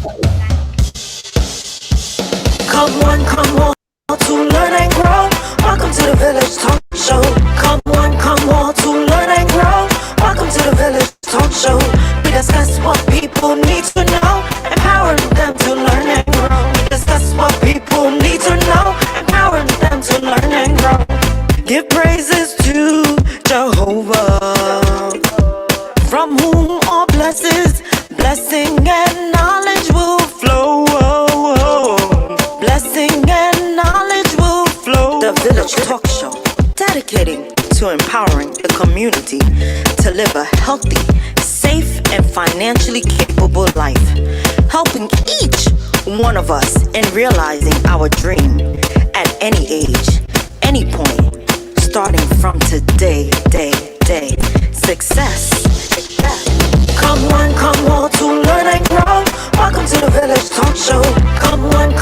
Come on, to learn and grow. Welcome to the Village Talk Show. Come on, to learn and grow. Welcome to the Village Talk Show. We discuss what people need to know, empowering them to learn and grow. We discuss what people need to know, empowering them to learn and grow. Give praises to Jehovah, from whom all blessing and knowledge will flow. Blessing and knowledge will flow. The Village Talk Show, dedicating to empowering the community to live a healthy, safe, and financially capable life, helping each one of us in realizing our dream at any age, any point, starting from today, day. Success. Come on, to learn and grow. Welcome to the Village Talk Show. Come on,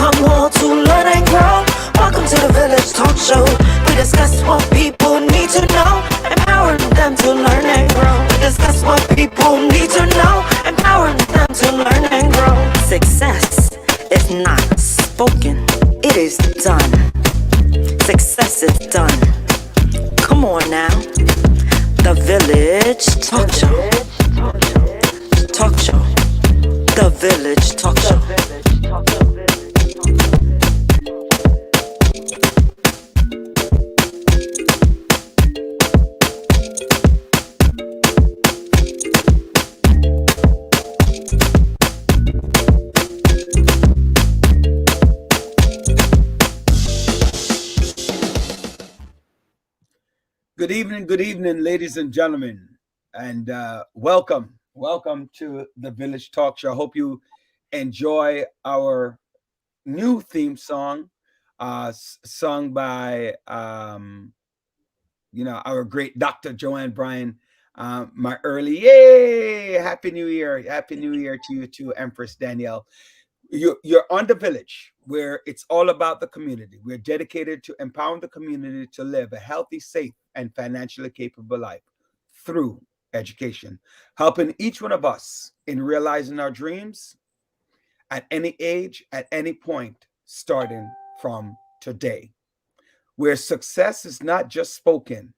to learn and grow. Welcome to the Village Talk Show. We discuss what people need to know, empowering them to learn and grow. We discuss what people need to know, empowering them to learn and grow. Success is not spoken, it is done. Success is done. Come on now. The Village Talk Show. Talk Show. The Village Talk Show. Good evening, ladies and gentlemen, and welcome to the Village Talk Show. I hope you enjoy our new theme song, sung by our great Dr. Joanne Bryan. My early Happy New Year to you too, Empress Danielle. You're on the Village, where it's all about the community. We're dedicated to empowering the community to live a healthy, safe, and financially capable life through education, helping each one of us in realizing our dreams at any age, at any point, starting from today, where success is not just spoken,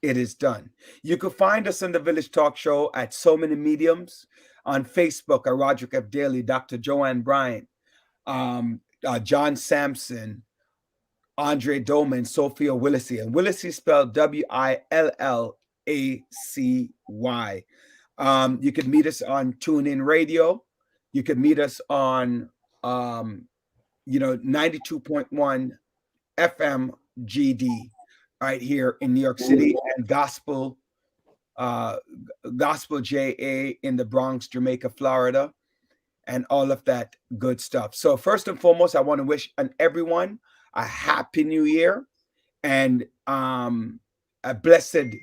it is done. You can find us on the Village Talk Show at so many mediums. On Facebook, Roderick F. Daly, Dr. Joanne Bryan, John Sampson, Andre Doman, Sophia Willacy. And Willacy spelled Willacy. You can meet us on TuneIn Radio. You can meet us on 92.1 FM GD right here in New York City, and Gospel JA in the Bronx, Jamaica, Florida, and all of that good stuff. So first and foremost, I want to wish everyone a happy new year and a blessed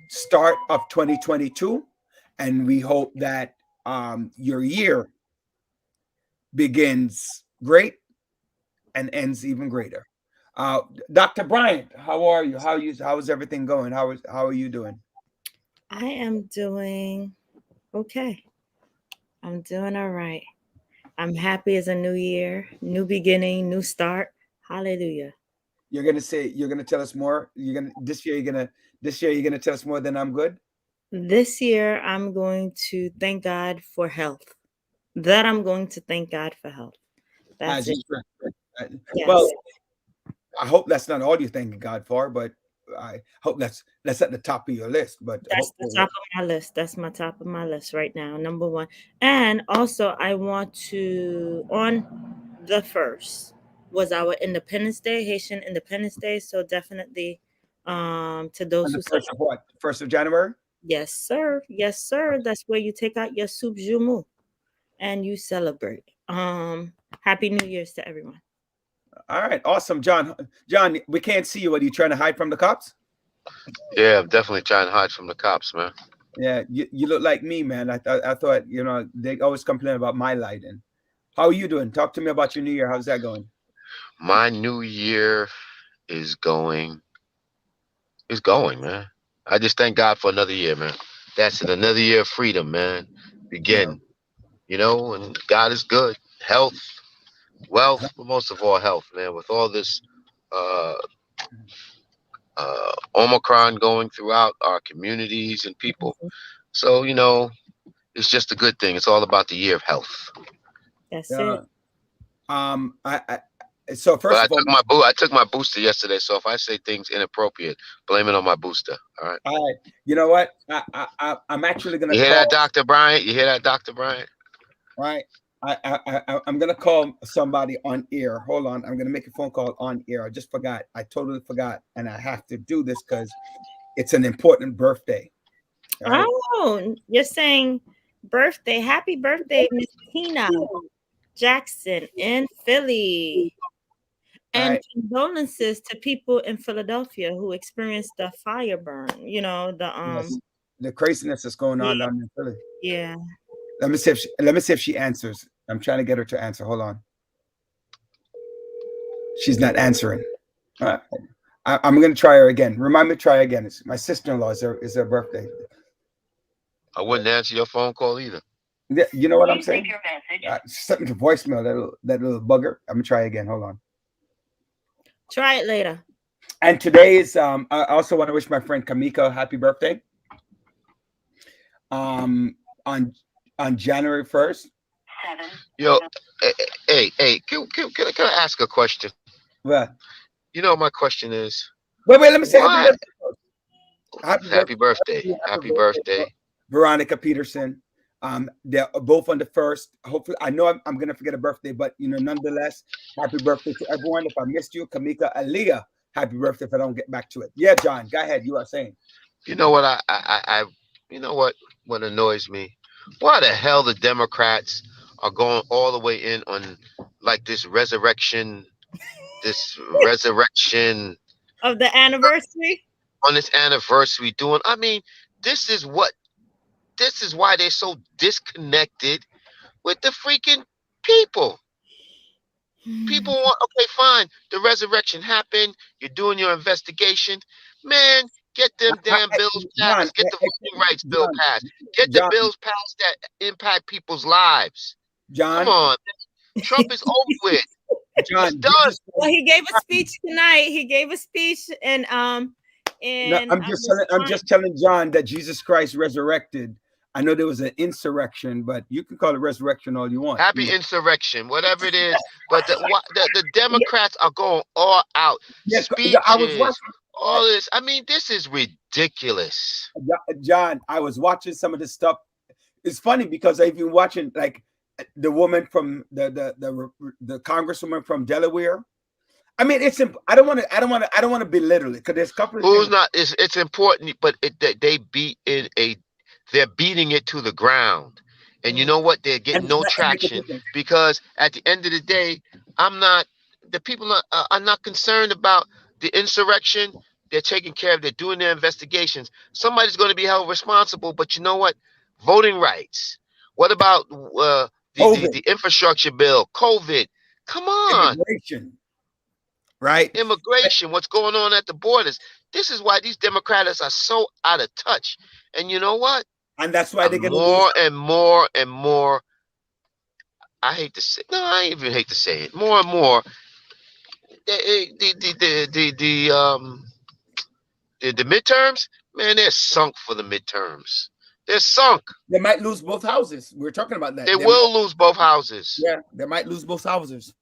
start of 2022. And we hope that your year begins great and ends even greater. Dr. Bryant, how are you? How is everything going? How are you doing? I am doing okay. I'm doing all right. I'm happy as a new year, new beginning, new start. Hallelujah. You're gonna tell us more. This year you're gonna tell us more than I'm good. This year I'm going to thank God for health. I'm going to thank God for health. That's it. Yes. Well, I hope that's not all you're thanking God for, but I hope that's at the top of your list. But that's the top of my list. That's my top of my list right now, number one. And also, I want to, on the 1st was our Independence Day, Haitian Independence Day. So definitely, to those who first of what? 1st of January. Yes, sir. Yes, sir. That's where you take out your soup jumu and you celebrate. Happy New Year's to everyone. All right, awesome, John. We can't see you. Are you trying to hide from the cops? Yeah, I'm definitely trying to hide from the cops, man. Yeah, you look like me, man. I thought they always complain about my lighting. How are you doing? Talk to me about your new year. How's that going? My new year is going, man. I just thank God for another year, man. That's it, another year of freedom, man. Begin. you know, and God is good. Health, wealth, but most of all, health, man. With all this uh, Omicron going throughout our communities and people, so you know, it's just a good thing. It's all about the year of health. That's it. I so But first of all, I took my booster yesterday, so if I say things inappropriate, blame it on my booster. All right. you know what? I'm actually gonna You hear call. that, Dr. Bryant? You hear that, Dr. Bryant? Right. I'm gonna call somebody on air. Hold on. I'm gonna make a phone call on air. I just forgot. I totally forgot, and I have to do this because it's an important birthday. Right? Oh, you're saying birthday. Happy birthday, Miss Tina Jackson in Philly. And Right. condolences to people in Philadelphia who experienced the fire burn. You know, Yes. The craziness that's going on yeah, down in Philly. yeah. Let me see if she answers. I'm trying to get her to answer. Hold on. She's not answering. I'm gonna try her again. Remind me to try again. It's my sister-in-law is her birthday. I wouldn't answer your phone call either. You know what I'm saying? Something to voicemail, that little bugger. I'm gonna try again. Hold on. Try it later. And today is I also want to wish my friend Kamika happy birthday. On January 1st. Yo, hey, can I ask a question? What? You know, my question is, Wait, let me say what? happy birthday. Happy birthday. Veronica Peterson. They're both on the 1st. Hopefully, I know I'm gonna forget a birthday, but nonetheless, happy birthday to everyone. If I missed you, Kamika Aliyah, happy birthday if I don't get back to it. Yeah, John, go ahead. You are saying. You know what you know what annoys me? Why the hell the Democrats are going all the way in on like this resurrection Of the anniversary? on this anniversary doing? I mean, this is why they're so disconnected with the freaking people. People want, okay, fine. The resurrection happened. You're doing your investigation. Man, get them damn bills John, passed. Get the voting rights bill passed. Get the John, bills passed that impact people's lives. Come John, on. Trump is over with. John, It's done. Well, he gave a speech tonight. He gave a speech and No, I'm just telling John that Jesus Christ resurrected. I know there was an insurrection, but you can call it resurrection all you want. Happy insurrection, whatever it is. But the Democrats are going all out. Yeah, Speeches, I was watching all this. I mean, this is ridiculous. John. I was watching some of this stuff. It's funny because I've been watching like the woman from the congresswoman from Delaware. I mean, I don't want to belittle it because there's a couple of Who's things. not? It's important, but they're beating it to the ground, and you know what? They're getting no traction because at the end of the day, the people are not concerned about the insurrection. They're taking care of. They're doing their investigations. Somebody's going to be held responsible, but you know what? Voting rights. What about the infrastructure bill? COVID. Come on. Immigration. Right? Immigration, what's going on at the borders. This is why these Democrats are so out of touch. And you know what? And that's why they're going to more and more. I hate to say, no, I even hate to say it. More and more, the midterms, man, they're sunk for the midterms. They're sunk. They might lose both houses. We're talking about that. They will lose both houses. Yeah, they might lose both houses.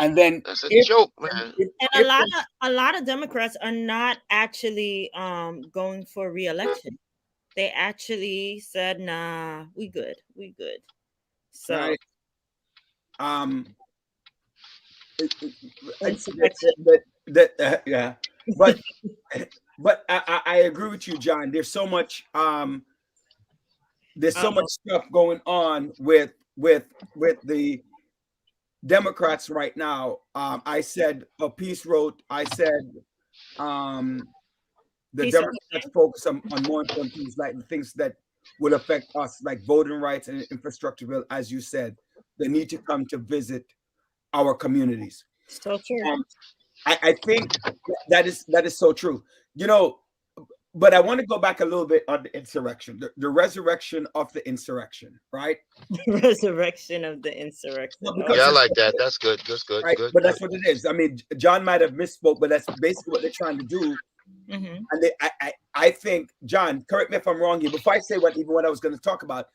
And then that's a joke, man. And a lot of Democrats are not actually going for re-election. They actually said, "Nah, we good. So, right. Yeah, but I agree with you, John. There's so much stuff going on with the Democrats right now. I said a piece wrote. I said the Democrats focus on more important things, like the things that will affect us, like voting rights and infrastructure bill. As you said, they need to come to visit our communities. So true. I think that is so true. You know, but I want to go back a little bit on the insurrection, the resurrection of the insurrection, right? Resurrection of the insurrection. Well, because Yeah, I Okay. that's like what that. it is, That's good. That's good. right? Good. But Good. that's what it is. I mean, John might have misspoke, but that's basically what they're trying to do. Mm-hmm. And I think, John, correct me if I'm wrong here. Before I say what I was going to talk about,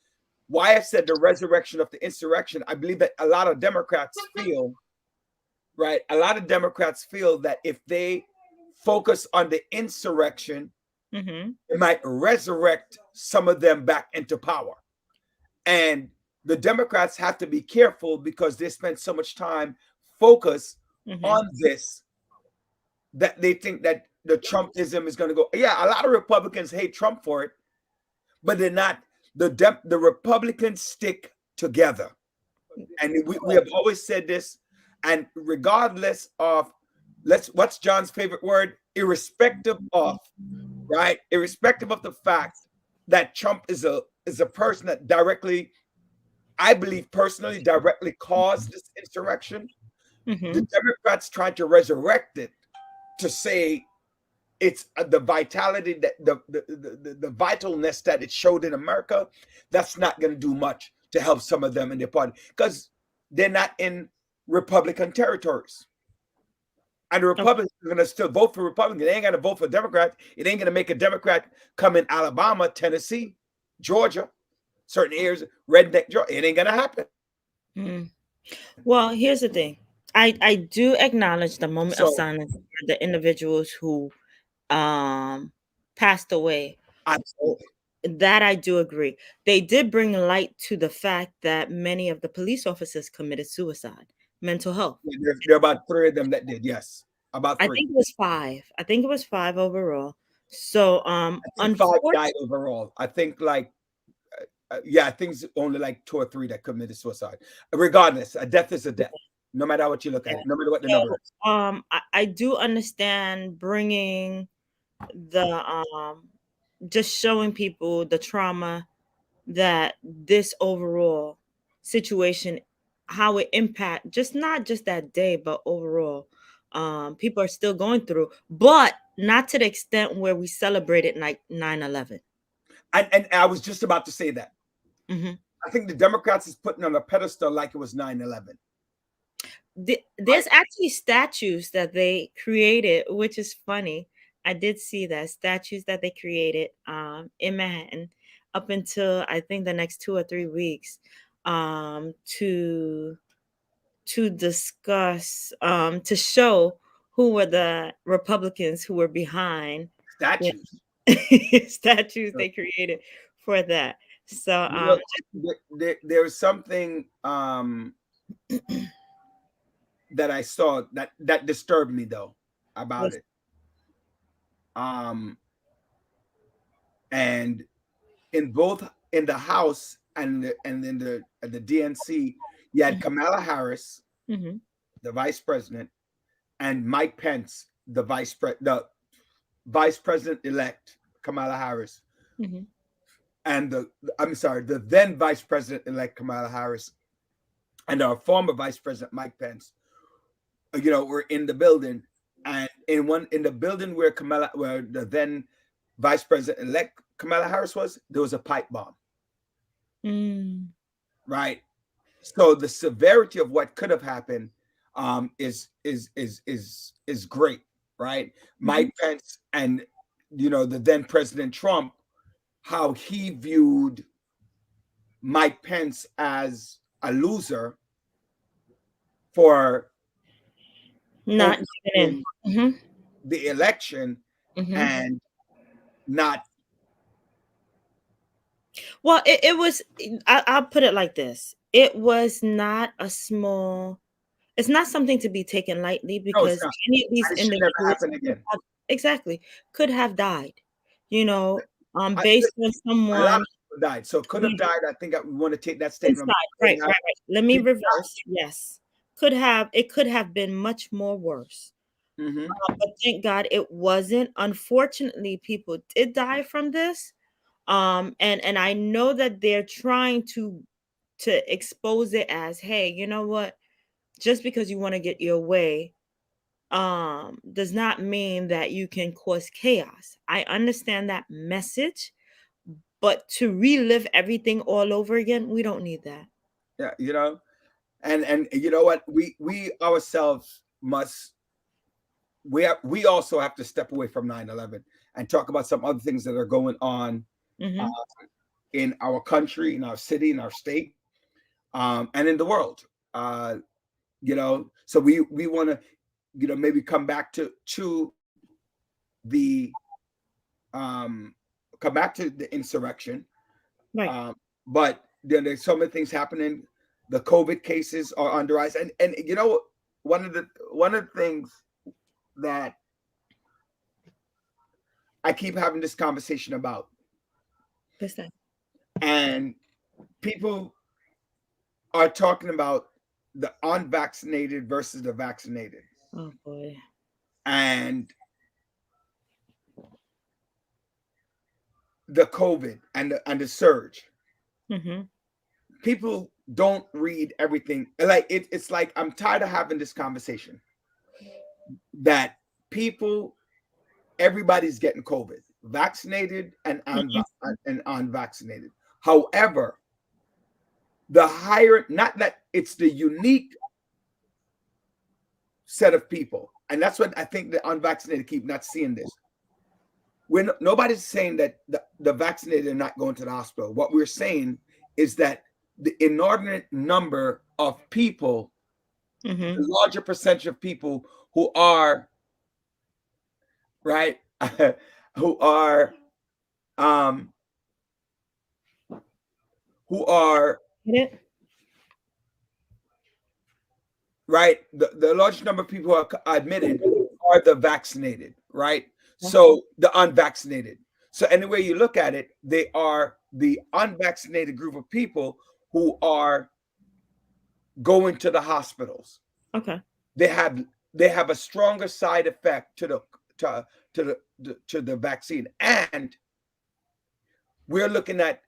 why I said the resurrection of the insurrection, I believe that a lot of Democrats feel, right? A lot of Democrats feel that if they focus on the insurrection, Mm-hmm. it might resurrect some of them back into power. And the Democrats have to be careful because they spend so much time focused Mm-hmm. on this that they think that the Trumpism is going to go. Yeah, a lot of Republicans hate Trump for it, but they're not. The Republicans stick together, and we have always said this. And regardless of, what's John's favorite word? Irrespective of, right? Irrespective of the fact that Trump is a person that directly, I believe personally, directly caused this insurrection. Mm-hmm. The Democrats tried to resurrect it to say it's the vitality that the vitalness that it showed in America. That's not going to do much to help some of them in their party because they're not in Republican territories. And the Okay. Republicans are going to still vote for Republicans. They ain't going to vote for Democrats. It ain't going to make a Democrat come in Alabama, Tennessee, Georgia, certain areas, redneck Georgia. It ain't going to happen. Mm. Well, here's the thing. I do acknowledge the moment of So, silence for the individuals who um passed away. absolutely. That I do agree. They did bring light to the fact that many of the police officers committed suicide, mental health. There are about three of them that did. Yes, about I three. think it was five. I think it was five overall. So, I think five unfortunately, died overall. I think like yeah, I think it's only like two or three that committed suicide. Regardless, a death is a death, no matter what you look at it, no matter what the number so is. I do understand bringing the just showing people the trauma that this overall situation, how it impact just not just that day but overall, people are still going through, but not to the extent where we celebrated like 9/11. And I was just about to say that. Mm-hmm. I think the Democrats is putting on a pedestal like it was 9/11. There's actually statues that they created, which is funny. I did see that statues that they created in Manhattan up until I think the next 2 or 3 weeks, to discuss, to show who were the Republicans who were behind the Statues. statues they created for that. So You know, there's something that I saw that disturbed me though about was- it. And in both in the House and in the DNC, you had Kamala Harris, Mhm, the vice president, and Mike Pence, the vice president elect Kamala Harris, mhm, and I'm sorry, the then vice president elect Kamala Harris, and our former vice president Mike Pence. Were in the building, and in the building where the then vice president elect Kamala Harris was, there was a pipe bomb. mm, Right. So the severity of what could have happened is great, right? mhm. Mike Pence and the then President Trump, how he viewed Mike Pence as a loser for Not giving overseeing in. Mhm, the election mhm. and not. Well, it was. I'll put it like this: it was not a small. It's not something to be taken lightly No, it's because not. any of these And it should never individuals happen could again. have, exactly, could have died. You know, I, based on a lot someone of people died, so could have died. I think we want to take that statement. inside. Right, right, right. Let me reverse. Yes, could have. It could have been much more worse. Mm-hmm. But thank God it wasn't. Unfortunately, people did die from this. And I know that they're trying to expose it as, hey, you know what? Just because you want to get your way, does not mean that you can cause chaos. I understand that message, but to relive everything all over again, we don't need that. Yeah, and you know what? We ourselves must we also have to step away from 9/11 and talk about some other things that are going on uh, Mm-hmm. in our country, in our city, in our state, and in the world. So we want to, maybe come back to the um, come back to the insurrection. Right. Um, but there's so many things happening. The COVID cases are on the rise, and one of the things that I keep having this conversation about, What's that? and people are talking about the unvaccinated versus the vaccinated, Oh boy. and the COVID and the surge. Mm-hmm. People don't read everything. Like it's like I'm tired of having this conversation that people, everybody's getting COVID, vaccinated and unvaccinated. However, the higher, not that it's the unique set of people, and that's what I think the unvaccinated keep not seeing this. When nobody's saying that the vaccinated are not going to the hospital. What we're saying is that the inordinate number of people, Mm-hmm. the larger percentage of people who are right, who are um, who are Get it? right, the largest number of people who are admitted are the vaccinated, right? Yeah. So the unvaccinated. So anyway you look at it, they are the unvaccinated group of people who are going to the hospitals. Okay. They have a stronger side effect to the vaccine, and we're looking at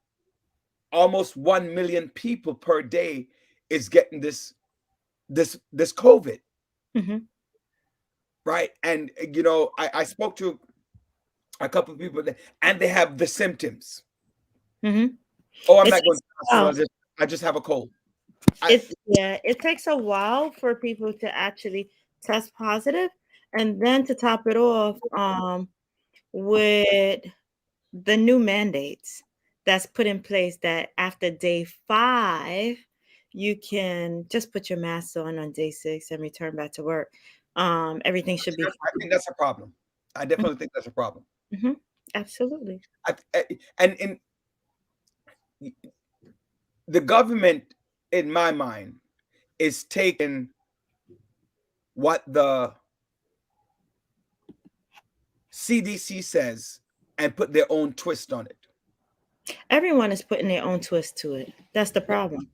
almost 1 million people per day is getting this COVID, Mm-hmm. right? And I spoke to a couple of people and they have the symptoms. Mm-hmm. Oh, I'm It not going takes to the a hospital. while. I just have a cold. It takes a while for people to actually test positive, and then to top it off, with the new mandates that's put in place that after day 5, you can just put your mask on day 6 and return back to work. Everything should be I think that's a problem. I definitely think that's a problem. mm-hmm. Absolutely. And the government, in my mind, is taking what the CDC says and put their own twist on it. Everyone is putting their own twist to it. That's the problem.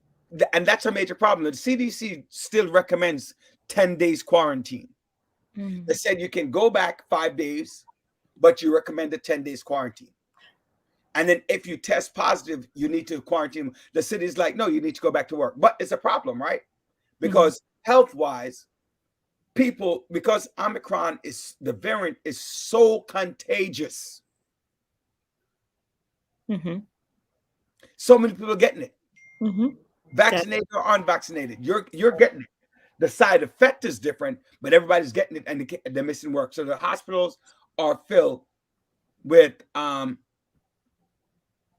And that's a major problem. The CDC still recommends 10 days quarantine. Mm. They said you can go back 5 days, but you recommend a 10 days quarantine. And then if you test positive, you need to quarantine. The city's like, no, you need to go back to work. But it's a problem, right? Because health-wise, people, because Omicron the variant is so contagious. Mm-hmm. So many people are getting it. Mm-hmm. Vaccinated or unvaccinated. You're getting it. The side effect is different, but everybody's getting it and they're missing work. So the hospitals are filled with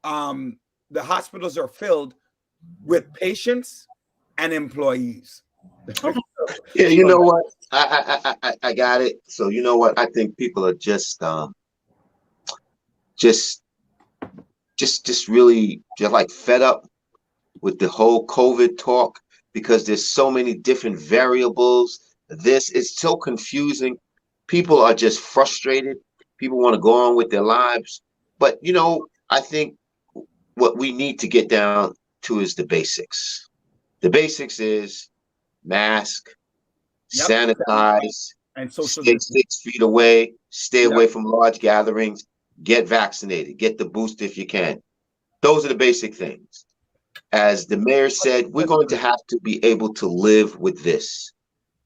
the hospitals are filled with patients and employees. Okay. Yeah, you know what? I got it. So you know what? I think people are just really just like fed up with the whole COVID talk because there's so many different variables. This is so confusing. People are just frustrated. People want to go on with their lives. But I think what we need to get down to is the basics. The basics is mask, Yep. sanitize, And social stay distance. 6 feet away, stay Yep. away from large gatherings, get vaccinated, get the boost if you can. Those are the basic things. As the mayor said, we're going to have to be able to live with this.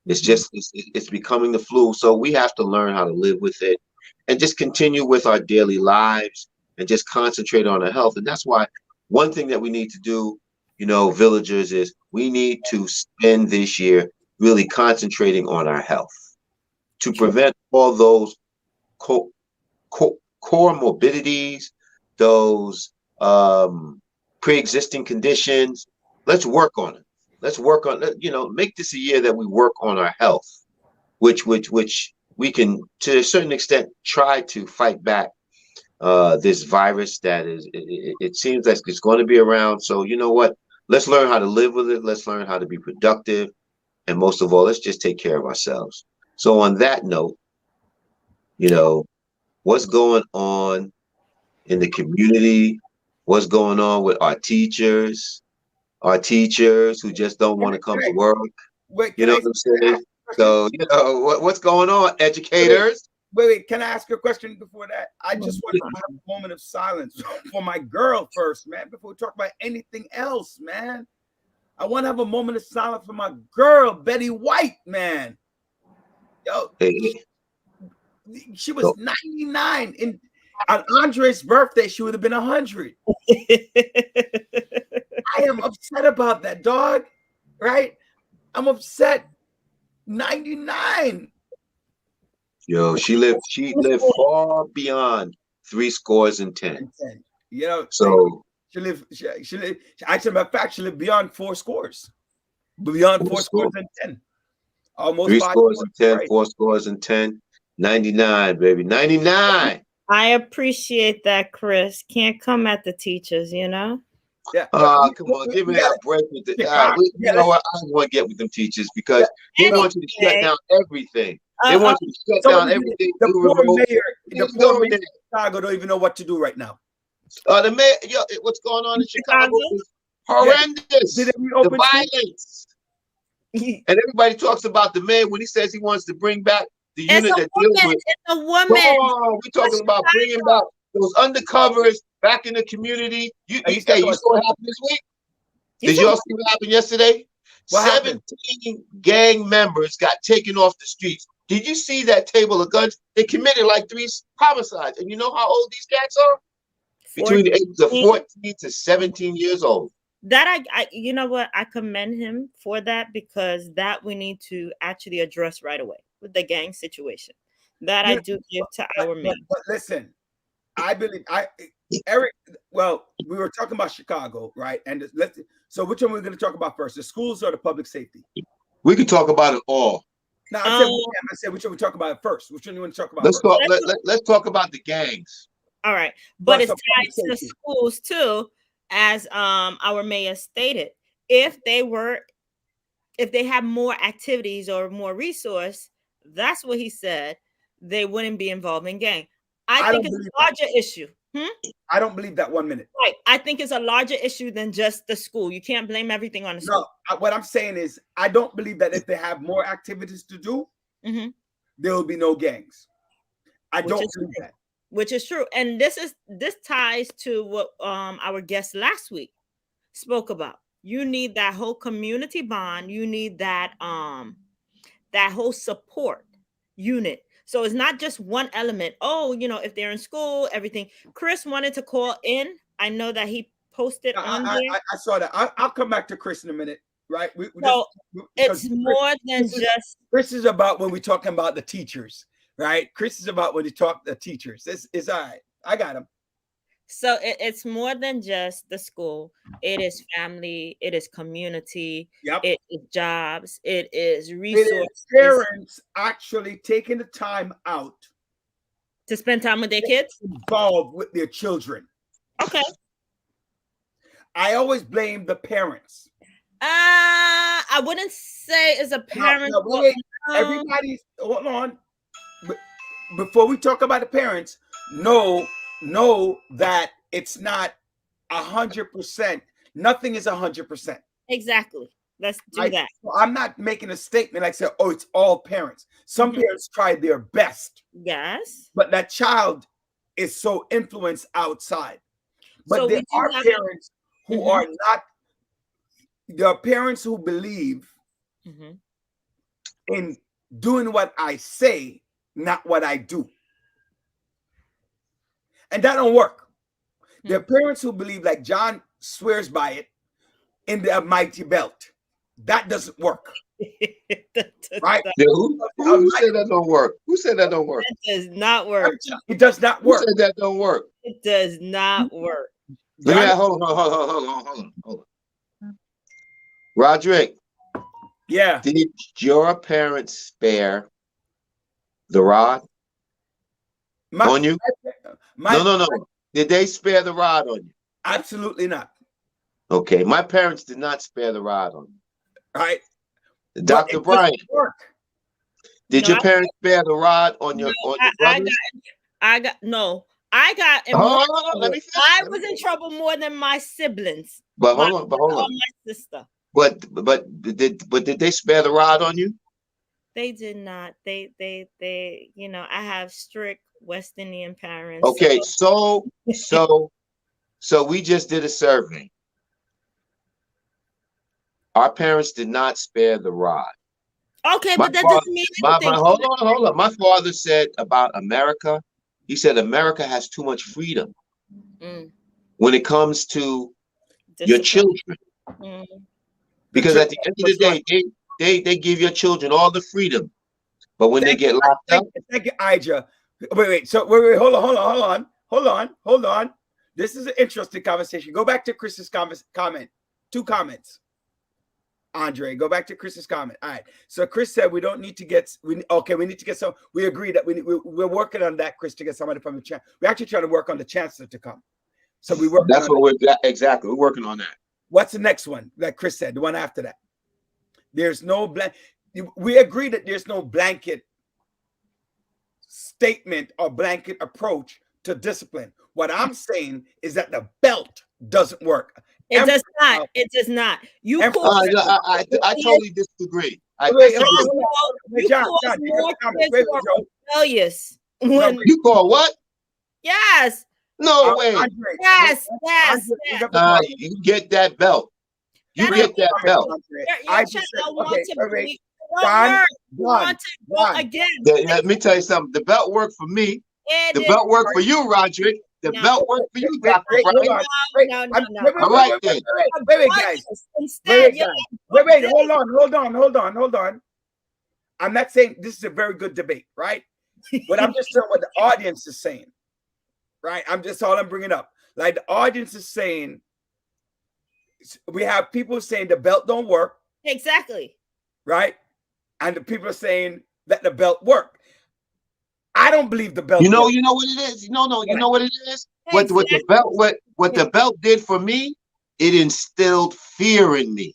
It's just it's becoming the flu. So we have to learn how to live with it and just continue with our daily lives and just concentrate on our health. And that's why one thing that we need to do, villagers, is we need to spend this year really concentrating on our health to prevent all those core morbidities, those pre-existing conditions. Let's work on it. Let's work on, make this a year that we work on our health, which we can, to a certain extent, try to fight back this virus that it seems like it's going to be around. So you know what? Let's learn how to live with it. Let's learn how to be productive. And most of all, let's just take care of ourselves. So on that note, what's going on in the community? What's going on with our teachers who just don't want to come to work? You know what I'm saying? So, what's going on, educators? Wait, can I ask you a question before that? I just want to have a moment of silence for my girl first, man, before we talk about anything else, man. I want to have a moment of silence for my girl, Betty White, man. Yo, she was 99. On Andre's birthday, she would have been 100. I am upset about that, dog. Right? I'm upset. 99. Yo, she lived far beyond 10. So she lived. Actually, matter of fact, she lived beyond 4 scores. Beyond 4 scores and 10. Almost 3 5 scores and 10, right. 4 scores and 10. 99, baby. 99. I appreciate that, Chris. Can't come at the teachers, Yeah. Come on, give me that break with the. You know what? I don't want to get with them teachers because they want you to shut down everything. They want you to shut down everything. The poor mayor of Chicago don't even know what to do right now. The mayor, what's going on in Chicago is horrendous. The violence. And everybody talks about the mayor when he says he wants to bring back the unit that deals with. It's a woman. We're talking about bringing back those undercovers back in the community. You saw what happened this week? Did y'all see what happened yesterday? 17 gang members got taken off the streets. Did you see that table of guns? They committed like 3 homicides. And you know how old these cats are? Between the ages of 14 to 17 years old. That I you know what? I commend him for that because that we need to actually address right away with the gang situation. That I do give to our men. But listen, I believe Eric. Well, we were talking about Chicago, right? And so which one we're going to talk about first? The schools or the public safety? We can talk about it all. No, I said which one we talk about first. Which one you want to talk about? Let's talk about the gangs. All right, but it's tied to schools too, as our mayor stated. If they have more activities or more resource, that's what he said. They wouldn't be involved in gang. I think it's a larger issue. I don't believe that 1 minute. Right. I think it's a larger issue than just the school. You can't blame everything on the school. No, what I'm saying is I don't believe that if they have more activities to do, there will be no gangs. I don't believe that. Which is true. And this ties to what our guest last week spoke about. You need that whole community bond. You need that whole support unit. So it's not just one element. Oh, if they're in school, everything. Chris wanted to call in. I know that he posted on there. I saw that. I'll come back to Chris in a minute. Right? It's more than just. Chris is about when we're talking about the teachers. Right? Chris is about when you talk to teachers. This is all right. I got him. So it's more than just the school. It is family. It is community. Yep. It is jobs. It is resources. It is parents actually taking the time out to spend time with their kids, involved with their children. Okay. I always blame the parents. I wouldn't say it's a parent. Wait. Everybody, hold on. Before we talk about the parents, know that it's not 100%. Nothing is 100%. Exactly. Let's do that. So I'm not making a statement like say, oh, it's all parents. Some parents try their best. Yes. But that child is so influenced outside. But so there are parents who are not. There are parents who believe in doing what I say, not what I do. And that don't work. There are parents who believe, like John swears by it, in the mighty belt. That doesn't work. Right? Who said that don't work? Who said that don't work? That does not work. It does not Who work. said that don't work? It does not work. Let me hold on. Roderick. Yeah. Did your parents spare the rod on you? No. Did they spare the rod on you? Absolutely not. Okay, my parents did not spare the rod on me. Right. Dr. Brian, did your parents spare the rod on your brothers? I got in more trouble. Let me finish. I was in trouble more than my siblings. But hold on. My sister. But did they spare the rod on you? They did not. They I have strict West Indian parents. Okay, so we just did a survey. Our parents did not spare the rod. Okay, but that doesn't mean anything. Hold on. My father said about America, he said America has too much freedom when it comes to your children. Because at the end of the day, they give your children all the freedom. But when they get locked up. Thank you, Ija. Wait. So wait, hold on. This is an interesting conversation. Go back to Chris's comment. 2 comments. Andre, go back to Chris's comment. All right. So Chris said we don't need to get we need to get some. We agree that we're working on that, Chris, to get somebody from the chancellor. We're actually trying to work on the chancellor to come. So we work. That's what we're working on that. What's the next one that Chris said? The one after that. There's no we agree that there's no blanket statement or blanket approach to discipline. What I'm saying is that the belt doesn't work. It does not. It does not. I totally disagree. Rebellious. You call what? Yes. No way. Yes. You get that belt. You get that belt. Let me tell you something. The belt worked for me. The belt worked for you, Roderick. The belt worked for you, Dr. Brian. No. All right, then. Wait, guys. Wait, hold on. I'm not saying this is a very good debate, right? But I'm just saying what the audience is saying, right? I'm bringing up. Like the audience is saying, we have people saying the belt don't work. Exactly. Right? And the people are saying that the belt worked. I don't believe the belt. You know what it is? You know what it is? Exactly. What the belt did for me, it instilled fear in me.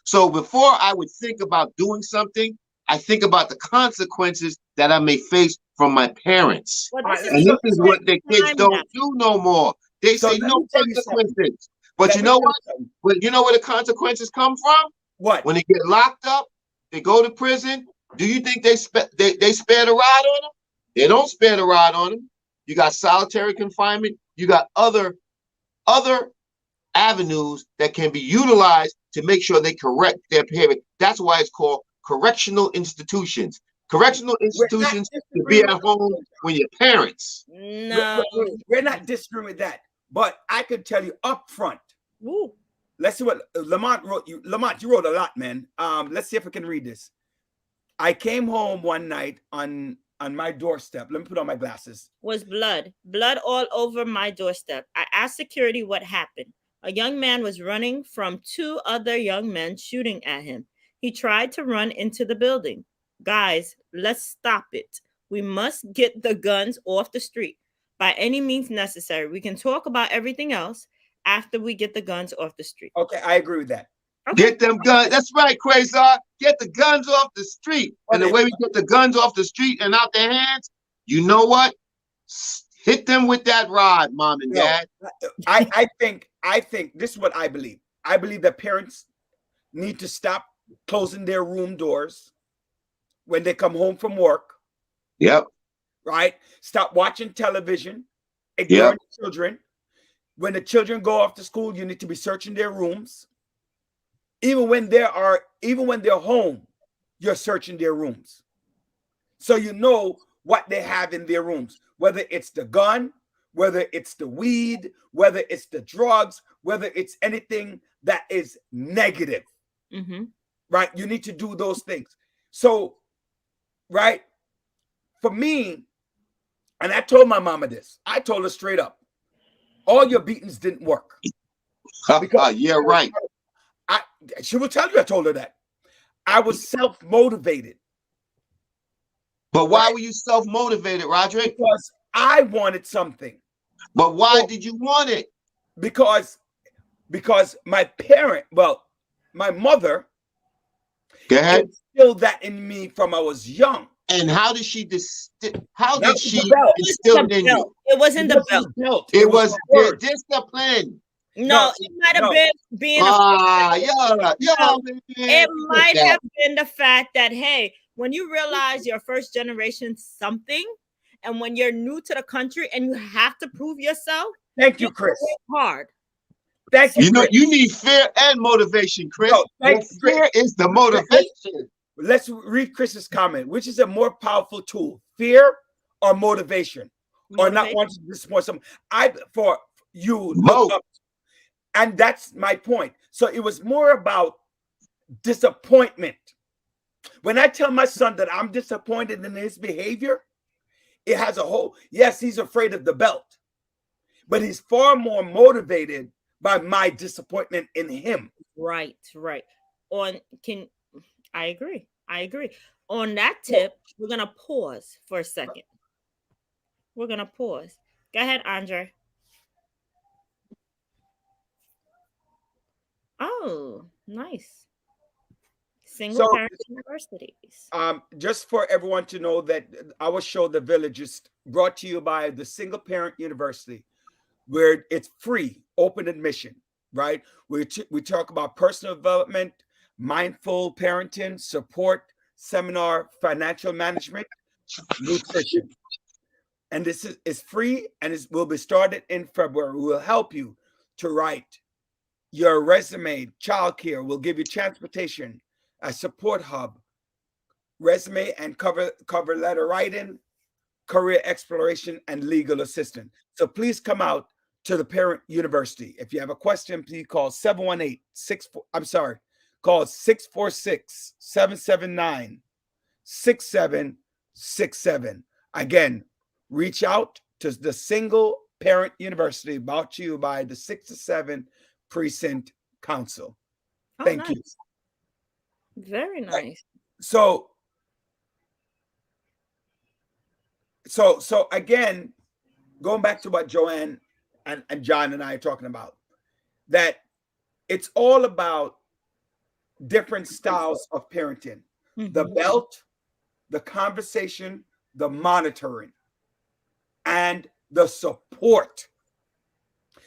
So before I would think about doing something, I think about the consequences that I may face from my parents. This is what the kids don't do no more. They say no consequences. But you know what? But you know where the consequences come from? What? When they get locked up, they go to prison. Do you think they spare the rod on them? They don't spare the rod on them. You got solitary confinement. You got other avenues that can be utilized to make sure they correct their behavior. That's why it's called correctional institutions. Correctional institutions to be at home when your parents. No, we're not disagreeing with that. But I could tell you up front. Ooh. Let's see what Lamont wrote. Lamont, you wrote a lot, man. Let's see if I can read this. I came home one night on my doorstep. Let me put on my glasses. Was blood all over my doorstep. I asked security what happened. A young man was running from 2 other young men shooting at him. He tried to run into the building. Guys, let's stop it. We must get the guns off the street by any means necessary. We can talk about everything else after we get the guns off the street. Okay, I agree with that. Okay. Get them guns. That's right, Quasar. Get the guns off the street. And the way we get the guns off the street and out their hands, you know what? Hit them with that rod, mom and dad. I think this is what I believe. I believe that parents need to stop closing their room doors when they come home from work. Yep. Right? Stop watching television, ignoring the children. When the children go off to school, you need to be searching their rooms. Even when they're home, you're searching their rooms. So you know what they have in their rooms, whether it's the gun, whether it's the weed, whether it's the drugs, whether it's anything that is negative, right? You need to do those things. So, right, for me, and I told my mama this, I told her straight up, all your beatings didn't work. Yeah, right. She will tell you I told her that. I was self-motivated. But why were you self-motivated, Roderick? Because I wanted something. But why did you want it? Because my mother, Go ahead, instilled that in me from I was young. And how did she instill it in you? It wasn't the belt. It was the discipline. No, it might have been being it might have been the fact that, hey, when you realize you're first generation something, and when you're new to the country and you have to prove yourself. Thank you, Chris. Hard. Thank you. You know, you need fear and motivation, Chris. Fear is the motivation. Let's read Chris's comment. Which is a more powerful tool, fear or motivation? Or not wanting to disappoint someone? For you, both. And that's my point. So it was more about disappointment. When I tell my son that I'm disappointed in his behavior, it has a whole, yes, he's afraid of the belt, but he's far more motivated by my disappointment in him. Right. I agree. On that tip, we're going to pause for a second. Go ahead, Andre. Oh, nice. Single parent universities. Just for everyone to know that our show, The Village, is brought to you by the Single Parent University, where it's free, open admission, right? We talk about personal development, mindful parenting, support, seminar, financial management, nutrition. And this is free, and it will be started in February. We will help you to write your resume, childcare. We'll give you transportation, a support hub, resume and cover letter writing, career exploration, and legal assistance. So please come out to the Parent University. If you have a question, please call 646-779-6767. Again, reach out to the Single Parent University, brought to you by the 6-7 Precinct Council. Thank you. Very nice. So again, going back to what Joanne and John and I are talking about, that it's all about different styles of parenting. The belt, the conversation, the monitoring, and the support.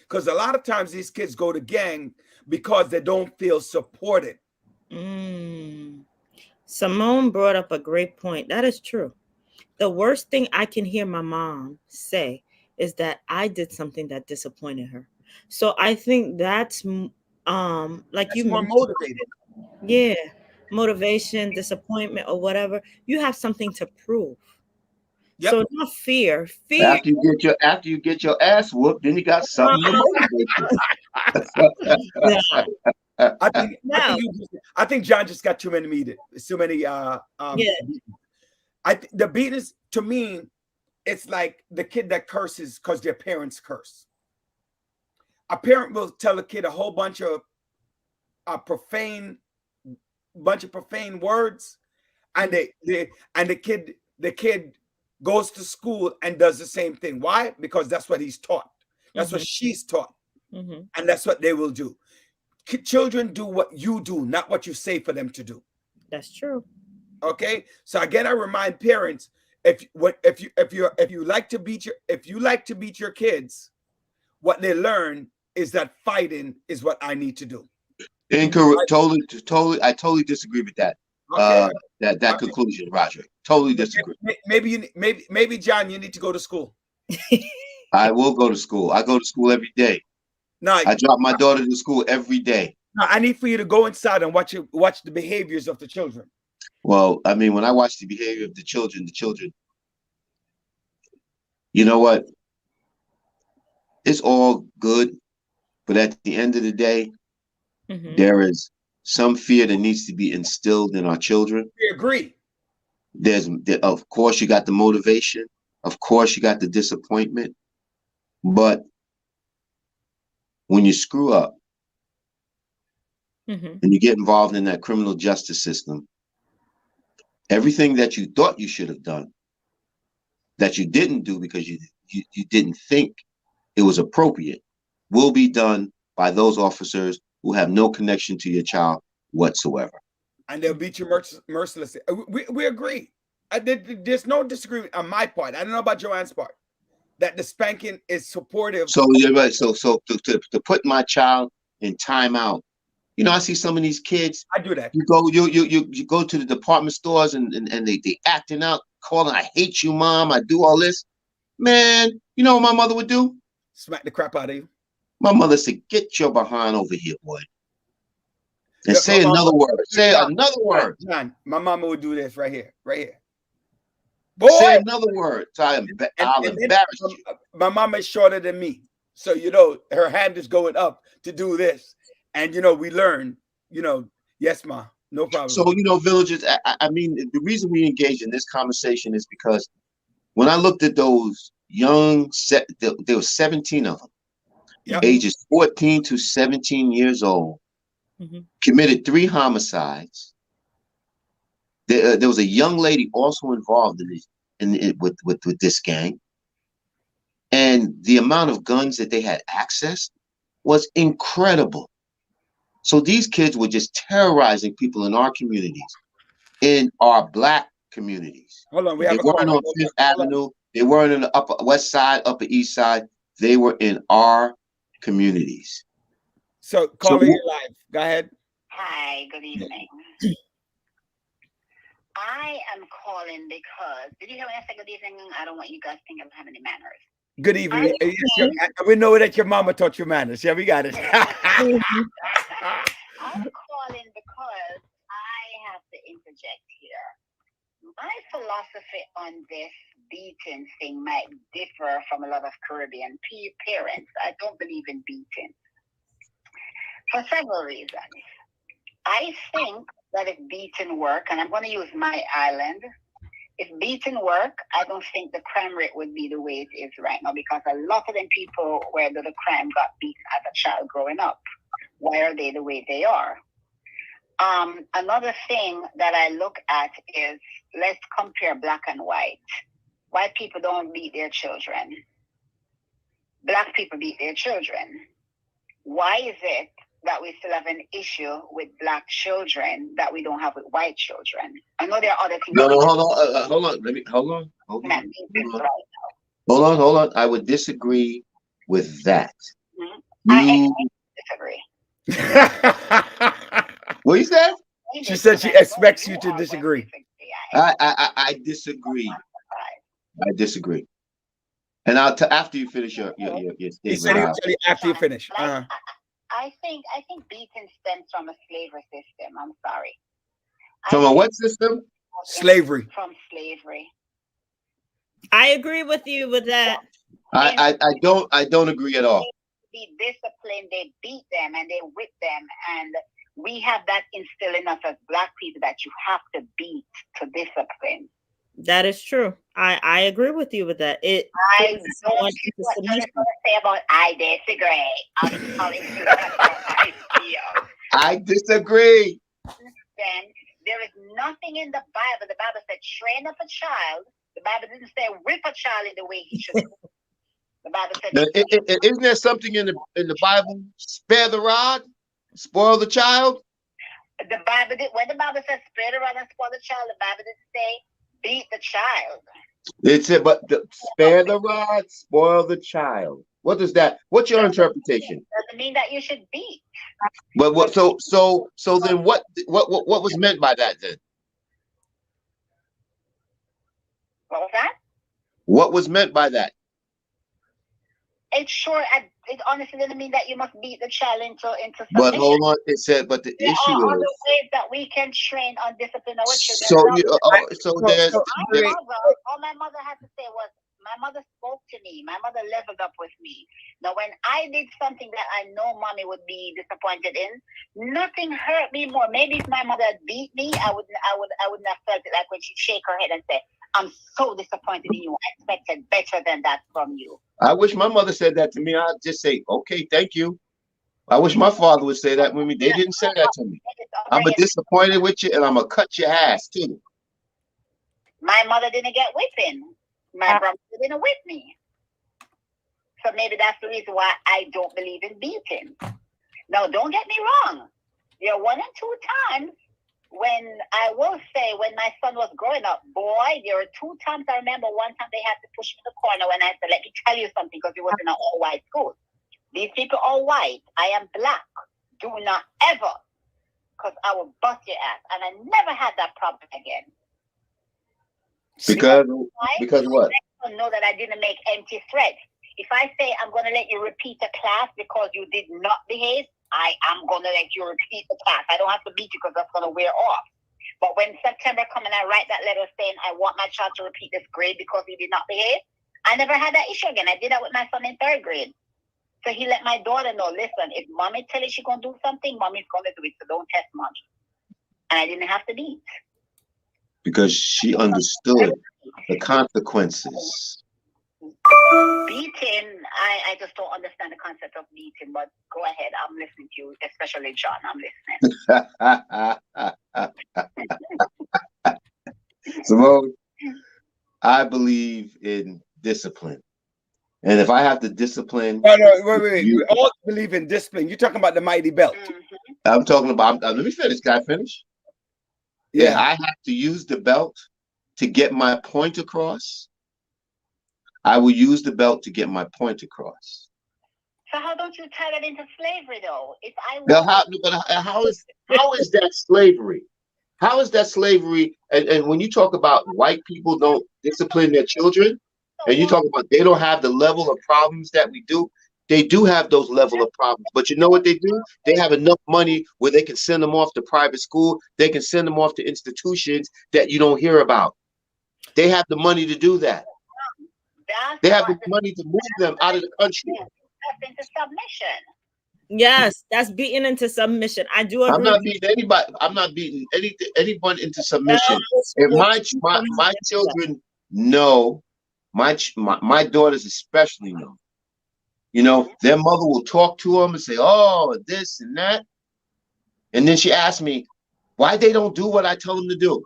Because a lot of times these kids go to gang because they don't feel supported. Simone brought up a great point. That is true. The worst thing I can hear my mom say is that I did something that disappointed her. So I think that's like That's you more mentioned. motivated. Yeah, motivation, disappointment, or whatever. You have something to prove. Yep. So not fear. After you get your ass whooped, then you got something to motivate you. I think John just got too many beatings. The beatings, to me, it's like the kid that curses because their parents curse. A parent will tell a kid a whole bunch of profane words, and the kid goes to school and does the same thing. Why? Because that's what he's taught. That's what she's taught. And that's what they will do. Children do what you do, not what you say for them to do. That's true. Okay. So again, I remind parents, if you like to beat your kids, what they learn is that fighting is what I need to do. Incorrect. I totally disagree with that. Okay. That conclusion, Roger. Totally disagree. Maybe John, you need to go to school. I will go to school. I go to school every day. No, I drop my daughter to school every day. No, I need for you to go inside and watch the behaviors of the children. Well, I mean, when I watch the behavior of the children, you know what? It's all good, but at the end of the day, there is some fear that needs to be instilled in our children. We agree. Of course, you got the motivation. Of course, you got the disappointment. But when you screw up and you get involved in that criminal justice system, everything that you thought you should have done, that you didn't do because you didn't think it was appropriate, will be done by those officers who have no connection to your child whatsoever. And they'll beat you mercilessly. We agree. There's no disagreement on my part. I don't know about Joanne's part. That the spanking is supportive. So you're right. So to put my child in timeout, you know, I see some of these kids. I do that. You go to the department stores and they acting out, calling, "I hate you, mom. I do all this." Man, you know what my mother would do? Smack the crap out of you. My mother said, "Get your behind over here, boy." And say another word. Say another word. John, my mama would do this right here. Right here. Boy! Say another word. So I'll embarrass you. My mama is shorter than me. So, you know, her hand is going up to do this. And, you know, we learn, you know, yes, ma, no problem. So, you know, villagers, I mean, the reason we engage in this conversation is because when I looked at those young, there were 17 of them, ages 14 to 17 years old, committed 3 homicides. There was a young lady also involved with this gang, and the amount of guns that they had access was incredible. So these kids were just terrorizing people in our communities, in our Black communities. Hold on, they weren't on Fifth Avenue. They weren't in the Upper West Side, Upper East Side. They were in our communities. So, calling you live. Go ahead. Hi, good evening. I am calling because, did you hear when I said good evening? I don't want you guys to think I don't have any manners. Good evening. We know that your mama taught you manners. Yeah, we got it. I'm calling because I have to interject here. My philosophy on this beating thing might differ from a lot of Caribbean parents. I don't believe in beating for several reasons. I think that if beating work, and I'm going to use my island, if beating work, I don't think the crime rate would be the way it is right now, because a lot of them people where the crime got beaten as a child growing up. Why are they the way they are? Another thing that I look at is, let's compare Black and white. White people don't beat their children. Black people beat their children. Why is it that we still have an issue with Black children that we don't have with white children? I know there are other things. No, hold on. Hold on. I would disagree with that. I disagree. What you said? She said she expects you to disagree. I disagree. I disagree. And after you finish your statement. He said he'll tell you after you finish. I think beating stems from a slavery system. I'm sorry. From a what system? Slavery. From slavery. I agree with you with that. I don't agree at all. They be disciplined, they beat them and they whip them, and we have that instilled in us as Black people that you have to beat to discipline. That is true. I agree with you with that. I don't want to say about I disagree. I disagree. Then there is nothing in the Bible. The Bible said train up a child. The Bible didn't say whip a child in the way he should. The Bible said. Isn't there something in the Bible? Spare the rod, spoil the child. The Bible did. When the Bible says spare the rod and spoil the child, the Bible didn't say beat the child. It said, but spare the rod, spoil the child. What is that? What's your interpretation? Doesn't mean that you should beat. But what? So then, what was meant by that then? What was that? What was meant by that? It's sure. It honestly doesn't mean that you must beat the child into But submission. hold on, it said, but the There issue are other is, ways that we can train on discipline our children. so you, so there's, All my mother had to say was, my mother spoke to me. My mother leveled up with me. Now, when I did something that I know mommy would be disappointed in, nothing hurt me more. Maybe if my mother had beat me, I wouldn't have felt it like when she shake her head and say, "I'm so disappointed in you. I expected better than that from you." I wish my mother said that to me. I'd just say, okay, thank you. I wish my father would say that with me. They didn't say that to me. I'm disappointed with you, and I'm gonna cut your ass too. My mother didn't get whipping. My brother didn't whip me. So maybe that's the reason why I don't believe in beating. Now, don't get me wrong. There are 1 and 2 times when I will say, when my son was growing up, boy, there were 2 times I remember. One time they had to push me in the corner when I said, "Let me tell you something," because it was in an all-white school. These people are white. I am black. Do not ever, because I will bust your ass. And I never had that problem again. Because what? I know that I didn't make empty threats. If I say I'm going to let you repeat the class because you did not behave, I am going to let you repeat the class. I don't have to beat you because that's going to wear off. But when September comes and I write that letter saying I want my child to repeat this grade because he did not behave, I never had that issue again. I did that with my son in 3rd grade. So he let my daughter know, listen, if mommy tells you she's going to do something, mommy's going to do it. So don't test mommy. And I didn't have to beat. Because she understood the consequences. Beating, I just don't understand the concept of beating, but go ahead. I'm listening to you, especially John. I'm listening. Simone, I believe in discipline. And if I have to discipline... No, wait. We all believe in discipline. You're talking about the mighty belt. I'm talking about... let me finish. Can I finish? Yeah, I have to use the belt to get my point across. I will use the belt to get my point across. So how don't you tie that into slavery, though? If I how is that slavery? How is that slavery? And when you talk about white people don't discipline their children, and you talk about they don't have the level of problems that we do, they do have those level of problems. But you know what they do? They have enough money where they can send them off to private school. They can send them off to institutions that you don't hear about. They have the money to do that. They have the money to move them out of the country. That's into submission. Yes, that's beaten into submission. I do agree. I'm not beating anybody. I'm not beating anyone into submission. If my children know, my daughters especially know, you know, their mother will talk to them and say, "Oh, this and that," and then she asks me why they don't do what I tell them to do.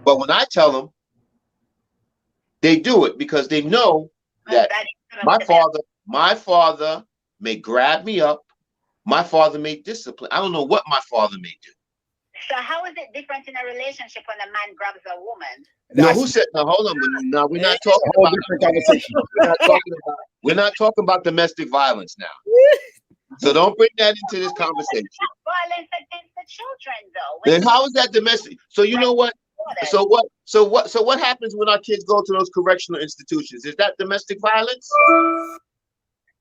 But when I tell them, they do it because they know that my father may grab me up. My father may discipline. I don't know what my father may do. So how is it different in a relationship when a man grabs a woman? No, who said? No, hold on. No, we're not talking about different conversation. We're not talking about domestic violence now. So don't bring that into this conversation. Violence against the children, though. Then how is that domestic? So you know what? So what happens when our kids go to those correctional institutions? Is that domestic violence?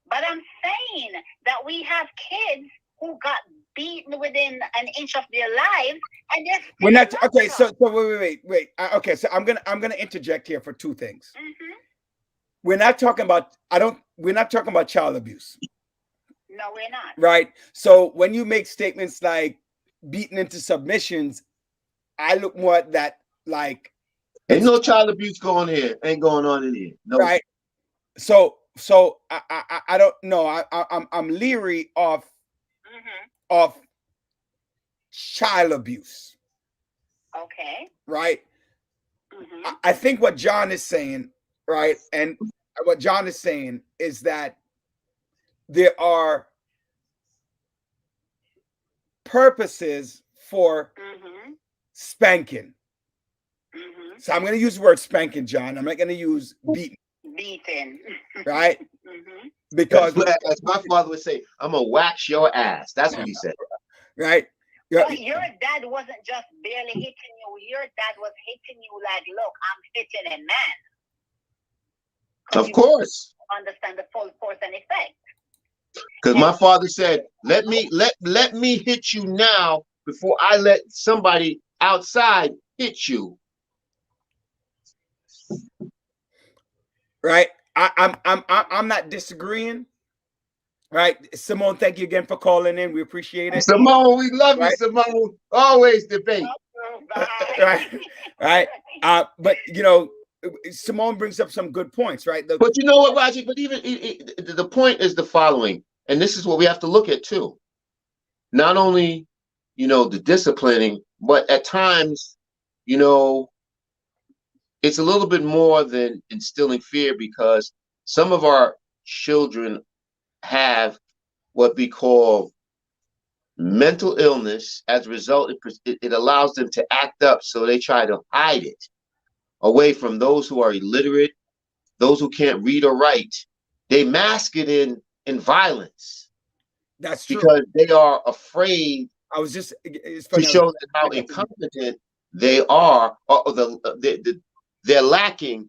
But I'm saying that we have kids who got beaten within an inch of their lives, and we're not okay. So wait. Okay, so I'm gonna interject here for 2 things. We're not talking about we're not talking about child abuse. No, we're not. Right. So when you make statements like beaten into submissions, I look more at that like ain't no child abuse going here. Ain't going on in here. No. Right. So I don't know. I'm leery of child abuse. Okay. Right. I think what John is saying, right, and what John is saying is that there are purposes for spanking. So I'm going to use the word spanking, John. I'm not going to use beating. Beating. Right? Because as my father would say, I'm going to wax your ass. That's what he said. Right? But your dad wasn't just barely hitting you. Your dad was hitting you like, look, I'm hitting a man. Of course. Understand the full force and effect. Because my father said, let me hit you now before I let somebody outside hit you. Right. I'm not disagreeing. Right. Simone, thank you again for calling in. We appreciate it. Simone, we love you, Right. Simone. Always debate. Right. But Simone brings up some good points, right? But you know what, Roger? But even the point is the following, and this is what we have to look at too. Not only, the disciplining, but at times, it's a little bit more than instilling fear, because some of our children have what we call mental illness. As a result, it allows them to act up, so they try to hide it away from those who are illiterate, those who can't read or write. They mask it in violence. That's true. Because they are afraid to show them how incompetent they are, or they're lacking,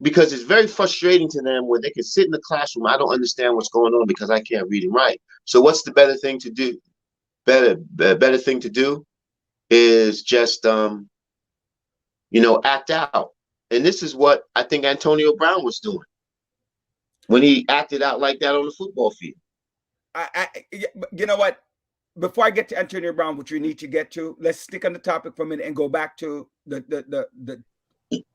because it's very frustrating to them when they can sit in the classroom. I don't understand what's going on because I can't read and write. So what's the better thing to do? Better thing to do is just act out. And this is what I think Antonio Brown was doing when he acted out like that on the football field. You know what? Before I get to Antonio Brown, which we need to get to, let's stick on the topic for a minute and go back to the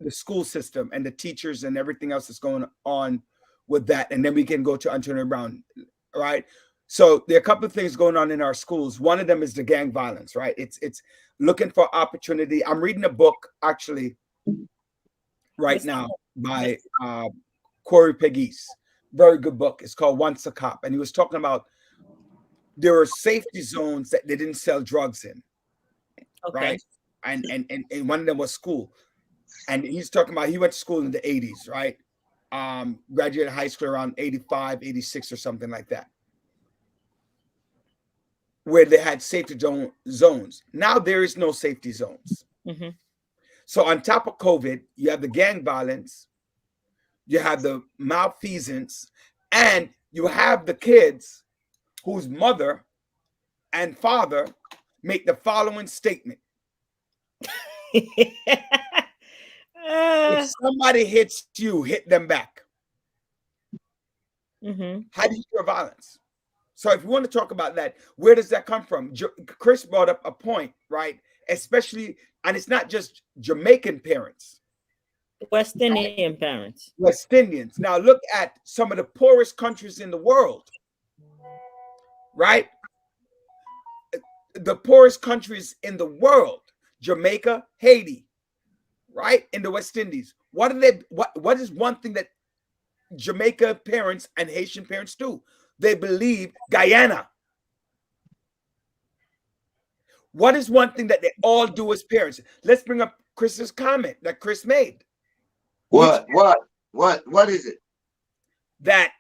school system and the teachers and everything else that's going on with that, and then we can go to Antonio Brown. Right. So there are a couple of things going on in our schools. One of them is the gang violence. Right. It's looking for opportunity. I'm reading a book actually right now by Corey Pegues. Very good book. It's called Once a Cop. And he was talking about there were safety zones that they didn't sell drugs in. Okay. Right. And one of them was school. And he's talking about he went to school in the 80s, right? Graduated high school around 85, 86 or something like that, where they had safety zones. Now there is no safety zones. Mm-hmm. So on top of COVID, you have the gang violence, you have the malfeasance, and you have the kids whose mother and father make the following statement. If somebody hits you, hit them back. Mm-hmm. How do you hear violence? So if you want to talk about that, where does that come from? Chris brought up a point, right? Especially, and it's not just Jamaican parents. West Indian parents. West Indians. Now look at some of the poorest countries in the world, right? The poorest countries in the world, Jamaica, Haiti, right? In the West Indies. What is one thing that Jamaica parents and Haitian parents do? They believe Guyana. What is one thing that they all do as parents? Let's bring up Chris's comment that Chris made. What is it? That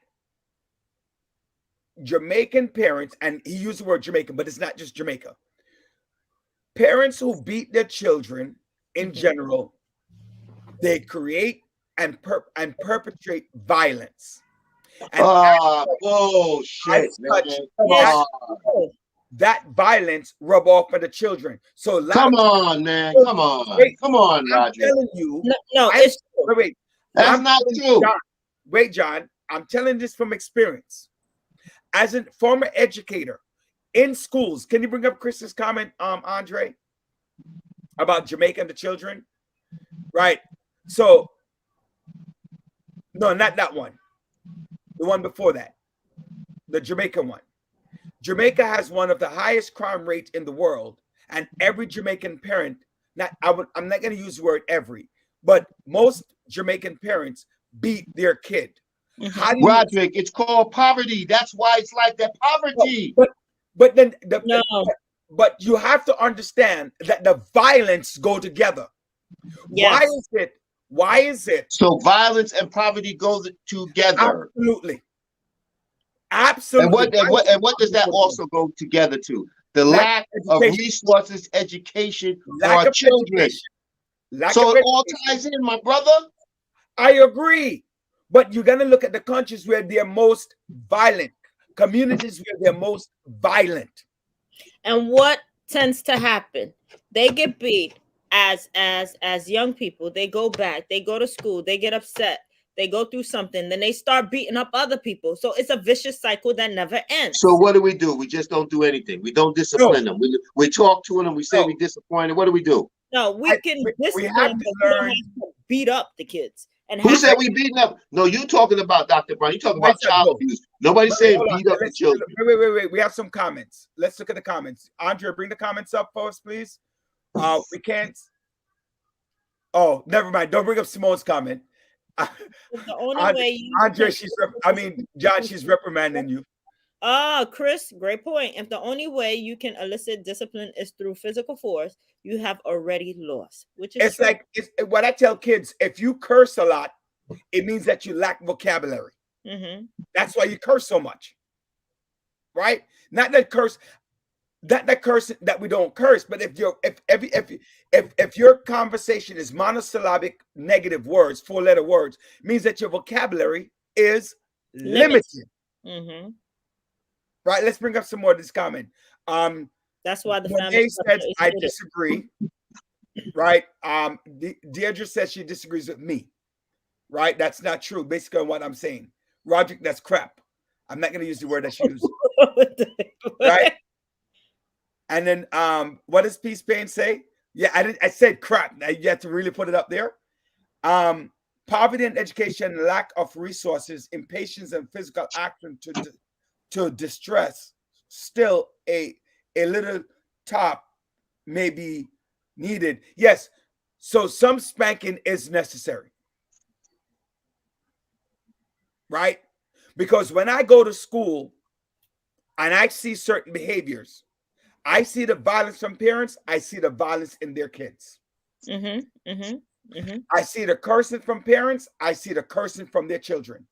Jamaican parents, and he used the word Jamaican, but it's not just Jamaica. Parents who beat their children in general, they create and perpetrate violence. Bullshit, that violence rub off on the children. So come on, man. Come on, Roger. I'm telling you. No, it's wait. That's not true. Wait, John. I'm telling this from experience. As a former educator in schools, can you bring up Chris's comment, Andre, about Jamaica and the children? Right. So, no, not that one. The one before that, the Jamaican one. Jamaica has one of the highest crime rates in the world, and every Jamaican parent, I'm not going to use the word every, but most Jamaican parents beat their kid. Roderick, it's called poverty. That's why it's like that, poverty. But then but you have to understand that the violence go together. Yes. Why is it? So violence and poverty go together. Absolutely. And what does that also go together to? The lack of resources, education for our children. So it all ties in, my brother. I agree. But you're gonna look at the countries where they're most violent, communities where they're most violent. And what tends to happen? They get beat as young people. They go back, they go to school, they get upset, they go through something, then they start beating up other people. So it's a vicious cycle that never ends. So what do? We just don't do anything. We don't discipline them. We talk to them. We say we disappointed. What do we do? No, we can discipline, have to but we don't learn. have to beat up the kids. And Who said we beating up? No, you talking about Dr. Brown. You talking about child abuse. Nobody's saying beat up the children. Wait. We have some comments. Let's look at the comments. Andre, bring the comments up for us, please. We can't. Oh, never mind. Don't bring up Simone's comment. The only way Andre, John, she's reprimanding you. Chris, great point. If the only way you can elicit discipline is through physical force, you have already lost. Which is It's true. like what I tell kids: if you curse a lot, it means that you lack vocabulary. Mm-hmm. That's why you curse so much, right? Not that curse. That curse that we don't curse, but if your conversation is monosyllabic negative words, 4-letter words, means that your vocabulary is limited. Mm-hmm. Right? Let's bring up some more of this comment. That's why the family said I disagree. Right? Deirdre says she disagrees with me. Right? That's not true. Basically, on what I'm saying, Roderick, that's crap. I'm not going to use the word that she used. Right? And then what does Peace Payne say? Yeah, I said crap. Now you have to really put it up there. Poverty and education, lack of resources, impatience and physical action to distress, still a little top may be needed. Yes, so some spanking is necessary. Right? Because when I go to school and I see certain behaviors, I see the violence from parents. I see the violence in their kids. Mm-hmm, mm-hmm, mm-hmm. I see the cursing from parents. I see the cursing from their children.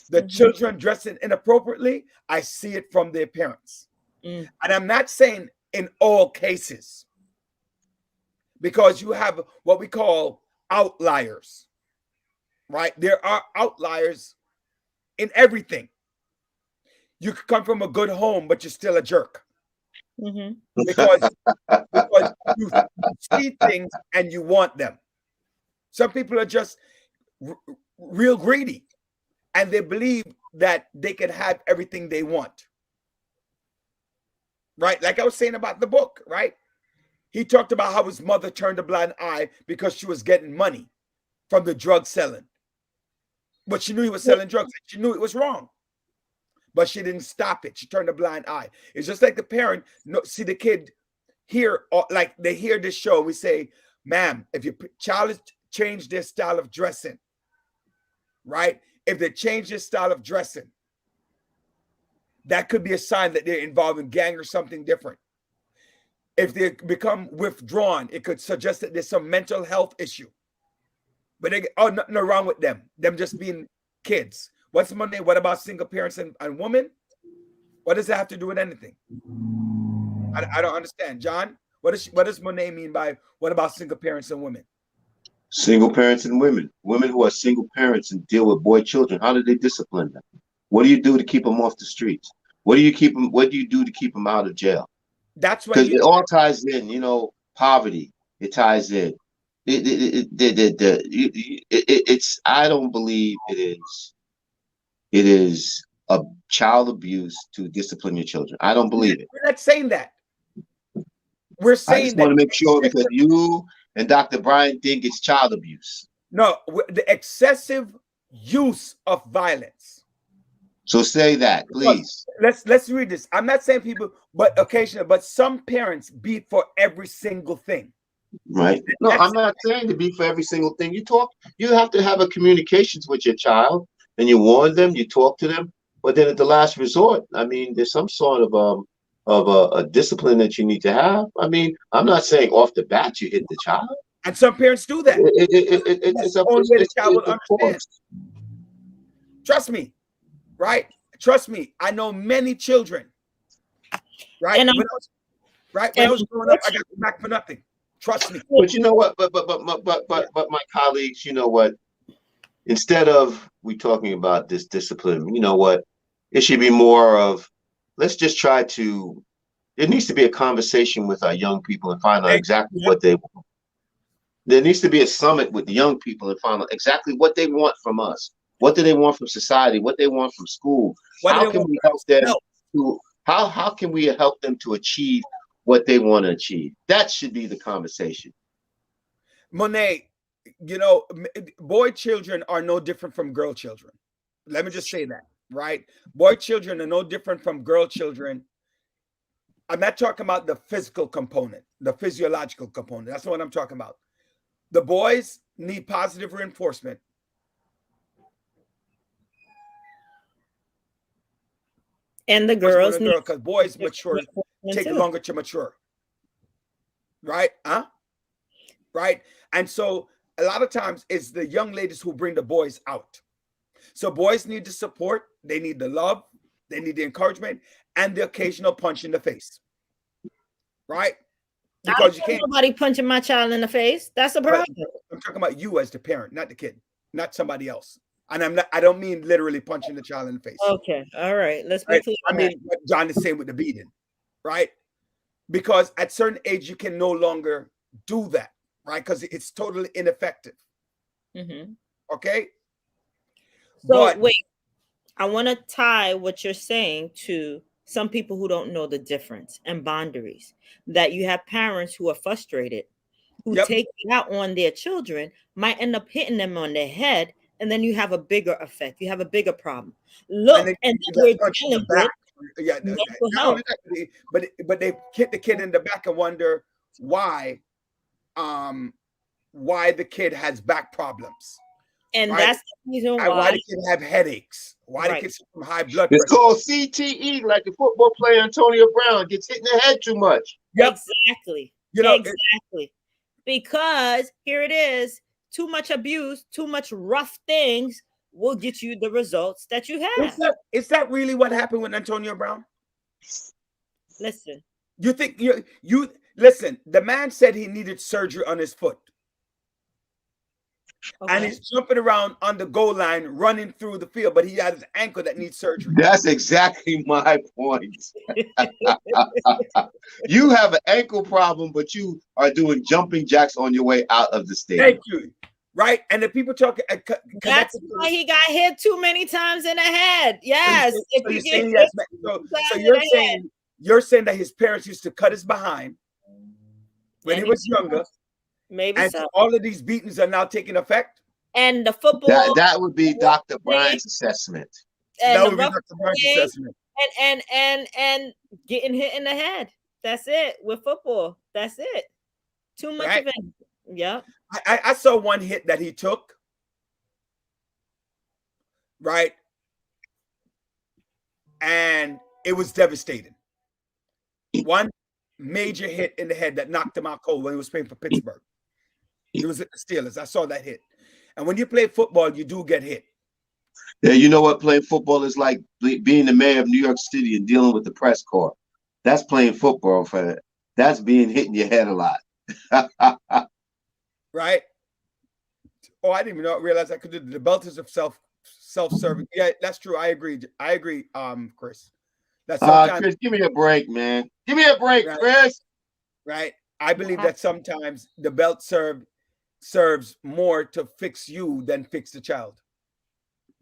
The children dressing inappropriately. I see it from their parents. And I'm not saying in all cases, because you have what we call outliers, right? There are outliers in everything. You could come from a good home, but you're still a jerk. Mm-hmm. Because you see things and you want them. Some people are just real greedy and they believe that they can have everything they want. Right? Like I was saying about the book, right? He talked about how his mother turned a blind eye because she was getting money from the drug selling. But she knew he was selling drugs. She knew it was wrong. But she didn't stop it. She turned a blind eye. It's just like the parent see the kid hear, like they hear this show. We say, ma'am, if your child has changed their style of dressing, right? If they change their style of dressing, that could be a sign that they're involved in gang or something different. If they become withdrawn, it could suggest that there's some mental health issue. But nothing wrong with them just being kids. What's Monet? What about single parents and women? What does that have to do with anything? I don't understand. John, what does Monet mean by what about single parents and women? Single parents and women. Women who are single parents and deal with boy children. How do they discipline them? What do you do to keep them off the streets? What do you do to keep them out of jail? That's why because it all ties in. You know, poverty. It ties in. It's. I don't believe it is a child abuse to discipline your children. I don't believe it. We're not saying that. We're saying I just want to make sure because you and Dr. Brian think it's child abuse. No, the excessive use of violence. So say that, please. Let's read this. I'm not saying people, but occasionally, but some parents beat for every single thing. Right. No, I'm not saying to beat for every single thing. You have to have a communications with your child. And you warn them, you talk to them, but then at the last resort, I mean, there's some sort of a discipline that you need to have. I mean, I'm not saying off the bat you hit the child. And some parents do that. It's only the child will understand. Trust me, right? Trust me. I know many children, right? And when I was growing up, I got back for nothing. Trust me. But you know what? But my colleagues, you know what? instead of we talking about this discipline, you know what? It should be more of let's just try to. There needs to be a conversation with our young people and find out exactly what they want. There needs to be a summit with the young people and find out exactly what they want from us. What do they want from society? What they want from school? How can we help them to how can we help them to achieve what they want to achieve? That should be the conversation. Monet, you know, boy children are no different from girl children. Let me just say that, right? Boy children are no different from girl children. I'm not talking about the physical component, the physiological component. That's not what I'm talking about. The boys need positive reinforcement. And the girls need, because boys mature, take longer to mature. Right? Right? And so a lot of times it's the young ladies who bring the boys out. So boys need the support, they need the love, they need the encouragement, and the occasional punch in the face. Right? Because you can't nobody punching my child in the face. That's a problem. I'm talking about you as the parent, not the kid, not somebody else. And I don't mean literally punching the child in the face. Okay. All right. Let's be clear. I mean what John is saying with the beating, right? Because at certain age you can no longer do that, right? Because it's totally ineffective. Mm-hmm. Okay. So wait, I want to tie what you're saying to some people who don't know the difference and boundaries. That you have parents who are frustrated, who take it out on their children, might end up hitting them on their head, and then you have a bigger effect. You have a bigger problem. Look, and we're dealing with mental health. But they hit the kid in the back and wonder why the kid has back problems. And that's the reason why the kid have headaches. Why the kids from high blood pressure. It's called CTE, like the football player Antonio Brown gets hit in the head too much. Exactly. Exactly. Because here it is, too much abuse, too much rough things will get you the results that you have. Is that really what happened with Antonio Brown? Listen. You think you listen, the man said he needed surgery on his foot. Okay. And he's jumping around on the goal line, running through the field, but he has his ankle that needs surgery. That's exactly my point. You have an ankle problem, but you are doing jumping jacks on your way out of the stadium. Thank you. Right? And the people talking. That's why he got hit too many times in the head. Yes. You're saying that his parents used to cut his behind when he was younger. Maybe and so. All of these beatings are now taking effect. And the football that would be Dr. Bryant's assessment. And that would be Dr. Bryant's assessment. And getting hit in the head. That's it with football. That's it. Too much of it. Yeah. I saw one hit that he took. Right. And it was devastating. One major hit in the head that knocked him out cold when he was playing for Pittsburgh. It was at the Steelers. I saw that hit. And when you play football, you do get hit. Yeah, you know what playing football is like? Being the mayor of New York City and dealing with the press corps. That's playing football. That's being hit in your head a lot. Right? Oh, I didn't even realize I could do the belters of self-serving. Yeah, that's true. I agree, Chris. Chris, give me a break, man. Give me a break, right. Chris. Right. I believe that sometimes the belt serves more to fix you than fix the child.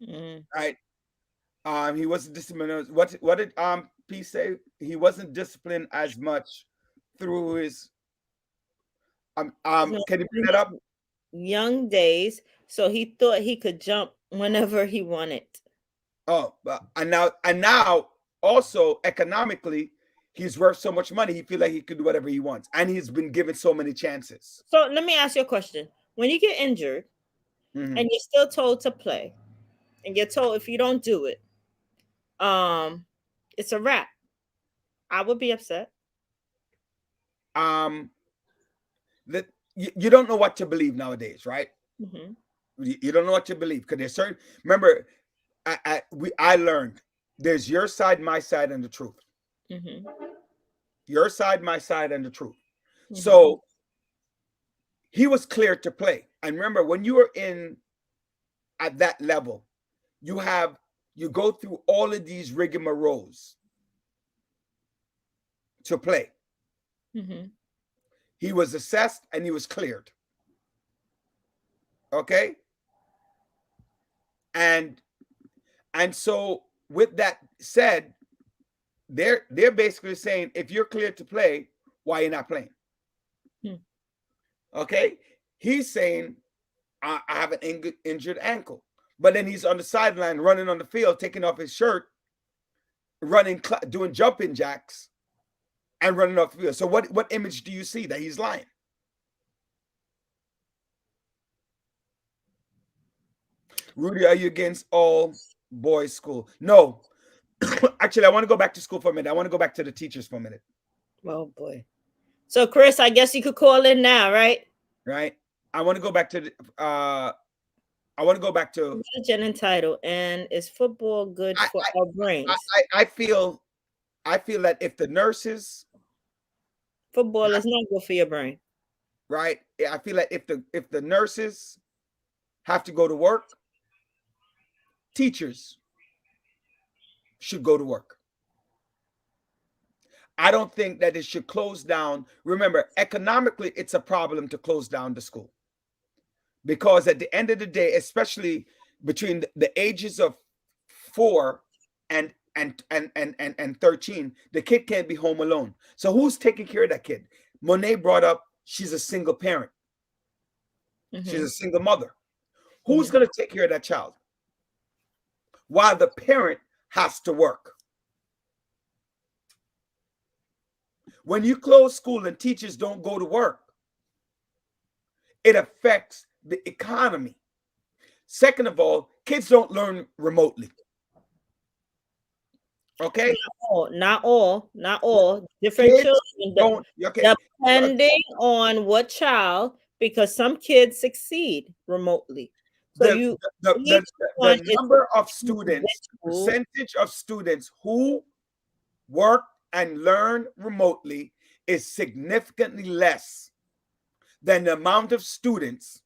Mm. Right. He wasn't disciplined. What did P say? He wasn't disciplined as much through his can you bring that up? Young days, so he thought he could jump whenever he wanted. Oh, and now also economically, he's worth so much money. He feels like he could do whatever he wants, and he's been given so many chances. So let me ask you a question: when you get injured, and you're still told to play, and you're told if you don't do it, it's a wrap. I would be upset. That you don't know what to believe nowadays, right? Mm-hmm. You don't know what to believe because there's certain. Remember, I learned there's your side, my side, and the truth. Mm-hmm. Your side, my side, and the truth. Mm-hmm. So he was cleared to play. And remember, when you were in at that level, you go through all of these rigmaroles to play. Mm-hmm. He was assessed and he was cleared. Okay? And so with that said, they're basically saying, if you're cleared to play, why you're not playing? Okay? He's saying, I have an injured ankle. But then he's on the sideline running on the field, taking off his shirt, running, doing jumping jacks, and running off the field. So what image do you see that he's lying? Rudy, are you against all boys school? No. Actually, I want to go back to school for a minute. I want to go back to the teachers for a minute. Oh boy. So Chris, I guess you could call in now, right? Right. I want to go back to the I want to go back to Untitled. And is football good for our brains? I feel that if the nurses, football is not good for your brain. Right. I feel like if the nurses have to go to work, teachers should go to work. I don't think that it should close down. Remember, economically, it's a problem to close down the school. Because at the end of the day, especially between the ages of 4 and 13, the kid can't be home alone. So who's taking care of that kid? Monet brought up, she's a single parent. Mm-hmm. She's a single mother. Who's going to take care of that child while the parent has to work? When you close school and teachers don't go to work, it affects the economy. Second of all, kids don't learn remotely. Okay? Not all. Different kids children. Depending on what child, because some kids succeed remotely. So the number of students, percentage of students who work and learn remotely is significantly less than the amount of students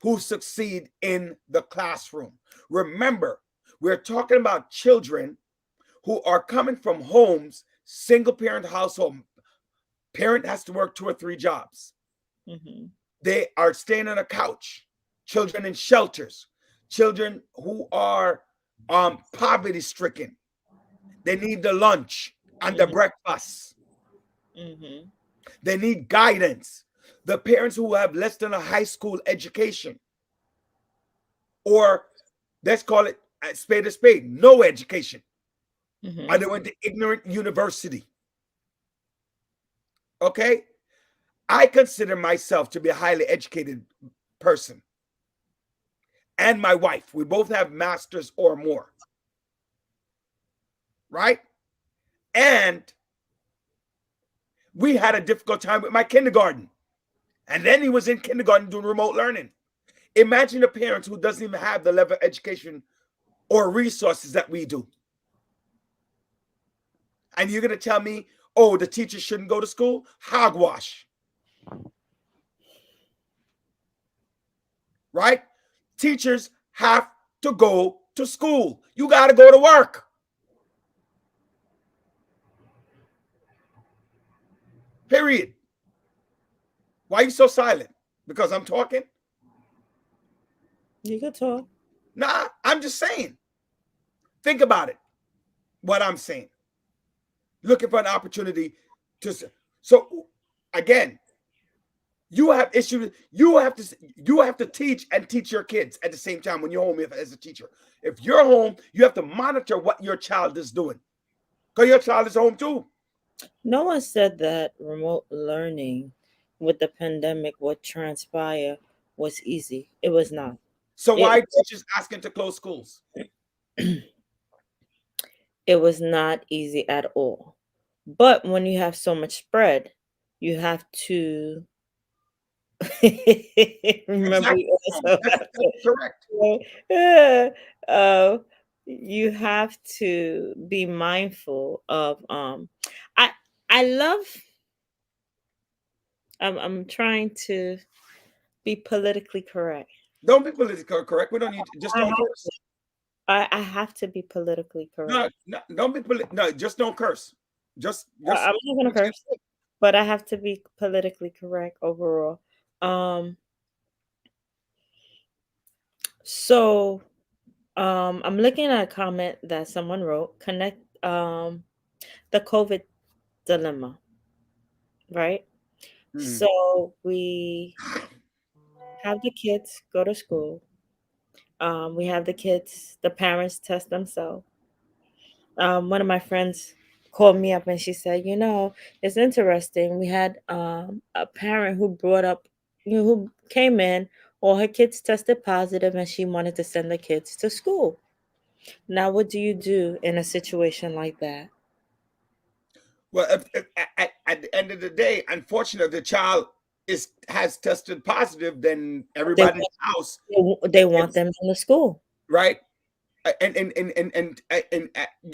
who succeed in the classroom. Remember, we're talking about children who are coming from homes, single parent household. Parent has to work 2 or 3 jobs. Mm-hmm. They are staying on a couch. Children in shelters. Children who are poverty stricken. They need the lunch and the breakfast. Mm-hmm. They need guidance. The parents who have less than a high school education, or let's call it a spade, no education. Mm-hmm. Or they went to ignorant university. Okay? I consider myself to be a highly educated person. And my wife. We both have masters or more. Right? And we had a difficult time with my kindergarten. And then he was in kindergarten doing remote learning. Imagine a parent who doesn't even have the level of education or resources that we do. And you're going to tell me, oh, the teachers shouldn't go to school? Hogwash. Right? Teachers have to go to school. You got to go to work. Period. Why are you so silent? Because I'm talking? You can talk. Nah, I'm just saying. Think about it. What I'm saying. Looking for an opportunity to. So again, you have issues. You have to teach and teach your kids at the same time when you're home as a teacher. If you're home, you have to monitor what your child is doing, because your child is home too. No one said that remote learning with the pandemic would transpire was easy. It was not. So why are teachers asking to close schools? It was not easy at all. But when you have so much spread, you have to remember. That's correct. You have to be mindful of. I love. I'm trying to be politically correct. Don't be politically correct. We don't need. Just I don't have curse. I have to be politically No, correct. no, don't be no. Just don't curse. Just I'm not gonna curse, but I have to be politically correct overall. Um, so I'm looking at a comment that someone wrote. Connect the COVID dilemma, right? Mm, So we have the kids go to school. We have the parents test themselves. One of my friends called me up and she said, it's interesting. We had a parent who brought up, who came in, all her kids tested positive and she wanted to send the kids to school. Now, what do you do in a situation like that? well, at the end of the day, unfortunately, the child has tested positive. Then They everybody in want, the house they want is them in the school. right. And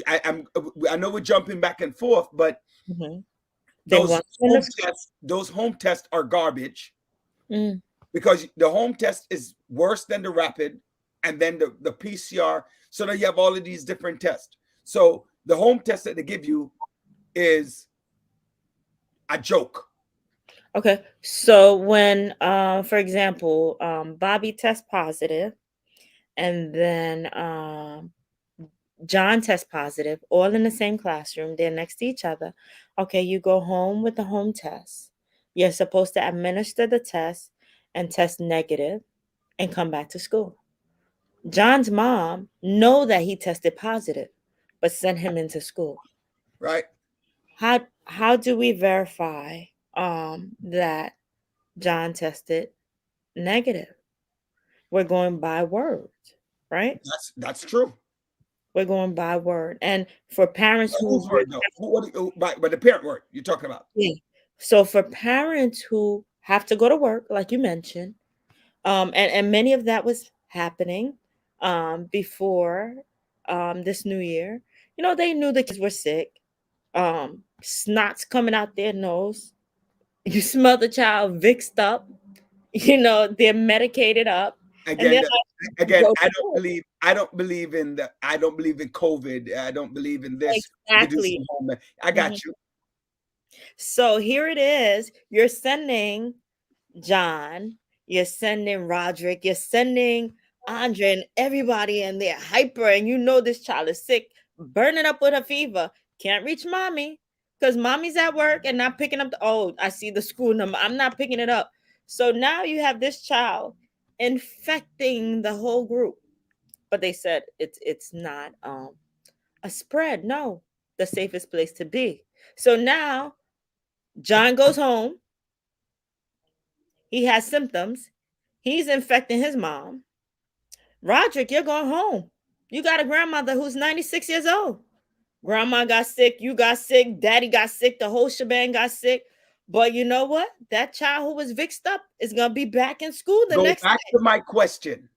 I know we're jumping back and forth, but Hmm. They those want them in the school. those home tests are garbage Mm, because the home test is worse than the rapid, and then the PCR. So now you have all of these different tests. So the home test that they give you is a joke. okay. So when, for example, Bobby tests positive and then John tests positive, all in the same classroom. They're next to each other. Okay, you go home with the home test. You're supposed to administer the test and test negative and come back to school. John's mom know that he tested positive, but sent him into school. Right? How do we verify that John tested negative? We're going by word, right? That's true. We're going by word. And for parents who Whose word though? By the parent word you're talking about? yeah. So for parents who have to go to work, like you mentioned, and many of that was happening before this new year. They knew the kids were sick. Snot's coming out their nose. You smell the child vixed up. They're medicated up, and they're Again, like, again, go to work. I don't believe in COVID. I don't believe in this. You do Exactly. some home. I Mhm. got you. So here it is. You're sending John, you're sending Roderick, you're sending Andre and everybody, and they're hyper, and this child is sick, burning up with a fever, can't reach mommy because mommy's at work and not picking up I see the school number, I'm not picking it up. So now you have this child infecting the whole group. But they said it's not a spread. No, the safest place to be. So now John goes home. He has symptoms. He's infecting his mom. Roderick, you're going home. You got a grandmother who's 96 years old. Grandma got sick. You got sick. Daddy got sick. The whole shebang got sick. But you know what? That child who was vixed up is going to be back in school the Go next back to my question.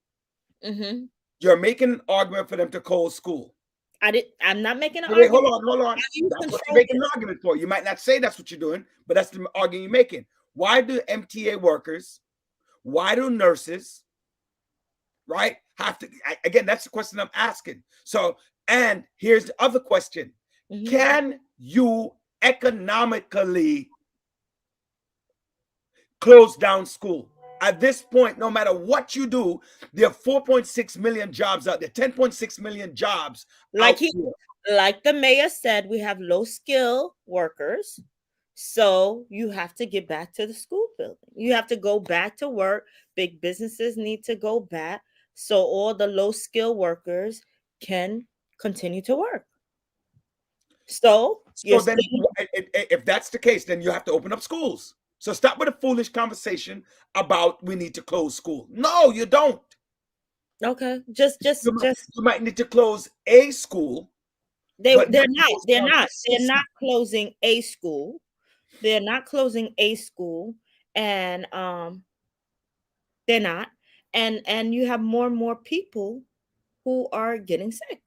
day. You're making an argument for them to close school. I'm not making an Wait, argument. hold on. How do you That's what you're control making an this? argument for. You might not say that's what you're doing, but that's the argument you're making. Why do MTA workers, why do nurses, right, have to, again, that's the question I'm asking. So, and here's the other question. Mhm. Can you economically close down school? At this point, no matter what you do, there are 4.6 million jobs out there, 10.6 million jobs Like out he, there. like the mayor said, we have low skill workers. So you have to get back to the school building. You have to go back to work. Big businesses need to go back so all the low skill workers can continue to work. So you're So then, still if that's the case, then you have to open up schools. So stop with a foolish conversation about we need to close school. No, you don't. okay. Just You might need to close a school, they but they're not not close they're down not a they're system. not closing a school. They're not closing a school, and they're not. And you have more and more people who are getting sick.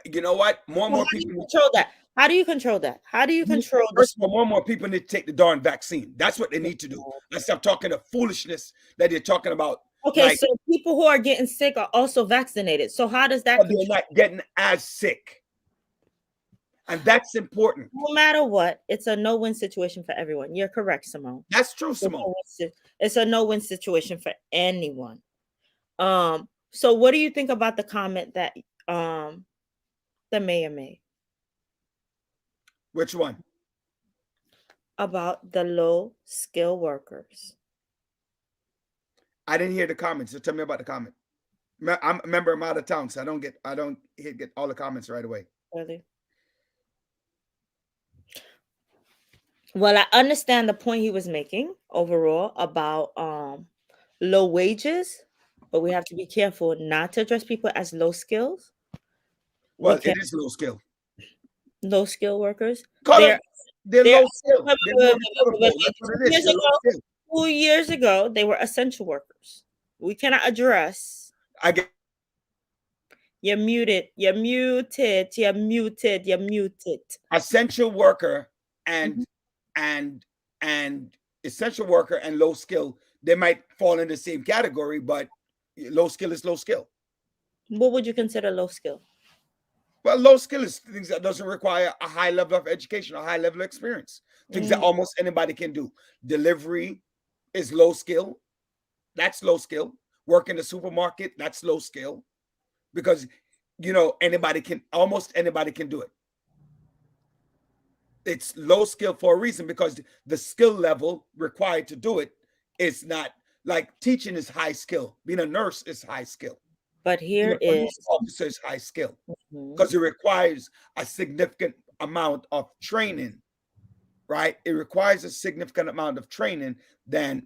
You know what? More and So how more do you people. control that? How do you control that? How do you control First of all, more people need to take the darn vaccine. That's what they need to do. Let's stop talking the foolishness that they're talking about. Okay, Like, so people who are getting sick are also vaccinated. So how does that they're control? not getting as sick. And that's important. No matter what, it's a no-win situation for everyone. You're correct, Simone. That's true, Simone. It's a no-win situation for anyone. So what do you think about the comment that the mayor made Which one? about the low skill workers? I didn't hear the comments. So tell me about the comment. Remember, I'm out of town, so I don't get all the comments right away. Really? Well, I understand the point he was making overall about low wages, but we have to be careful not to address people as low skills. Well, it is low skill. Low skill workers. They're low skill. Wait, They're wait, wait, wait, wait. 2 years ago, they were essential workers. We cannot address. I get. You're muted. You're muted. You're muted. You're muted. Essential worker and essential worker and low skill, they might fall in the same category, but low skill is low skill. What would you consider low skill? Well, low skill is things that doesn't require a high level of education, a high level of experience. Things that almost anybody can do. Delivery is low skill. That's low skill. Work in the supermarket, that's low skill. Because, almost anybody can do it. It's low skill for a reason, because the skill level required to do it is not like teaching is high skill. Being a nurse is high skill. But here Being a police officer is high skill because it requires a significant amount of training, right? It requires a significant amount of training than.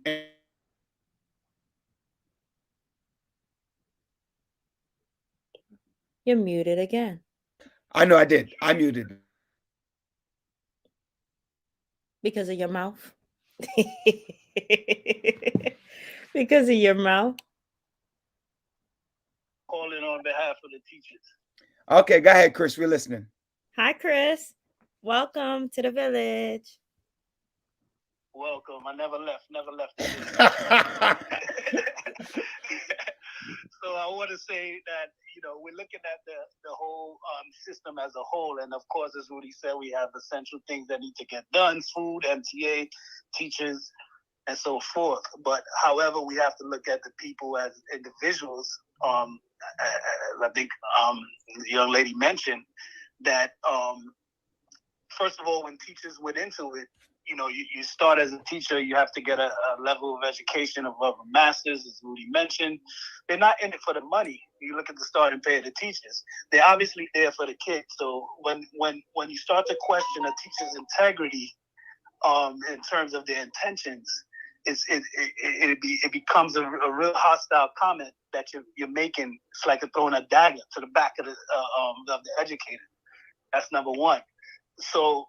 You're muted again. I know I did. I muted. Because of your mouth? Because of your mouth? Calling on behalf of the teachers. Okay, go ahead, Chris. We're listening. Hi, Chris. Welcome to the village. Welcome. I never left. So I want to say that, we're looking at the whole system as a whole. And of course, as Rudy said, we have essential things that need to get done: food, MTA, teachers, and so forth. But however, we have to look at the people as individuals. I think the young lady mentioned that, first of all, when teachers went into it, you start as a teacher, you have to get a level of education of a master's, as Rudy mentioned. They're not in it for the money. You look at the starting pay of the teachers. They're obviously there for the kids. So when you start to question a teacher's integrity, in terms of their intentions, it becomes a real hostile comment that you're making. It's like throwing a dagger to the back of the educator. That's number one. So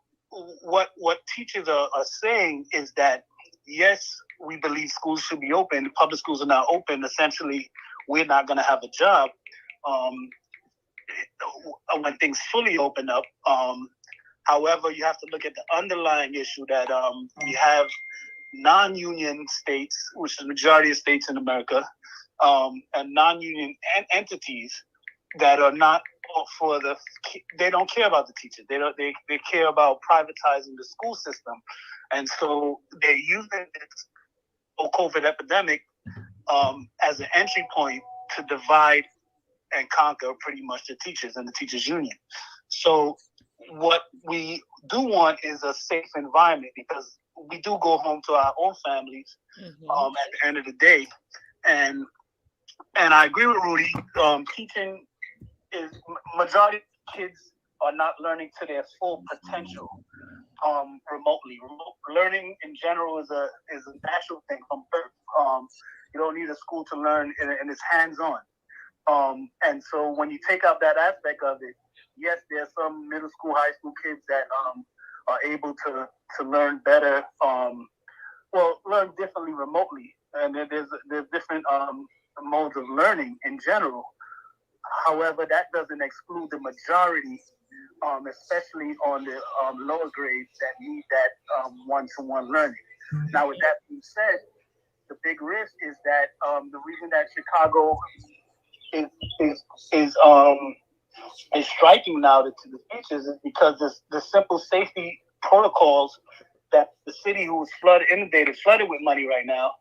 what teachers are saying is that, yes, we believe schools should be open. Public schools are not open. Essentially, we're not going to have a job when things fully open up. However, you have to look at the underlying issue that we have non-union states, which is the majority of states in America, and non-union entities that are not they don't care about the teachers. They care about privatizing the school system. And so they're using this whole COVID epidemic as an entry point to divide and conquer pretty much the teachers and the teachers union. So what we do want is a safe environment, because we do go home to our own families at the end of the day. And I agree with Rudy. Teaching is, majority of kids are not learning to their full potential remotely. Remote learning in general is a natural thing from birth. You don't need a school to learn, and it's hands-on. And so when you take out that aspect of it, yes, there's some middle school, high school kids that are able to learn better, learn differently remotely. And there's different modes of learning in general. However, that doesn't exclude the majority especially on the lower grades that need that one-to-one learning. Now, with that being said, the big risk is that the reason that Chicago is striking now to the teachers is because the simple safety protocols that the city who is flooded with money right now,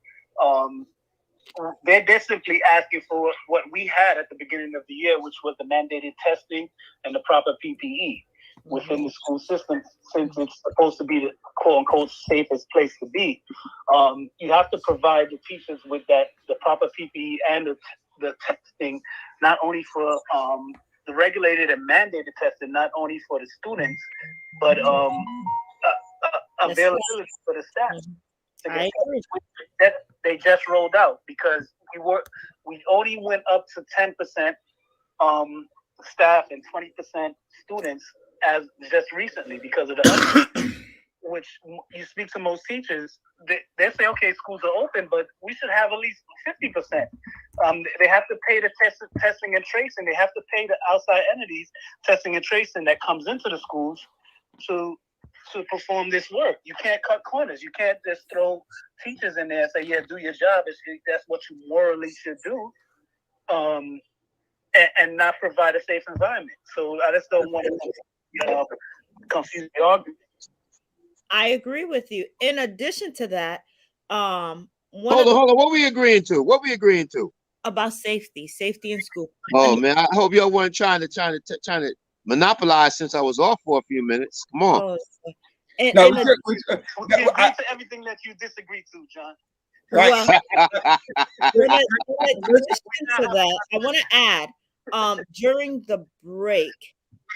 they're simply asking for what we had at the beginning of the year, which was the mandated testing and the proper PPE within the school system, since it's supposed to be the quote-unquote safest place to be. You have to provide the teachers with the proper PPE and the testing, not only for the regulated and mandated testing, not only for the students, but availability for the staff. I agree. That they just rolled out because we only went up to 10% staff and 20% students as just recently because of the which you speak to most teachers, they say, okay, schools are open, but we should have at least 50%. They have to pay the testing and tracing. They have to pay the outside entities testing and tracing that comes into the schools to perform this work. You can't cut corners. You can't just throw teachers in there and say, yeah, do your job. That's what you morally should do, and not provide a safe environment. So I just don't want to confuse the argument. I agree with you. In addition to that, hold on. What we agreeing to? About safety in school. Oh man, I hope y'all weren't trying to monopolize since I was off for a few minutes. Come on. Oh, We agree to everything that you disagree to, John. Right. In addition to that, I want to add, during the break,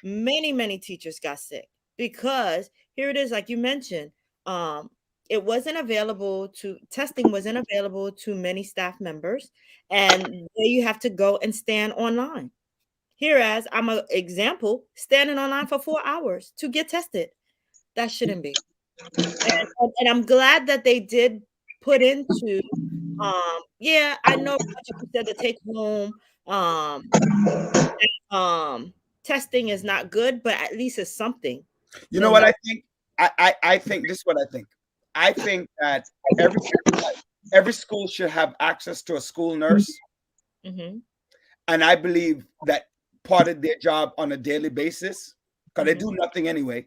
many teachers got sick because here it is, like you mentioned, it wasn't available testing wasn't available to many staff members, and there you have to go and stand online. Whereas I'm an example, standing online for 4 hours to get tested. That shouldn't be. And I'm glad that they did put into, I know what you said, to take home testing is not good, but at least it's something. You know what I think? I think this is what I think. I think that every school should have access to a school nurse. Mm-hmm. And I believe that part of their job on a daily basis, because they do nothing anyway.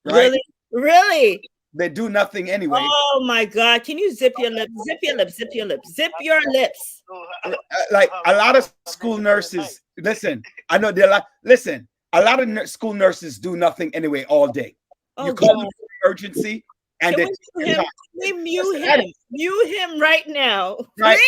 Right? Really? They do nothing anyway. Oh my God. Can you zip your lips? Zip your lips. Zip your lips. Zip your lips. Like a lot of school nurses, listen, I know they're like, listen, a lot of school nurses do nothing anyway all day. Oh, you call them for emergency and we mute him. Mute him right now. Right.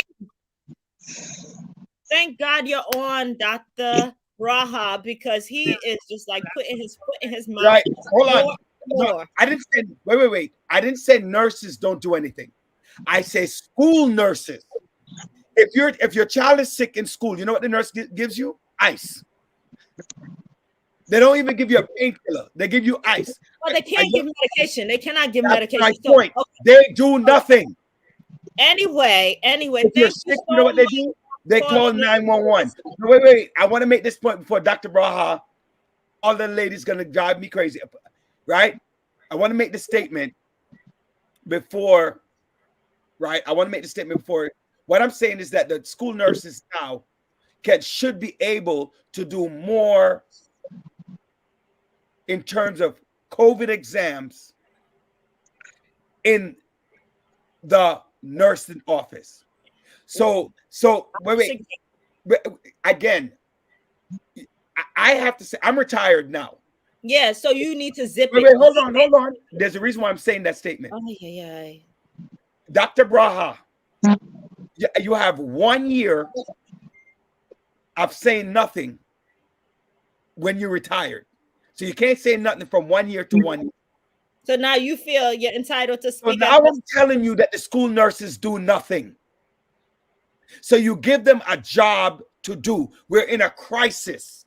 Thank God you're on, Dr. Raha, because he is just like putting his foot in his mouth. Right. Hold on. More. No, I didn't say wait. I didn't say nurses don't do anything. I say school nurses. If your child is sick in school, you know what the nurse gives you? Ice. They don't even give you a painkiller. They give you ice. Well, they can't give medication. They cannot give medication. My point. Okay. They do nothing. Anyway. If you're sick, you know what they do? They call 911. No, wait. I want to make this point before Dr. Braha, all the ladies gonna drive me crazy. Right? I want to make the statement before. Right? I want to make the statement before. What I'm saying is that the school nurses now should be able to do more in terms of COVID exams in the nursing office. So wait. Again, I have to say I'm retired now. Yeah, so you need to zip it. Wait, hold on. There's a reason why I'm saying that statement. Oh, yeah. Dr. Braha, you have 1 year of saying nothing when you're retired. So you can't say nothing from 1 year to 1 year. So now you feel you're entitled to speak. So now I'm telling you that the school nurses do nothing. So you give them a job to do. We're in a crisis.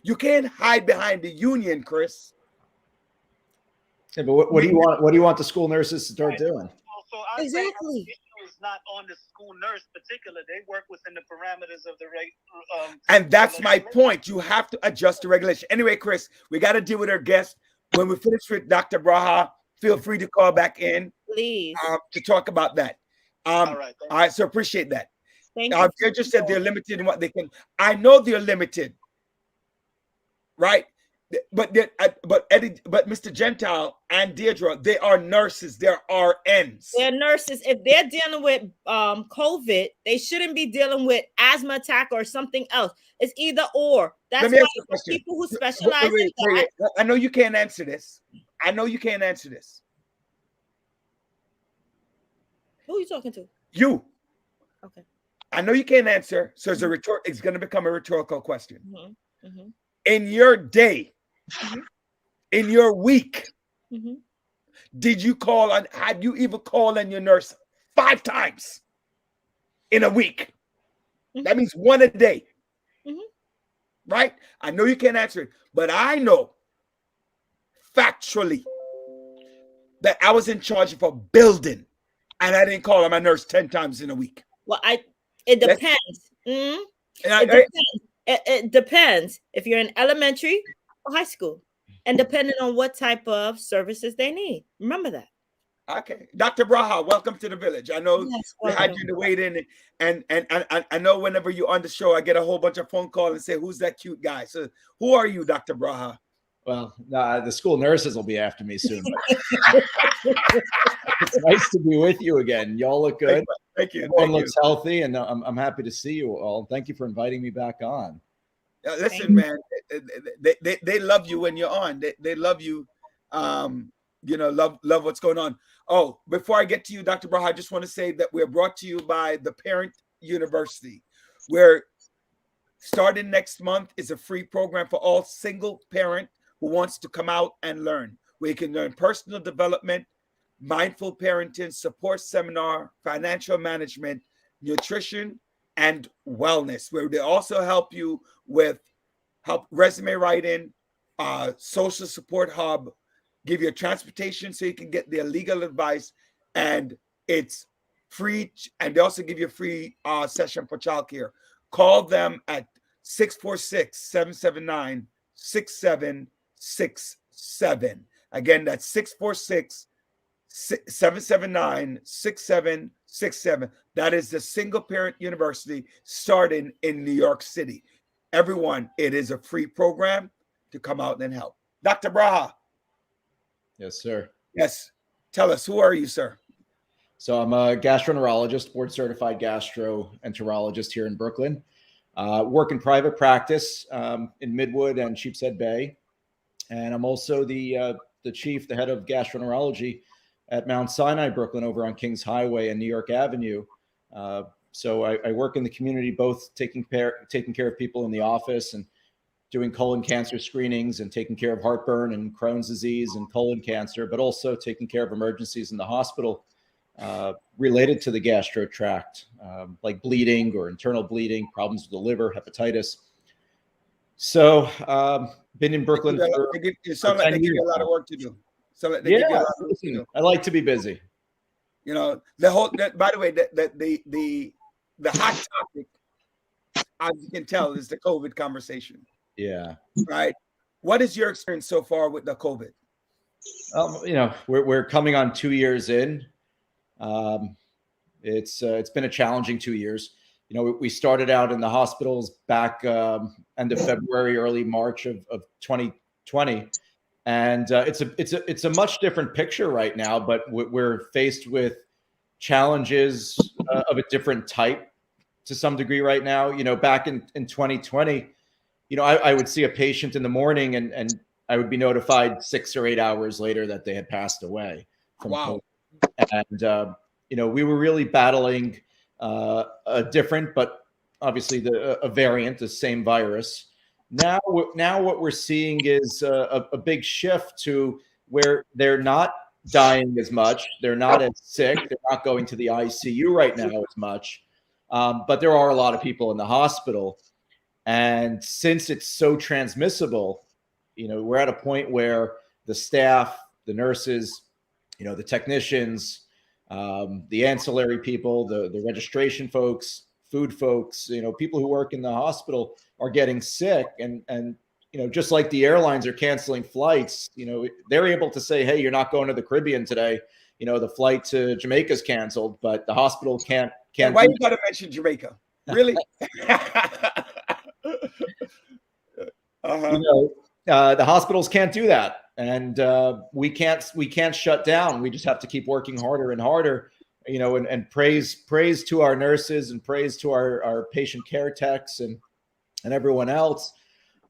You can't hide behind the union, Chris. Yeah, but what do you want? What do you want the school nurses to start doing? So exactly. The issue is not on the school nurse particular. They work within the parameters of the and that's my point. You have to adjust the regulation. Anyway, Chris, we got to deal with our guest. When we finish with Dr. Braha, feel free to call back in, please, to talk about that. All right. So appreciate that. Thank you. They just said they're limited in what they can. I know they're limited, right? But Mr. Gentile and Deirdre, they are nurses. They're RNs. They're nurses. If they're dealing with COVID, they shouldn't be dealing with asthma attack or something else. It's either or. That's why people who specialize in that. I know you can't answer this. Who are you talking to? You. Okay. I know you can't answer, so it's going to become a rhetorical question. Mm-hmm. Mm-hmm. In your day, in your week, did you call on? Had you even called on your nurse 5 times in a week? That means 1 a day, right? I know you can't answer it, but I know factually that I was in charge of a building, and I didn't call on my nurse 10 times in a week. Well, it depends. It depends if you're in elementary or high school, and depending on what type of services they need. Remember that. Okay, Dr. Braha, welcome to the village. I know we had you to wait in, and I know whenever you're on the show, I get a whole bunch of phone calls and say, "Who's that cute guy?" So, who are you, Dr. Braha? Well, the school nurses will be after me soon. It's nice to be with you again. Y'all look good. Thank you. Everyone looks healthy, and I'm happy to see you all. Thank you for inviting me back on. Listen, man, they love you when you're on. They love you. Love what's going on. Oh, before I get to you, Dr. Braha, I just want to say that we're brought to you by the Parent University, where starting next month is a free program for all single parent who wants to come out and learn, where you can learn personal development, mindful parenting, support seminar, financial management, nutrition, and wellness, where they also help you with resume writing, social support hub, give you a transportation so you can get their legal advice, and it's free. And they also give you a free session for childcare. Call them at 646-779-6767. Again, that's 646-779-6767. That is the Single Parent University starting in New York City. Everyone, it is a free program to come out and help. Dr. Braha. Yes, sir. Yes. Tell us, who are you, sir? So I'm a gastroenterologist, board certified gastroenterologist here in Brooklyn. Work in private practice in Midwood and Sheepshead Bay. And I'm also the chief, the head of gastroenterology at Mount Sinai, Brooklyn, over on Kings Highway and New York Avenue. So I work in the community, both taking care of people in the office and doing colon cancer screenings and taking care of heartburn and Crohn's disease and colon cancer, but also taking care of emergencies in the hospital related to the gastro tract, like bleeding or internal bleeding, problems with the liver, hepatitis. So been in Brooklyn for you sound like they give you a lot of work to do. I like to be busy. You know, by the way, the hot topic, as you can tell, is the COVID conversation. Yeah. Right. What is your experience so far with the COVID? We're coming on 2 years in. It's been a challenging 2 years. We started out in the hospitals back end of February, early March of 2020, and it's a much different picture right now. But we're faced with challenges of a different type to some degree right now. Back in 2020. I would see a patient in the morning and I would be notified 6 or 8 hours later that they had passed away from COVID. And, we were really battling a different, but obviously a variant, the same virus. Now what we're seeing is a big shift to where they're not dying as much. They're not as sick. They're not going to the ICU right now as much. But there are a lot of people in the hospital. And since it's so transmissible, we're at a point where the staff, the nurses, the technicians, the ancillary people, the registration folks, food folks, people who work in the hospital are getting sick, and just like the airlines are canceling flights, they're able to say, hey, you're not going to the Caribbean today. The flight to Jamaica is canceled, but the hospital can't. And why you got to mention Jamaica? Really? The hospitals can't do that, and we can't shut down. We just have to keep working harder and harder, and praise to our nurses and praise to our patient care techs and everyone else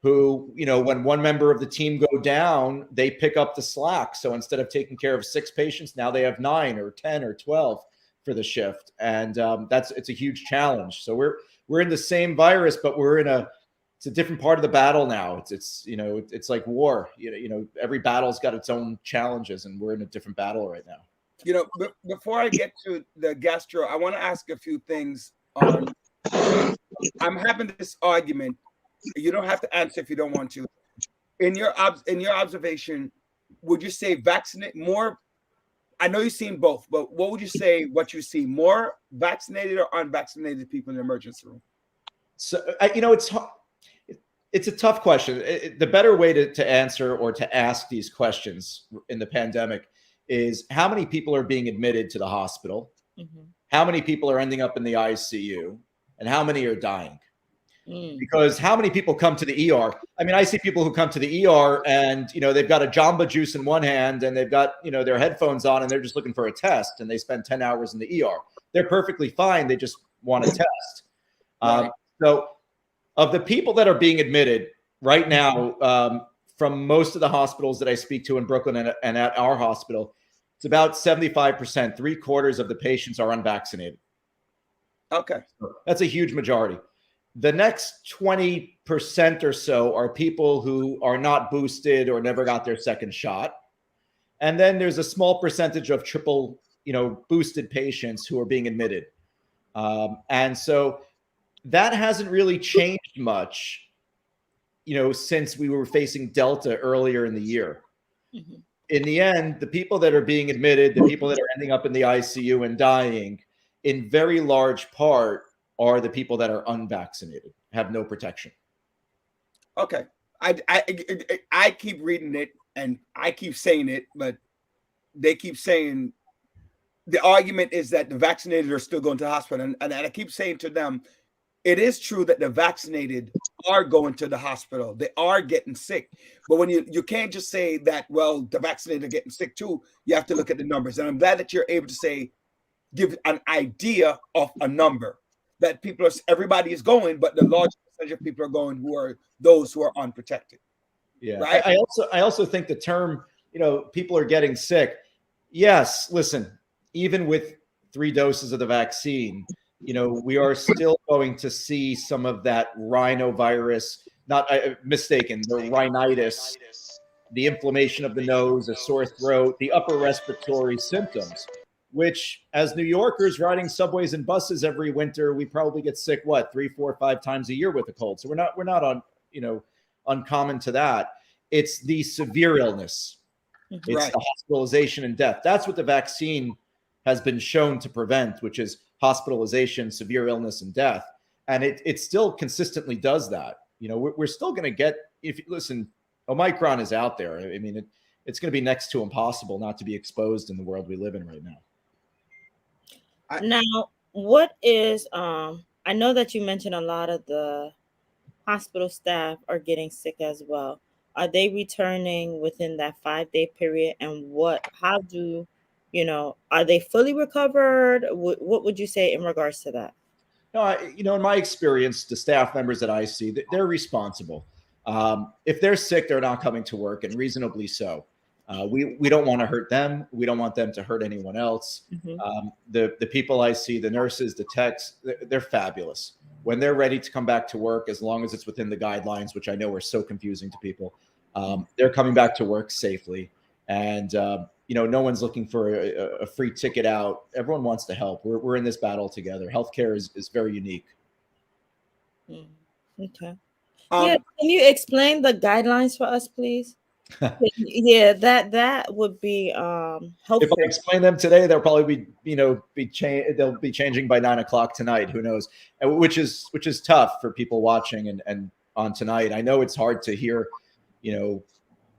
who, when one member of the team go down, they pick up the slack. So instead of taking care of 6 patients, now they have 9 or 10 or 12 for the shift, and it's a huge challenge. So we're in the same virus, but it's a different part of the battle now. It's like war. Every battle's got its own challenges, and we're in a different battle right now. Before I get to the gastro, I want to ask a few things on. I'm having this argument. You don't have to answer if you don't want to. In your observation, would you say vaccinate more? I know you've seen both, but what would you say? What you see, more vaccinated or unvaccinated people in the emergency room? So it's a tough question. The better way to answer or to ask these questions in the pandemic is how many people are being admitted to the hospital, how many people are ending up in the ICU, and how many are dying. Because how many people come to the ER? I mean, I see people who come to the ER and, they've got a Jamba Juice in one hand and they've got, their headphones on and they're just looking for a test, and they spend 10 hours in the ER. They're perfectly fine. They just want a test. Right. So of the people that are being admitted right now, from most of the hospitals that I speak to in Brooklyn and at our hospital, it's about 75%, 3/4 of the patients are unvaccinated. Okay. That's a huge majority. The next 20% or so are people who are not boosted or never got their second shot. And then there's a small percentage of triple, boosted patients who are being admitted. And so that hasn't really changed much, since we were facing Delta earlier in the year. In the end, the people that are being admitted, the people that are ending up in the ICU and dying, in very large part, are the people that are unvaccinated, have no protection. Okay. I keep reading it and I keep saying it, but they keep saying the argument is that the vaccinated are still going to the hospital. And I keep saying to them, it is true that the vaccinated are going to the hospital. They are getting sick. But when you can't just say that, well, the vaccinated are getting sick too. You have to look at the numbers. And I'm glad that you're able to give an idea of a number. That everybody is going, but the large percentage of people are going who are those who are unprotected. Yeah. Right. I also think the term, people are getting sick. Yes. Listen, even with 3 doses of the vaccine, we are still going to see some of that rhinovirus, the rhinitis, the inflammation of the nose, a sore throat, the upper respiratory symptoms, which as New Yorkers riding subways and buses every winter, we probably get sick, 3, 4, 5 times a year with a cold. So we're not on, uncommon to that. It's the severe illness. It's right. The hospitalization and death. That's what the vaccine has been shown to prevent, which is hospitalization, severe illness, and death. And it still consistently does that. We're still going to get, Omicron is out there. I mean, it's going to be next to impossible not to be exposed in the world we live in right now. Now, what is, I know that you mentioned a lot of the hospital staff are getting sick as well. Are they returning within that 5-day period? And are they fully recovered? What would you say in regards to that? No, in my experience, the staff members that I see, they're responsible. If they're sick, they're not coming to work, and reasonably so. We don't want to hurt them. We don't want them to hurt anyone else. The people I see, the nurses, the techs, they're fabulous. When they're ready to come back to work, as long as it's within the guidelines, which I know are so confusing to people, they're coming back to work safely. And, no one's looking for a free ticket out. Everyone wants to help. We're in this battle together. Healthcare is very unique. Okay. Can you explain the guidelines for us, please? Yeah, that would be If I helpful. explain them today, they'll probably they'll be changing by 9 o'clock tonight. Who knows? Which is tough for people watching and on tonight. I know it's hard to hear,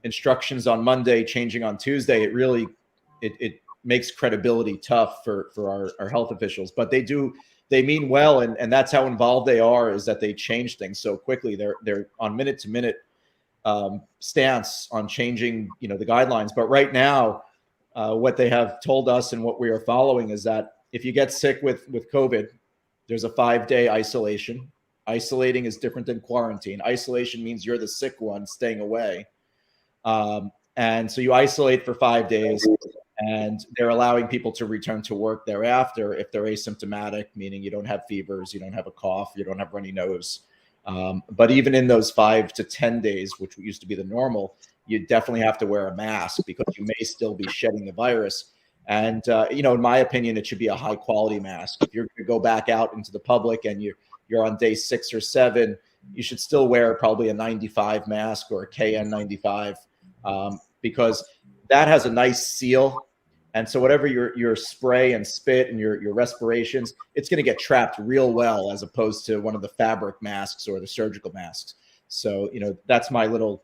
instructions on Monday changing on Tuesday. It really it makes credibility tough for our health officials, but they mean well, and that's how involved they are, is that they change things so quickly. They're on minute to minute stance on changing the guidelines. But right now, what they have told us and what we are following is that if you get sick with COVID, there's a 5-day isolation. Isolating is different than quarantine. Isolation means you're the sick one staying away. And so you isolate for 5 days, and they're allowing people to return to work thereafter if they're asymptomatic, meaning you don't have fevers, you don't have a cough, you don't have runny nose. But even in those 5 to 10 days, which used to be the normal, you definitely have to wear a mask because you may still be shedding the virus. And, in my opinion, it should be a high quality mask. If you're going to go back out into the public and you're on day 6 or 7, you should still wear probably a 95 mask or a KN95, because that has a nice seal. And so whatever your spray and spit and your respirations, it's going to get trapped real well, as opposed to one of the fabric masks or the surgical masks. So, that's my little,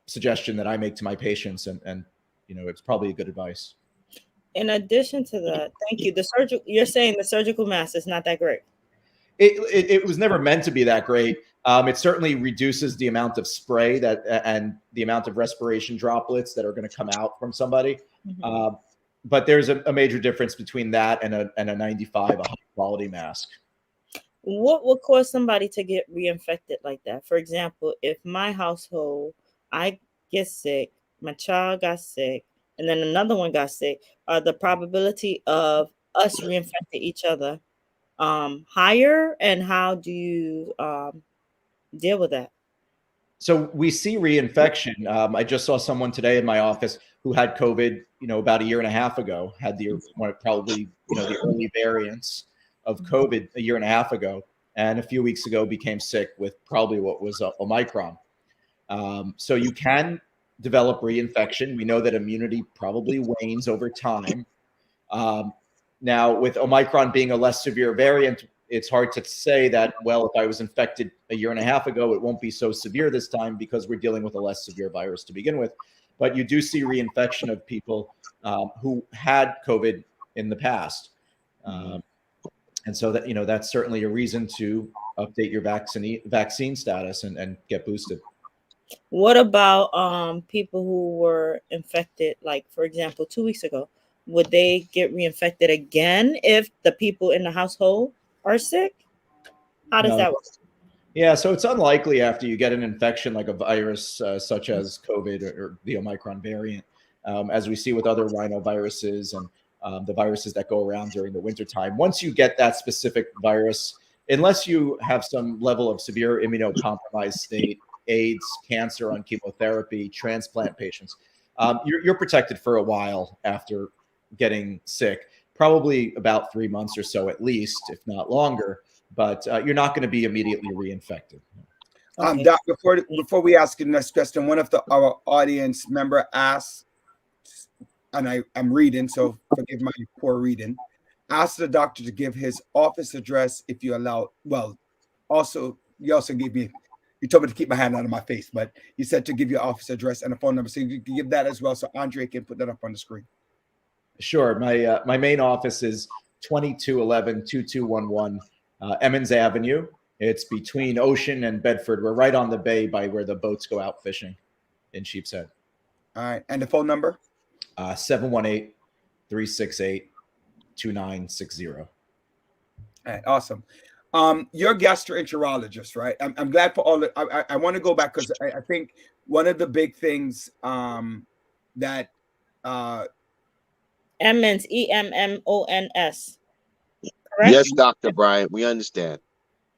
suggestion that I make to my patients. And it's probably a good advice. In addition to that, thank you. You're saying the surgical mask is not that great. It was never meant to be that great. It certainly reduces the amount of spray and the amount of respiration droplets that are going to come out from somebody. Mm-hmm. But there's a major difference between that and a 95, a high quality mask. What would cause somebody to get reinfected like that? For example, if my household, I get sick, my child got sick, and then another one got sick, the probability of us reinfecting each other higher, and how do you deal with that? So we see reinfection. I just saw someone today in my office who had COVID, about a year and a half ago, had probably the early variants of COVID a year and a half ago, and a few weeks ago became sick with probably what was Omicron. So you can develop reinfection. We know that immunity probably wanes over time. Now, with Omicron being a less severe variant, it's hard to say that, well, if I was infected a year and a half ago, it won't be so severe this time because we're dealing with a less severe virus to begin with. But you do see reinfection of people who had COVID in the past. And so that, that's certainly a reason to update your vaccine status and get boosted. What about people who were infected, like, for example, 2 weeks ago? Would they get reinfected again if the people in the household are sick? How does that work? Yeah, so it's unlikely after you get an infection like a virus such as COVID or the Omicron variant, as we see with other rhinoviruses and the viruses that go around during the wintertime. Once you get that specific virus, unless you have some level of severe immunocompromised state, AIDS, cancer on chemotherapy, transplant patients, you're protected for a while after getting sick, probably about 3 months or so at least, if not longer. But you're not going to be immediately reinfected. Okay. Doc, before we ask the next question, one of our audience member asked, and I'm reading, so forgive my poor reading, asked the doctor to give his office address if you allow. Well, you also gave me, you told me to keep my hand out of my face, but you said to give your office address and a phone number. So you can give that as well, so Andre can put that up on the screen. Sure. My main office is 2211-2211 Emmons Avenue. It's between Ocean and Bedford. We're right on the bay by where the boats go out fishing in Sheepshead. All right. And the phone number? 718-368-2960. All right. Awesome. You're a gastroenterologist, right? I'm glad for all the, I want to go back because I think one of the big things that Emmons, EMMONS. Correct? Yes, Dr. Bryant, we understand.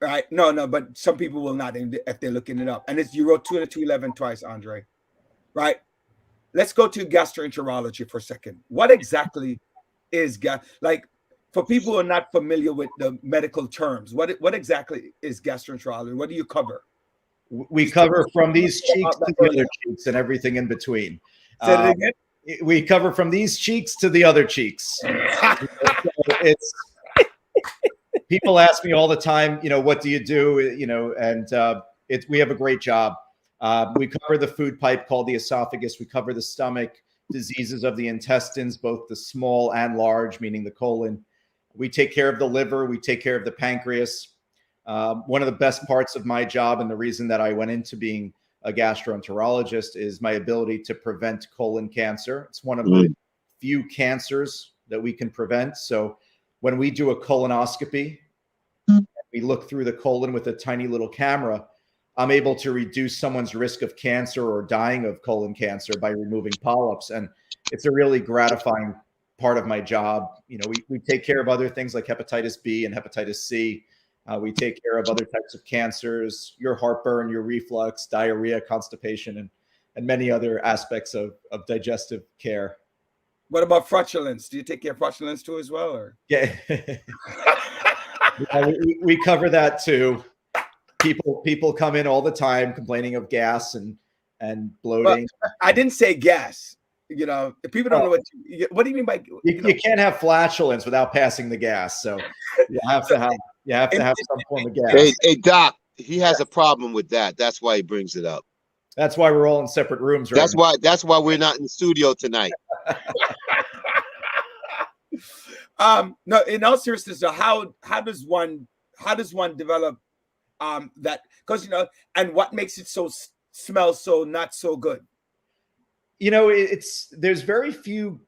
Right. No, but some people will not if they're looking it up. And you wrote 211 twice, Andre. Right. Let's go to gastroenterology for a second. What exactly is for people who are not familiar with the medical terms, what exactly is gastroenterology? What do you cover? We cover from these cheeks to the other cheeks and everything in between. Say it again. We cover from these cheeks to the other cheeks. It's people ask me all the time, what do you do? And we have a great job. We cover the food pipe called the esophagus. We cover the stomach, diseases of the intestines, both the small and large, meaning the colon. We take care of the liver. We take care of the pancreas. One of the best parts of my job, and the reason that I went into being a gastroenterologist, is my ability to prevent colon cancer. It's one of the few cancers that we can prevent. So when we do a colonoscopy, we look through the colon with a tiny little camera, I'm able to reduce someone's risk of cancer or dying of colon cancer by removing polyps. And it's a really gratifying part of my job. We take care of other things like hepatitis B and hepatitis C. We take care of other types of cancers, your heartburn, your reflux, diarrhea, constipation, and many other aspects of digestive care. What about flatulence? Do you take care of flatulence too as well? Or? Yeah. we cover that too. People come in all the time complaining of gas and bloating. But I didn't say gas. People don't know what do you mean by you can't have flatulence without passing the gas. So you have to have some form of gas. Hey Doc, he has a problem with that. That's why he brings it up. That's why we're all in separate rooms right now. That's why we're not in the studio tonight. No, in all seriousness, so how does one develop that? Because and what makes it smell so not so good? There's very few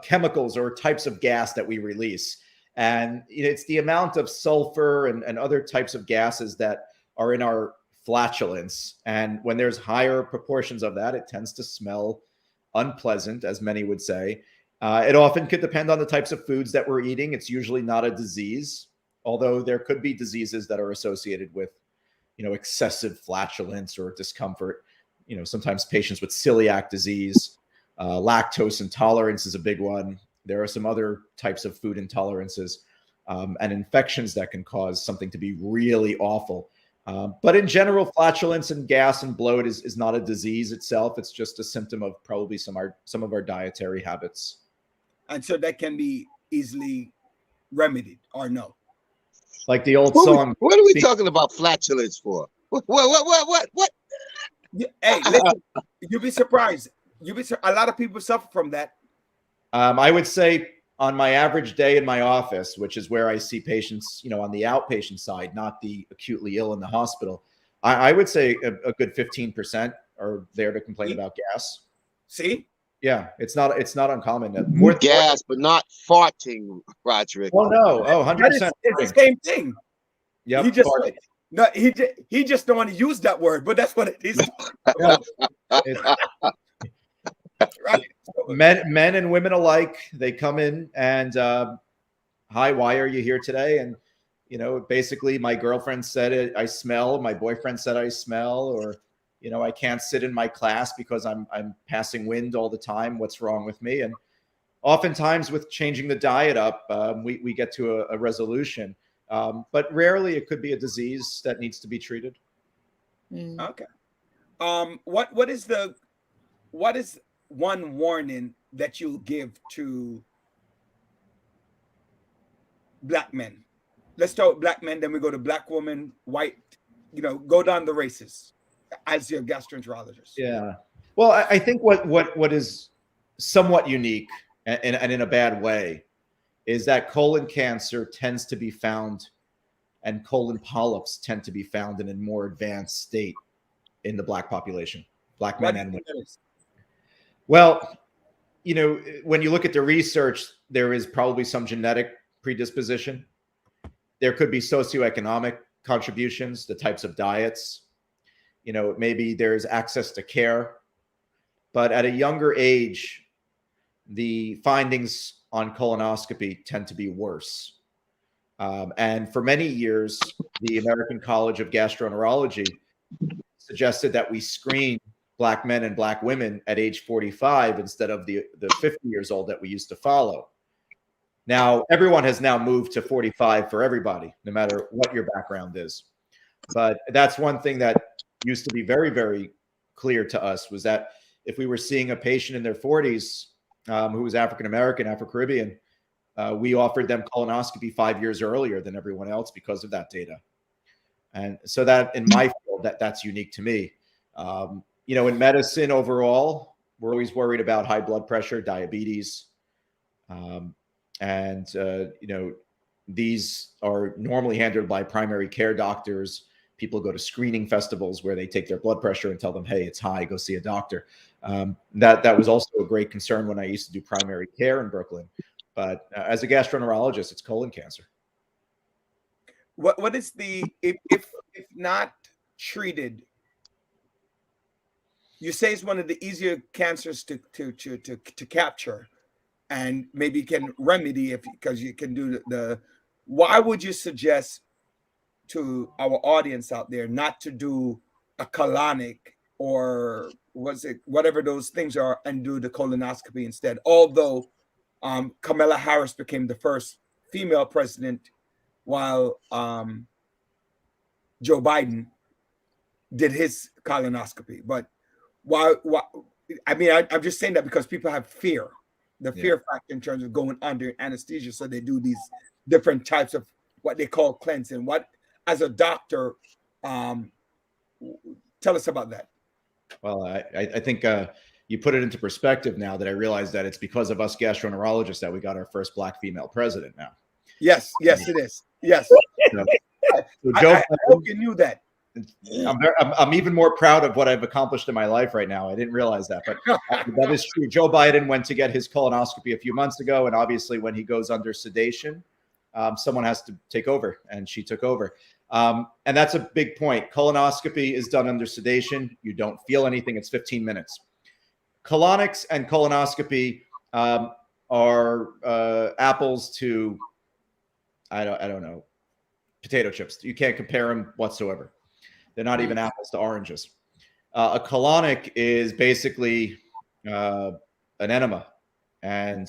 chemicals or types of gas that we release, and it's the amount of sulfur and other types of gases that are in our flatulence. And when there's higher proportions of that, it tends to smell unpleasant, as many would say. It often could depend on the types of foods that we're eating. It's usually not a disease, although there could be diseases that are associated with, excessive flatulence or discomfort. Sometimes patients with celiac disease, lactose intolerance is a big one. There are some other types of food intolerances and infections that can cause something to be really awful. But in general, flatulence and gas and bloat is not a disease itself. It's just a symptom of probably some of our dietary habits. And so that can be easily remedied, or no? Like the old song. What are we talking about flatulence for? What? Hey, listen, you'll be surprised. A lot of people suffer from that. I would say on my average day in my office, which is where I see patients, on the outpatient side, not the acutely ill in the hospital, I would say a good 15% are there to complain about gas. See? Yeah, it's not uncommon. More gas, but not farting, Roderick. Oh no, 100%. It's the same thing. Yeah, he just don't want to use that word, but that's what it is. Right. Men and women alike, they come in and hi, why are you here today? And basically my girlfriend said it, I smell, my boyfriend said I smell, or I can't sit in my class because I'm passing wind all the time. What's wrong with me? And oftentimes with changing the diet up, we get to a resolution. But rarely it could be a disease that needs to be treated. Okay. What is one warning that you give to black men? Let's start with black men, then we go to black women, white, go down the races as your gastroenterologist. Yeah. Well, I think what is somewhat unique and in a bad way is that colon cancer tends to be found, and colon polyps tend to be found in a more advanced state in the black population, black men and women. Well, when you look at the research, there is probably some genetic predisposition. There could be socioeconomic contributions, the types of diets. Maybe there's access to care. But at a younger age, the findings on colonoscopy tend to be worse. And for many years, the American College of Gastroenterology suggested that we screen black men and black women at age 45 instead of the 50 years old that we used to follow. Now, everyone has now moved to 45 for everybody, no matter what your background is. But that's one thing that used to be very, very clear to us, was that if we were seeing a patient in their 40s who was African-American, Afro-Caribbean, we offered them colonoscopy 5 years earlier than everyone else because of that data. And so that in my field, that's unique to me. In medicine overall, we're always worried about high blood pressure, diabetes. These are normally handled by primary care doctors. People go to screening festivals where they take their blood pressure and tell them, hey, it's high, go see a doctor. That was also a great concern when I used to do primary care in Brooklyn. But as a gastroenterologist, it's colon cancer. What is the, if not treated, you say it's one of the easier cancers to capture, and maybe can remedy because you can do why would you suggest to our audience out there not to do a colonic or whatever those things are and do the colonoscopy instead? Although Kamala Harris became the first female president, while Joe Biden did his colonoscopy. But why I'm just saying that because people have fear, the fear factor in terms of going under anesthesia. So they do these different types of what they call cleansing. What, as a doctor, tell us about that. Well, I think you put it into perspective now that I realize that it's because of us gastroenterologists that we got our first Black female president now. Yes, it is. Yes. I hope you knew that. I'm even more proud of what I've accomplished in my life right now. I didn't realize that, but that is true. Joe Biden went to get his colonoscopy a few months ago, and obviously when he goes under sedation, someone has to take over, and she took over. And that's a big point. Colonoscopy is done under sedation. You don't feel anything. It's 15 minutes. Colonics and colonoscopy are apples to, I don't know, potato chips. You can't compare them whatsoever. They're not even apples to oranges. A colonic is basically an enema, and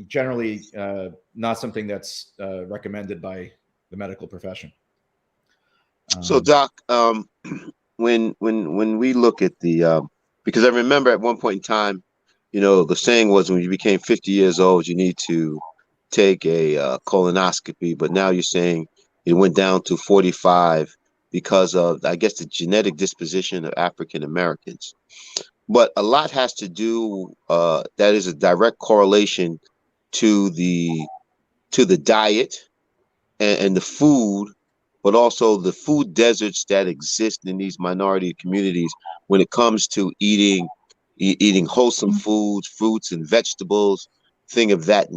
generally not something that's recommended by the medical profession. So, Doc, when we look at the, because I remember at one point in time, the saying was when you became 50 years old, you need to take a colonoscopy, but now you're saying it went down to 45 because of, I guess, the genetic disposition of African Americans. But a lot has to do, that is a direct correlation to the diet and the food, but also the food deserts that exist in these minority communities when it comes to eating wholesome foods, fruits and vegetables, thing of that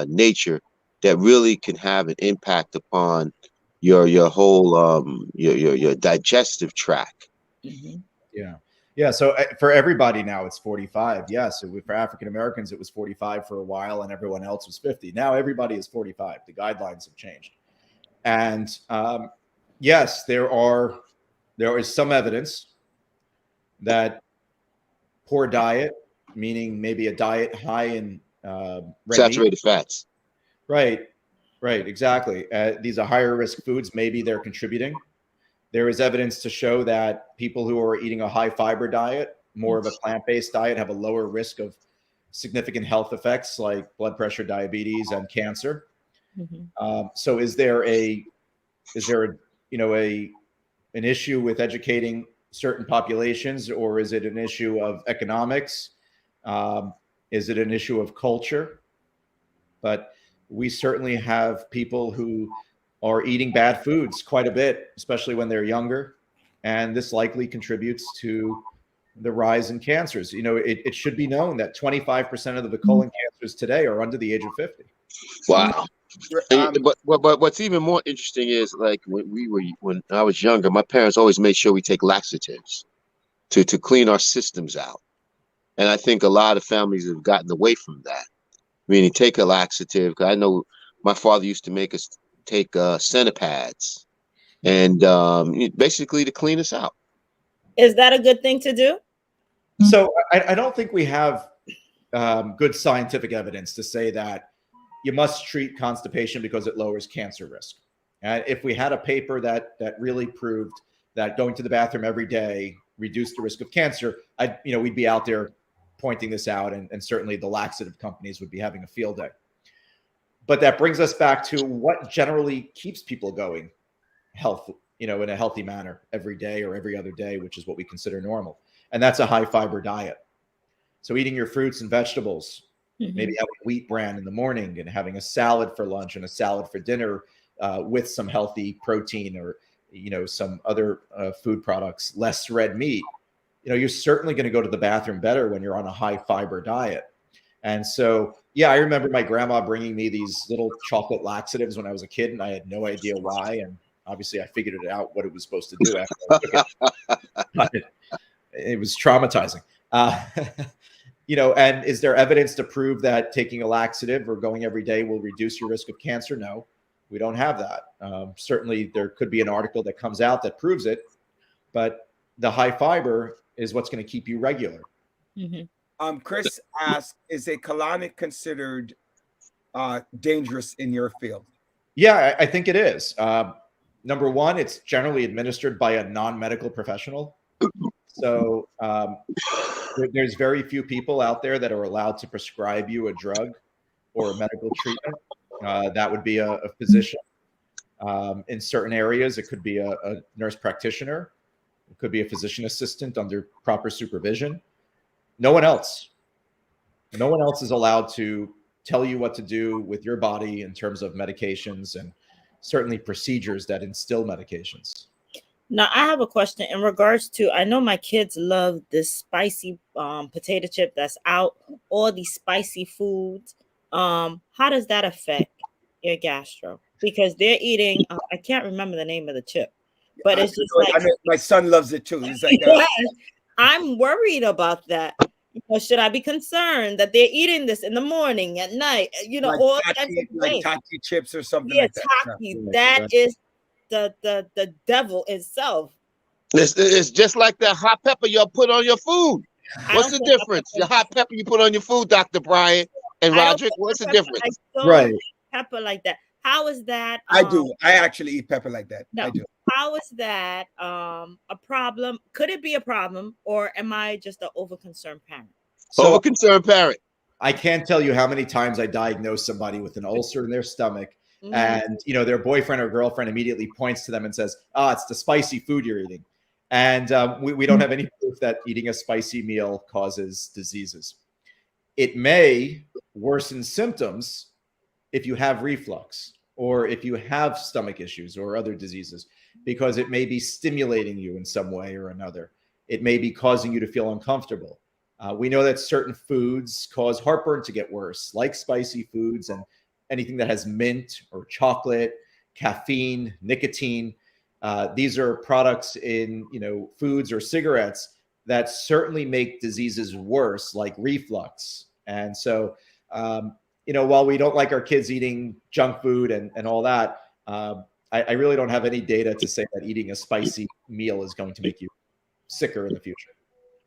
nature that really can have an impact upon your whole your digestive tract. Yeah. So for everybody now it's 45. Yes. So for African Americans it was 45 for a while, and everyone else was 50. Now everybody is 45. The guidelines have changed, and yes, there is some evidence that poor diet, meaning maybe a diet high in saturated fats. Right, exactly. These are higher risk foods. Maybe they're contributing. There is evidence to show that people who are eating a high fiber diet, more of a plant-based diet, have a lower risk of significant health effects like blood pressure, diabetes, and cancer. So is there an issue with educating certain populations, or is it an issue of economics? Is it an issue of culture? But we certainly have people who are eating bad foods quite a bit, especially when they're younger. And this likely contributes to the rise in cancers. It should be known that 25% of the colon cancers today are under the age of 50. Wow. But what's even more interesting is, like, when I was younger, my parents always made sure we take laxatives to clean our systems out. And I think a lot of families have gotten away from that. Meaning take a laxative. Because I know my father used to make us take Centipads, and basically to clean us out. Is that a good thing to do? So I don't think we have good scientific evidence to say that you must treat constipation because it lowers cancer risk. And if we had a paper that really proved that going to the bathroom every day reduced the risk of cancer, we'd be out there pointing this out, and certainly the laxative companies would be having a field day. But that brings us back to what generally keeps people going in a healthy manner every day or every other day, which is what we consider normal. And that's a high fiber diet. So eating your fruits and vegetables, maybe having wheat bran in the morning and having a salad for lunch and a salad for dinner with some healthy protein or, some other food products, less red meat. You're certainly going to go to the bathroom better when you're on a high fiber diet. And so, yeah, I remember my grandma bringing me these little chocolate laxatives when I was a kid, and I had no idea why. And obviously I figured it out what it was supposed to do after I took it. But it was traumatizing. And is there evidence to prove that taking a laxative or going every day will reduce your risk of cancer? No, we don't have that. Certainly there could be an article that comes out that proves it, but the high fiber is what's going to keep you regular. Chris asked, is a colonic considered dangerous in your field? Yeah, I think it is. Number one, it's generally administered by a non-medical professional. So there's very few people out there that are allowed to prescribe you a drug or a medical treatment. That would be a physician. In certain areas, it could be a nurse practitioner. It could be a physician assistant under proper supervision. No one else is allowed to tell you what to do with your body in terms of medications and certainly procedures that instill medications. Now, I have a question in regards to, I know my kids love this spicy potato chip that's out, all these spicy foods. How does that affect your gastro? Because they're eating, I can't remember the name of the chip, but it's just like, my son loves it too. He's like, yes, I'm worried about that. Should I be concerned that they're eating this in the morning, at night, like all like Tati chips or something like that? Taki, that is the devil itself. It's just like that hot pepper you put on your food. What's the difference? The hot pepper you put on your food, Dr. Brian and Roderick, what's the difference? Right. Pepper like that. How is that? I do. I actually eat pepper like that. No, I do. How is that a problem? Could it be a problem, or am I just an over-concerned parent? So over-concerned parent. I can't tell you how many times I diagnose somebody with an ulcer in their stomach, and their boyfriend or girlfriend immediately points to them and says, it's the spicy food you're eating. And we don't have any proof that eating a spicy meal causes diseases. It may worsen symptoms if you have reflux or if you have stomach issues or other diseases, because it may be stimulating you in some way or another. It may be causing you to feel uncomfortable. We know that certain foods cause heartburn to get worse, like spicy foods and anything that has mint or chocolate, caffeine, nicotine. These are products in foods or cigarettes that certainly make diseases worse, like reflux. And so, while we don't like our kids eating junk food and all that, I really don't have any data to say that eating a spicy meal is going to make you sicker in the future.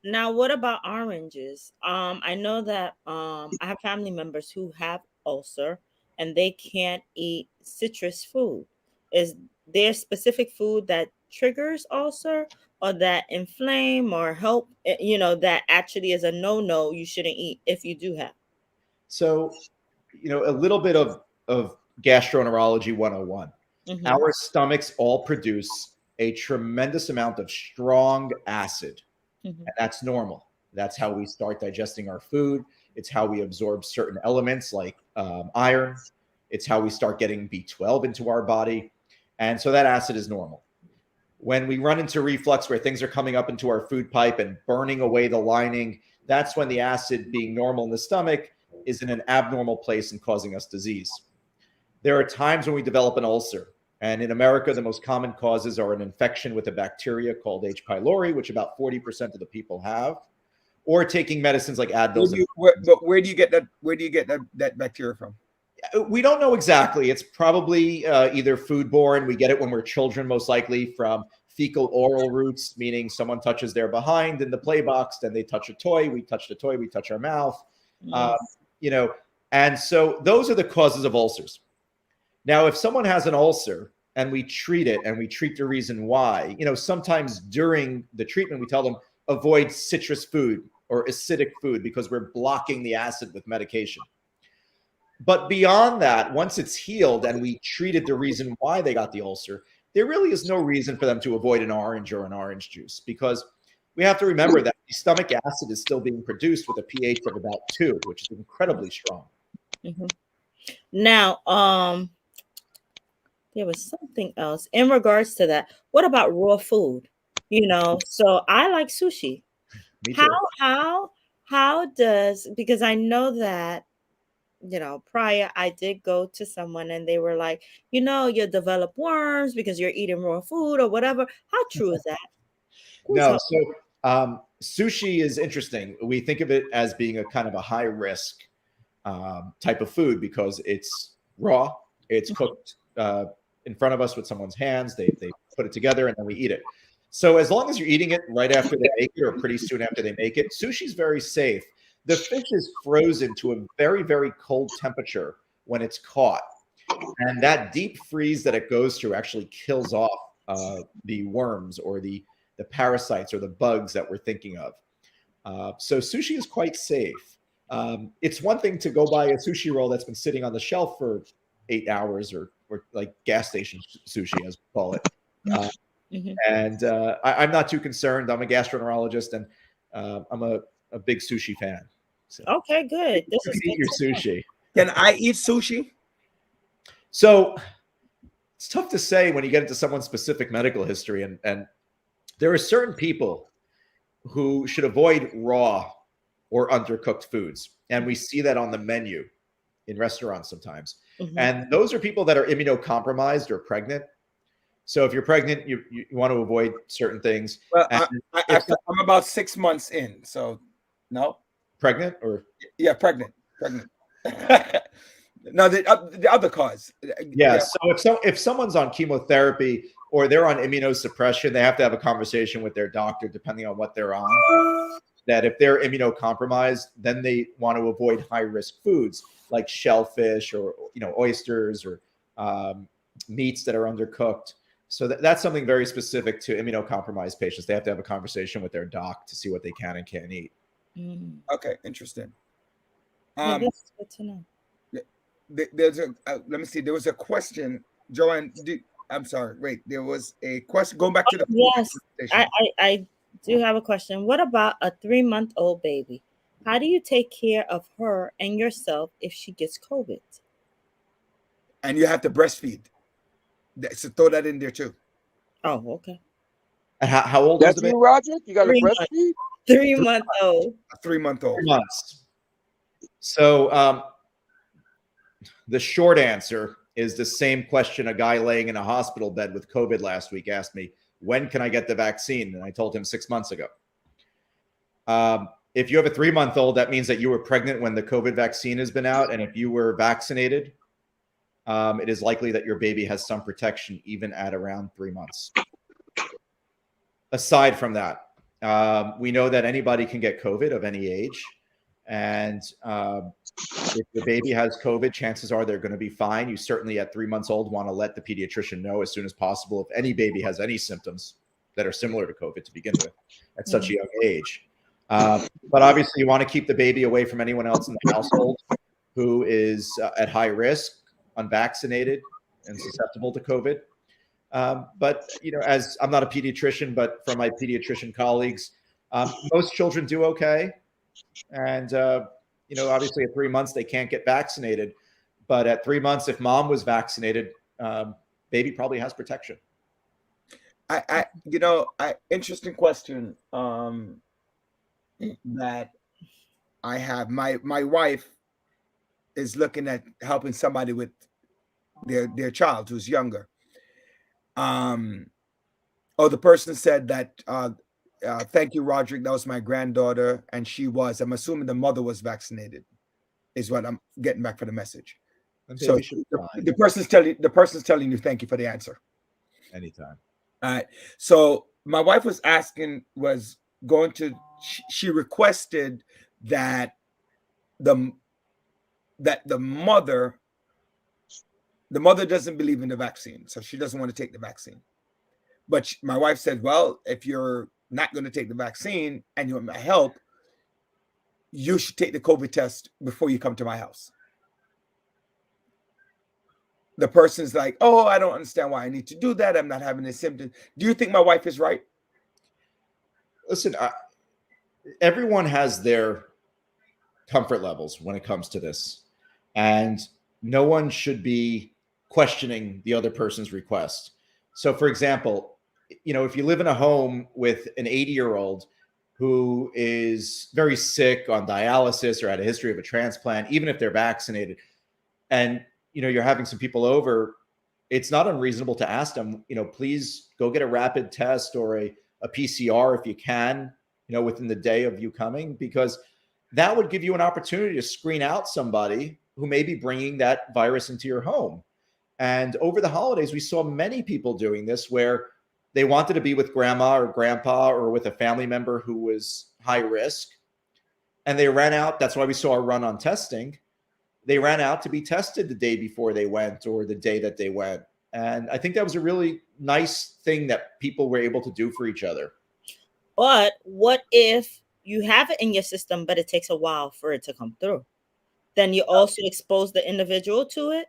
Now, what about oranges? I know that I have family members who have ulcer and they can't eat citrus food. Is there specific food that triggers ulcer or that inflame or help, that actually is a no-no you shouldn't eat if you do have? So, a little bit of gastroenterology 101. Our stomachs all produce a tremendous amount of strong acid. And that's normal. That's how we start digesting our food. It's how we absorb certain elements like iron. It's how we start getting B12 into our body. And so that acid is normal. When we run into reflux where things are coming up into our food pipe and burning away the lining, that's when the acid being normal in the stomach is in an abnormal place and causing us disease. There are times when we develop an ulcer. And in America, the most common causes are an infection with a bacteria called H. pylori, which about 40% of the people have, or taking medicines like Advil. Where do you get that? Where do you get that bacteria from? We don't know exactly. It's probably either foodborne. We get it when we're children, most likely from fecal oral routes, meaning someone touches their behind in the play box, then they touch a toy. We touch the toy. We touch our mouth. And so those are the causes of ulcers. Now, if someone has an ulcer and we treat it, and we treat the reason why. Sometimes during the treatment, we tell them avoid citrus food or acidic food because we're blocking the acid with medication. But beyond that, once it's healed and we treated the reason why they got the ulcer, there really is no reason for them to avoid an orange or an orange juice, because we have to remember that the stomach acid is still being produced with a pH of about 2, which is incredibly strong. Mm-hmm. Now, there was something else in regards to that. What about raw food? So I like sushi. Me too. How does, because I know that, prior I did go to someone and they were like, you'll develop worms because you're eating raw food or whatever. How true is that? No, so sushi is interesting. We think of it as being a kind of a high risk type of food because it's raw, it's cooked in front of us with someone's hands. They put it together and then we eat it. So as long as you're eating it right after they make it or pretty soon after they make it, sushi's very safe. The fish is frozen to a very, very cold temperature when it's caught. And that deep freeze that it goes through actually kills off the worms or the parasites or the bugs that we're thinking of. So sushi is quite safe. It's one thing to go buy a sushi roll that's been sitting on the shelf for 8 hours or like gas station sushi, as we call it. And I'm not too concerned. I'm a gastroenterologist, and I'm a big sushi fan. So. Okay, good. This is eat your sushi. Can I eat sushi? So it's tough to say when you get into someone's specific medical history, and there are certain people who should avoid raw or undercooked foods, and we see that on the menu in restaurants sometimes. And those are people that are immunocompromised or pregnant. So if you're pregnant, you want to avoid certain things. Well, I'm about 6 months in, so no. Pregnant or? Yeah, pregnant. No, the other cause. Yeah. So if someone's on chemotherapy or they're on immunosuppression, they have to have a conversation with their doctor, depending on what they're on. That if they're immunocompromised, then they want to avoid high risk foods like shellfish or oysters or meats that are undercooked. So that's something very specific to immunocompromised patients. They have to have a conversation with their doc to see what they can and can't eat. Okay, interesting. That's good to know. There's let me see. There was a question, Joanne. I'm sorry. Wait, there was a question. Going back to the yes, I do have a question. What about a 3-month-old baby? How do you take care of her and yourself if she gets COVID? And you have to breastfeed. So throw that in there too. Oh, okay. And how old is the baby? Roger? You got to breastfeed? 3-month-old. A 3-month-old. 3 months. So the short answer is the same question a guy laying in a hospital bed with COVID last week asked me, when can I get the vaccine? And I told him 6 months ago. If you have a 3-month-old, that means that you were pregnant when the COVID vaccine has been out. And if you were vaccinated, it is likely that your baby has some protection even at around 3 months. Aside from that, we know that anybody can get COVID of any age. And if the baby has COVID, chances are they're going to be fine. You certainly at 3 months old want to let the pediatrician know as soon as possible if any baby has any symptoms that are similar to COVID to begin with at such a young age. But obviously you want to keep the baby away from anyone else in the household who is at high risk, unvaccinated, and susceptible to COVID. But, as I'm not a pediatrician, but from my pediatrician colleagues, most children do okay. And, obviously at 3 months, they can't get vaccinated. But at 3 months, if mom was vaccinated, baby probably has protection. Interesting question that I have. My wife is looking at helping somebody with their child who's younger. The person said that, thank you, Roderick. That was my granddaughter, and I'm assuming the mother was vaccinated, is what I'm getting back for the message. So the person's telling you thank you for the answer. Anytime. All right. So my wife she requested that the mother The mother doesn't believe in the vaccine, so she doesn't want to take the vaccine. But my wife said, well, if you're not going to take the vaccine and you want my help, you should take the COVID test before you come to my house. The person's like, oh, I don't understand why I need to do that. I'm not having any symptoms. Do you think my wife is right? Listen, everyone has their comfort levels when it comes to this, and no one should be questioning the other person's request. So, for example, if you live in a home with an 80-year-old who is very sick, on dialysis, or had a history of a transplant, even if they're vaccinated, and you're having some people over, it's not unreasonable to ask them, please go get a rapid test or a PCR if you can, within the day of you coming, because that would give you an opportunity to screen out somebody who may be bringing that virus into your home. And over the holidays, we saw many people doing this where they wanted to be with grandma or grandpa or with a family member who was high risk. And they ran out. That's why we saw a run on testing. They ran out to be tested the day before they went or the day that they went. And I think that was a really nice thing that people were able to do for each other. But what if you have it in your system, but it takes a while for it to come through? Then you also expose the individual to it?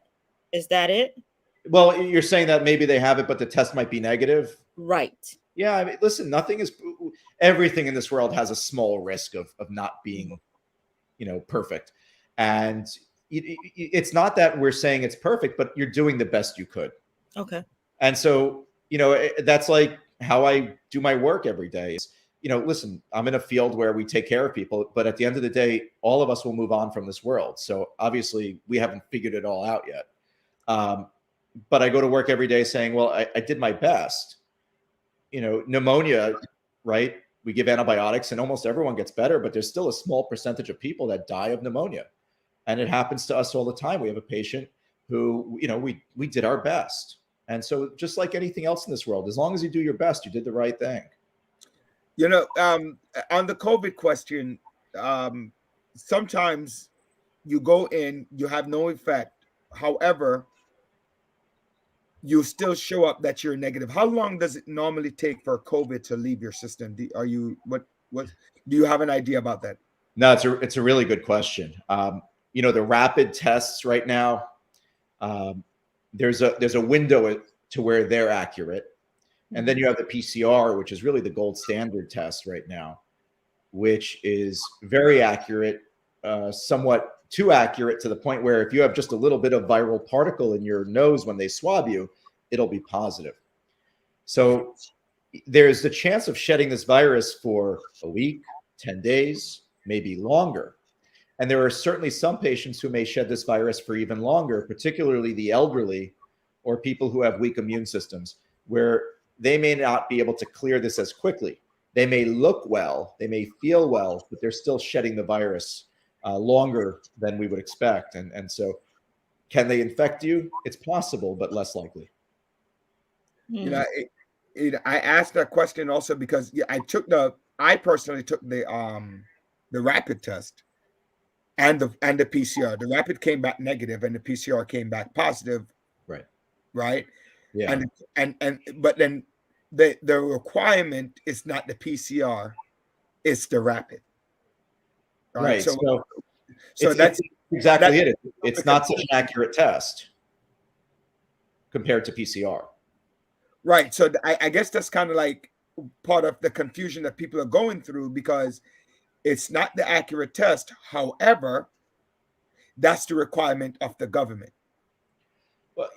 Is that it? Well, you're saying that maybe they have it, but the test might be negative? Right. Yeah, I mean, listen, everything in this world has a small risk of not being, perfect. And it's not that we're saying it's perfect, but you're doing the best you could. Okay. And so, that's like how I do my work every day. Listen, I'm in a field where we take care of people, but at the end of the day, all of us will move on from this world. So obviously we haven't figured it all out yet. But I go to work every day saying, well, I did my best. Pneumonia, right? We give antibiotics and almost everyone gets better, but there's still a small percentage of people that die of pneumonia. And it happens to us all the time. We have a patient who, we did our best. And so just like anything else in this world, as long as you do your best, you did the right thing. On the COVID question, sometimes you go in, you have no effect. However, you still show up that you're negative. How long does it normally take for COVID to leave your system? Do you have an idea about that? No, it's a really good question. The rapid tests right now, there's a window to where they're accurate. And then you have the PCR, which is really the gold standard test right now, which is very accurate, somewhat too accurate to the point where if you have just a little bit of viral particle in your nose when they swab you, it'll be positive. So there's the chance of shedding this virus for a week, 10 days, maybe longer. And there are certainly some patients who may shed this virus for even longer, particularly the elderly or people who have weak immune systems, where they may not be able to clear this as quickly. They may look well, they may feel well, but they're still shedding the virus longer than we would expect. And so can they infect you? It's possible, but less likely. I asked that question also because I personally took the rapid test and the PCR. The rapid came back negative and the PCR came back positive. Right. Yeah. But then the requirement is not the PCR, it's the rapid. Right. So that's exactly it. It's not such an accurate test compared to PCR. Right. So I guess that's kind of like part of the confusion that people are going through because it's not the accurate test. However, that's the requirement of the government. Well,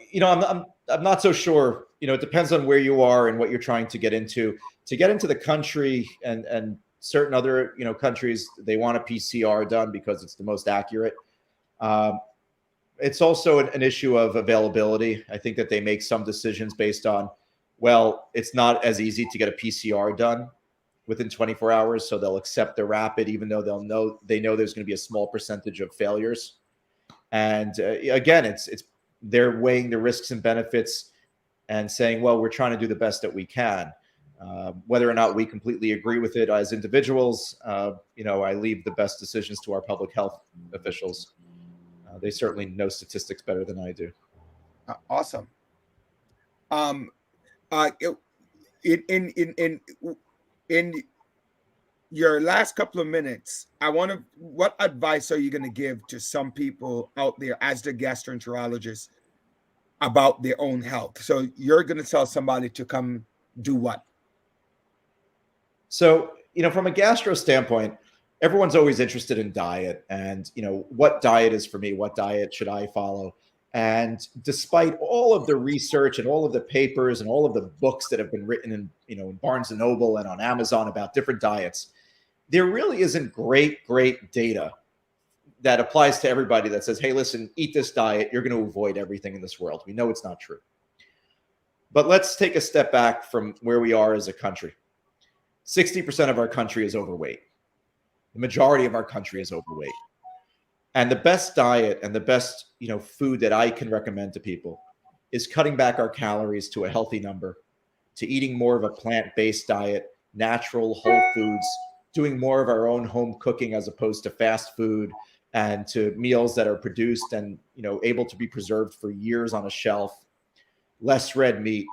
I'm not so sure. It depends on where you are and what you're trying to get into. To get into the country and certain other countries, they want a PCR done because it's the most accurate. It's also an issue of availability. I think that they make some decisions based on, well, it's not as easy to get a PCR done within 24 hours, so they'll accept the rapid, even though they know there's going to be a small percentage of failures. And again, they're weighing the risks and benefits and saying, well, we're trying to do the best that we can. Whether or not we completely agree with it as individuals, I leave the best decisions to our public health officials. They certainly know statistics better than I do. Awesome. In your last couple of minutes, what advice are you going to give to some people out there as the gastroenterologist about their own health? So you're going to tell somebody to come do what? So, from a gastro standpoint, everyone's always interested in diet and, what diet is for me, what diet should I follow? And despite all of the research and all of the papers and all of the books that have been written in Barnes and Noble and on Amazon about different diets, there really isn't great data that applies to everybody that says, hey, listen, eat this diet, you're going to avoid everything in this world. We know it's not true. But let's take a step back from where we are as a country. 60% of our country is overweight. The majority of our country is overweight. And the best diet and the best, food that I can recommend to people is cutting back our calories to a healthy number, to eating more of a plant-based diet, natural whole foods, doing more of our own home cooking as opposed to fast food, and to meals that are produced and, able to be preserved for years on a shelf, less red meat,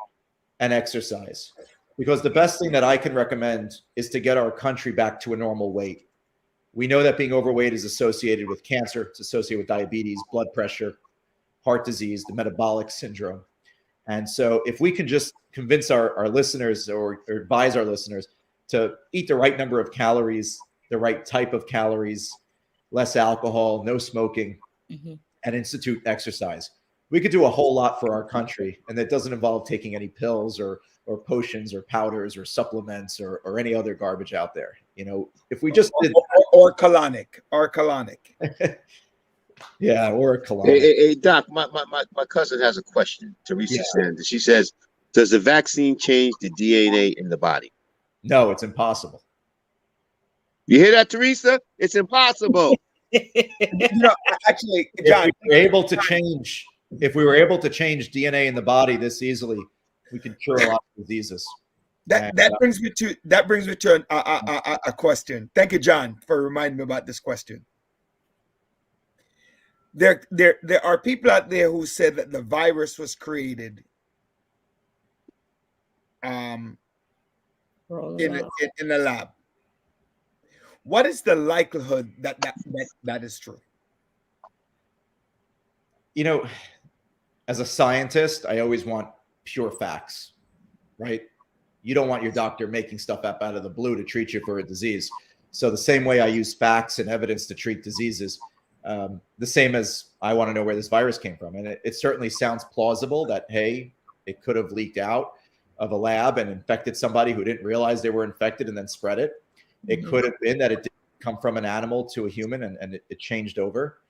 and exercise. Because the best thing that I can recommend is to get our country back to a normal weight. We know that being overweight is associated with cancer. It's associated with diabetes, blood pressure, heart disease, the metabolic syndrome. And so if we can just convince our listeners or advise our listeners to eat the right number of calories, the right type of calories, less alcohol, no smoking, and institute exercise, we could do a whole lot for our country. And that doesn't involve taking any pills or potions or powders or supplements or any other garbage out there. If we just did or colonic. Yeah, or a colonic. Hey, Doc, my cousin has a question. Teresa Sanders. She says, does the vaccine change the DNA in the body? No, it's impossible. You hear that, Teresa? It's impossible. Actually, John, if we were able to change DNA in the body this easily, we could cure a lot of diseases. That brings me to a question. Thank you, John, for reminding me about this question. There are people out there who said that the virus was created in the lab. What is the likelihood that is true? As a scientist, I always want pure facts, right? You don't want your doctor making stuff up out of the blue to treat you for a disease. So the same way I use facts and evidence to treat diseases, the same as I want to know where this virus came from. And it certainly sounds plausible that, hey, it could have leaked out of a lab and infected somebody who didn't realize they were infected and then spread it. It could have been that it did come from an animal to a human and it changed over.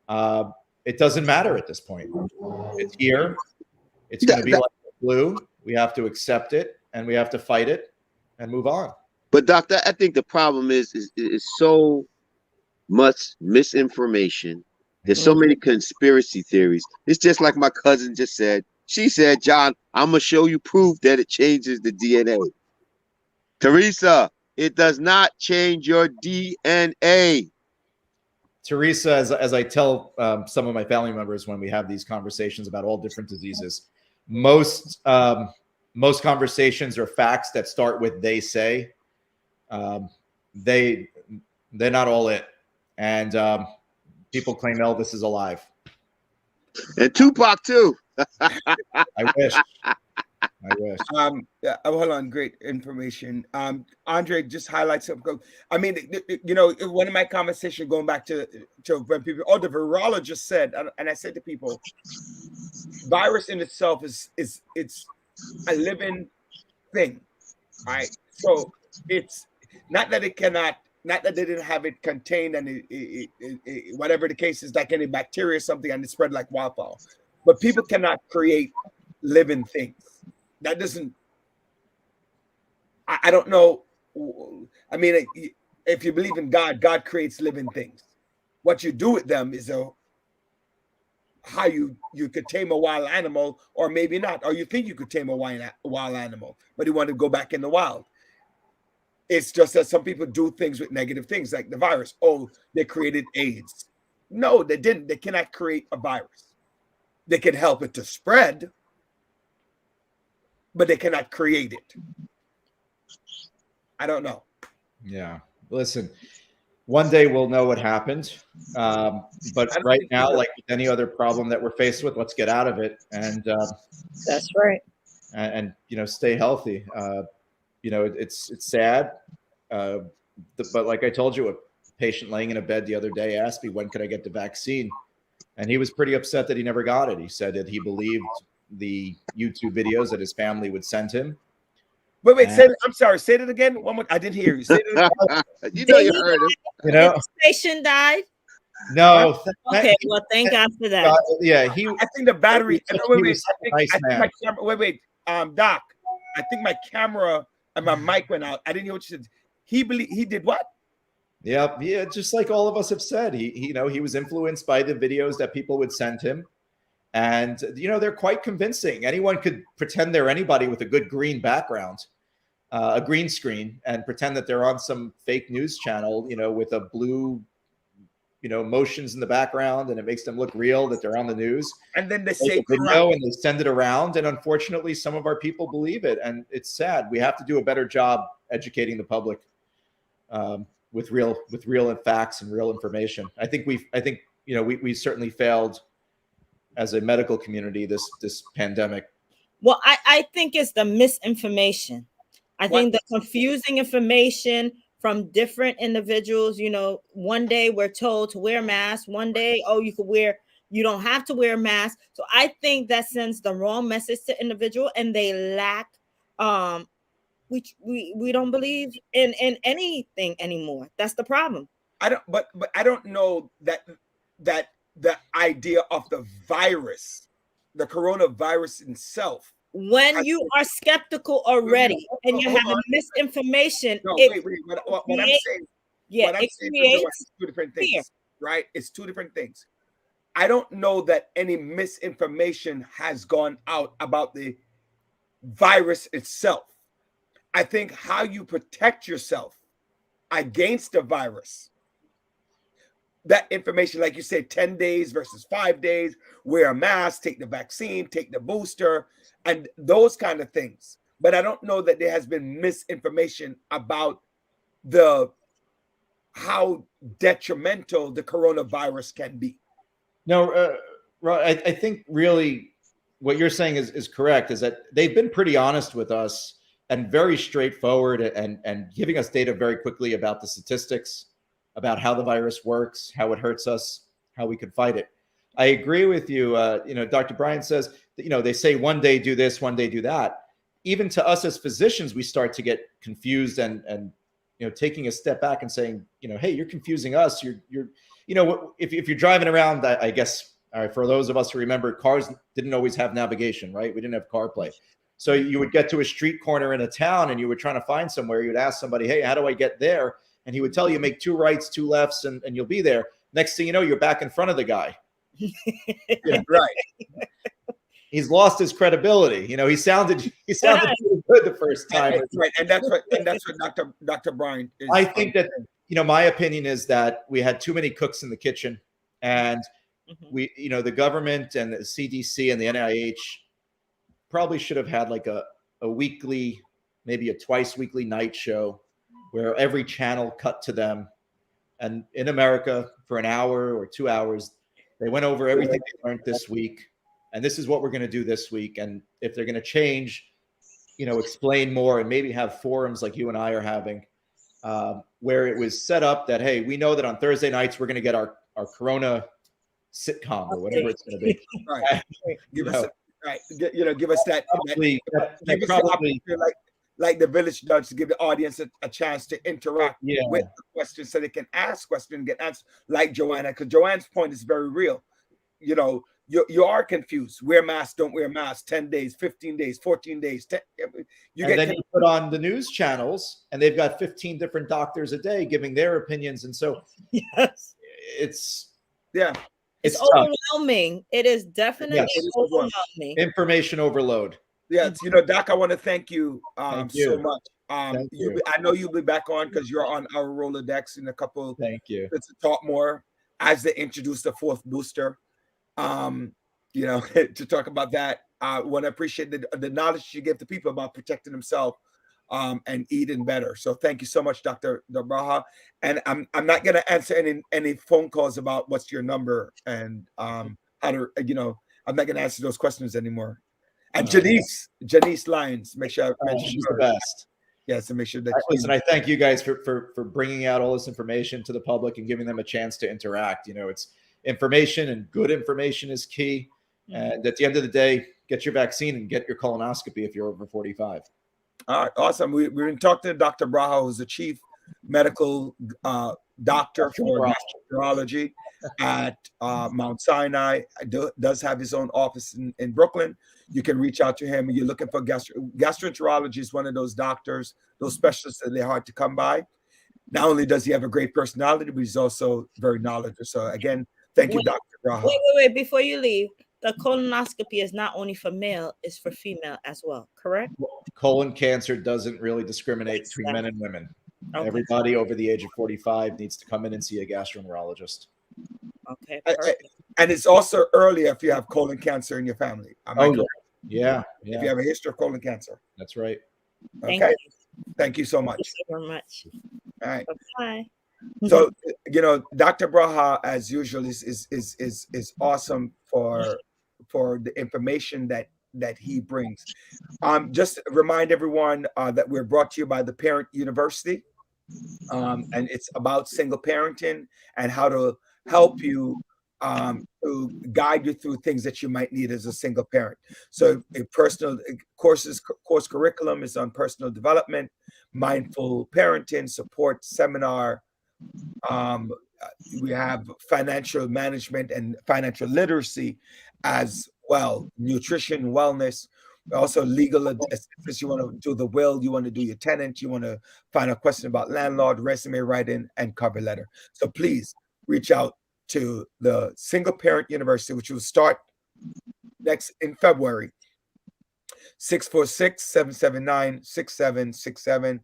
It doesn't matter at this point. It's here. It's going to be like the flu. We have to accept it and we have to fight it and move on. But doctor, I think the problem is so much misinformation. There's so many conspiracy theories. It's just like my cousin just said. She said, John, I'm going to show you proof that it changes the DNA. Teresa, it does not change your DNA. Teresa, as I tell some of my family members when we have these conversations about all different diseases, most conversations are facts that start with they say. They're not all it. And people claim Elvis is alive. And Tupac too. I wish. Hold on, great information. Andre just highlights something. I mean, one of my conversations going back to when people, the virologist said, and I said to people, virus in itself is it's a living thing, right? So it's not that it cannot, not that they didn't have it contained and whatever the case is, like any bacteria or something, and it spread like wildfire. But people cannot create living things. That doesn't, I don't know. I mean, if you believe in God, God creates living things. What you do with them is how you could tame a wild animal, or maybe not, or you think you could tame a wild animal, but you want to go back in the wild. It's just that some people do things with negative things, like the virus. Oh, they created AIDS. No, they didn't. They cannot create a virus. They can help it to spread, but they cannot create it. I don't know. Yeah. Listen, one day we'll know what happened. But right now, like with any other problem that we're faced with, let's get out of it. And that's right. And stay healthy. It's sad. But like I told you, a patient laying in a bed the other day asked me, when could I get the vaccine? And he was pretty upset that he never got it. He said that he believed the YouTube videos that his family would send him. Wait, I'm sorry. Say it again. One more. I didn't hear you. Say it again. You heard him. His patient died? No. Okay, well, thank God for that. Yeah, I think the battery. Wait, Doc. I think my camera and my mic went out. I didn't hear what you said. He did what? Yeah, just like all of us have said, he was influenced by the videos that people would send him, and they're quite convincing. Anyone could pretend they're anybody with a good green background, a green screen, and pretend that they're on some fake news channel, with a blue, motions in the background, and it makes them look real that they're on the news. And then they say video and they send it around, and unfortunately, some of our people believe it, and it's sad. We have to do a better job educating the public. With real facts and real information. I think we certainly failed as a medical community this pandemic. Well, I think it's the misinformation. I think the confusing information from different individuals. One day we're told to wear masks. One day, you don't have to wear a mask. So I think that sends the wrong message to individual, and they lack we don't believe in anything anymore. That's the problem. But I don't know that the idea of the virus, the coronavirus itself. When you are skeptical already and you have misinformation, what I'm saying, it's two different things, fear. Right? It's two different things. I don't know that any misinformation has gone out about the virus itself. I think how you protect yourself against the virus, that information, like you said, 10 days versus 5 days, wear a mask, take the vaccine, take the booster, and those kind of things. But I don't know that there has been misinformation about how detrimental the coronavirus can be. No, I think really what you're saying is correct, is that they've been pretty honest with us and very straightforward and giving us data very quickly about the statistics, about how the virus works, how it hurts us, how we could fight it. I agree with you. Dr. Bryan says that, they say one day do this, one day do that. Even to us as physicians, we start to get confused and taking a step back and saying, hey, you're confusing us. You're if you're driving around, I guess, all right, for those of us who remember, cars didn't always have navigation, right? We didn't have CarPlay. So you would get to a street corner in a town and you were trying to find somewhere. You'd ask somebody, hey, how do I get there? And he would tell you, make 2 rights, 2 lefts, and you'll be there. Next thing you know, you're back in front of the guy. Right. He's lost his credibility. He sounded pretty good the first time. Right. And that's what Dr. Bryan is. I think that, my opinion is that we had too many cooks in the kitchen, and we, the government and the CDC and the NIH probably should have had like a weekly, maybe a twice weekly night show where every channel cut to them. And in America, for an hour or 2 hours, they went over everything they learned this week. And this is what we're going to do this week. And if they're going to change, explain more, and maybe have forums like you and I are having, where it was set up that, hey, we know that on Thursday nights, we're going to get our Corona sitcom or whatever it's going to be. Right. Give us that. Probably like the village does, to give the audience a chance to interact with the questions, so they can ask questions and get answers, like Joanna, because Joanne's point is very real. You are confused. Wear masks, don't wear masks, 10 days, 15 days, 14 days. You put on the news channels and they've got 15 different doctors a day giving their opinions. And so it's overwhelming. It is definitely overwhelming. Information overload. Yes, Doc, I want to thank you so much. I know you'll be back on because you're on our Rolodex in a couple. Thank you. To talk more as they introduce the 4th booster. to talk about that. I want to appreciate the knowledge you give to people about protecting themselves and eating better. So thank you so much, Dr. Braha. And I'm not going to answer any phone calls about what's your number and how to, I'm not going to answer those questions anymore. And Janice Lyons, make sure I mention she's her. the best. Yeah, so make sure that listen. I thank you guys for bringing out all this information to the public and giving them a chance to interact. It's information, and good information is key. And at the end of the day, get your vaccine and get your colonoscopy if you're over 45. All right, awesome. We've been talking to Dr. Braha, who's the chief medical doctor for gastroenterology at Mount Sinai. Does have his own office in Brooklyn. You can reach out to him. You're looking for gastroenterology is one of those doctors, those specialists that they're hard to come by. Not only does he have a great personality, but he's also very knowledgeable. So again, thank you, Dr. Braha. Wait. Before you leave, the colonoscopy is not only for male, it's for female as well, correct? Colon cancer doesn't really discriminate between men and women. Okay. Everybody over the age of 45 needs to come in and see a gastroenterologist. Okay. And it's also earlier if you have colon cancer in your family. Yeah. If you have a history of colon cancer. That's right. Okay. Thank you so much. Thank you very much. All right. Bye. So Dr. Braha, as usual, is awesome for the information that he brings. Just remind everyone that we're brought to you by the Parent University, and it's about single parenting and how to help you to guide you through things that you might need as a single parent. So a personal course curriculum is on personal development, mindful parenting, support seminar. We have financial management and financial literacy as well, nutrition, wellness, also legal assistance. You want to do the will, you want to do your tenant, you want to find a question about landlord, resume writing, and cover letter. So please reach out to the Single Parent University, which will start next in February. 646-779-6767.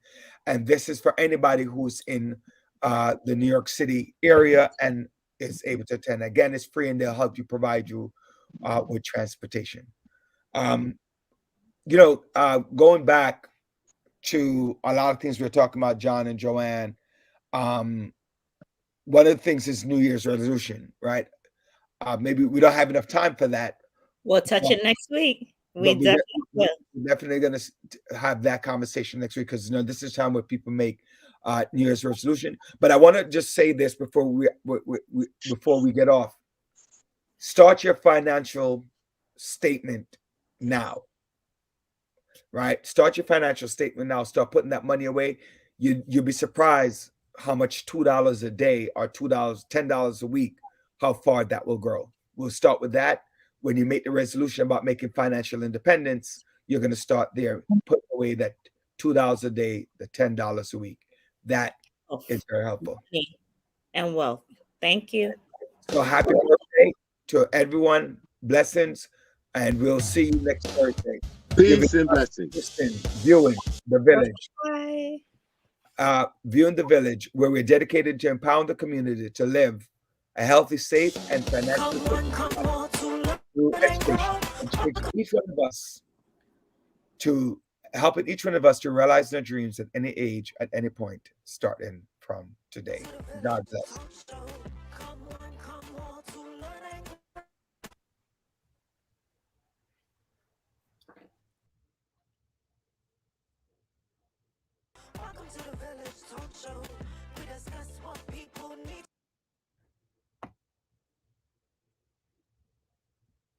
And this is for anybody who's in the New York City area and is able to attend. Again, it's free and they'll help you provide you with transportation. Going back to a lot of things we were talking about, John and Joanne, one of the things is New Year's resolution, right? Maybe we don't have enough time for that. We'll touch it next week. We're definitely going to have that conversation next week because this is time where people make New Year's resolution. But I want to just say this before we get off. Start your financial statement now. Right? Start your financial statement now. Start putting that money away. You'll be surprised how much $2 a day or $10 a week, how far that will grow. We'll start with that. When you make the resolution about making financial independence, you're going to start there. Put away that $2 a day, the $10 a week. That is very helpful. And wealth. Thank you. So happy birthday to everyone. Blessings. And we'll see you next Thursday. Peace and blessings. Viewing the village. Bye. Viewing the village, where we're dedicated to empowering the community to live a healthy, safe, and financially through education, each one of us to helping each one of us to realize their dreams at any age, at any point, starting from today. God bless.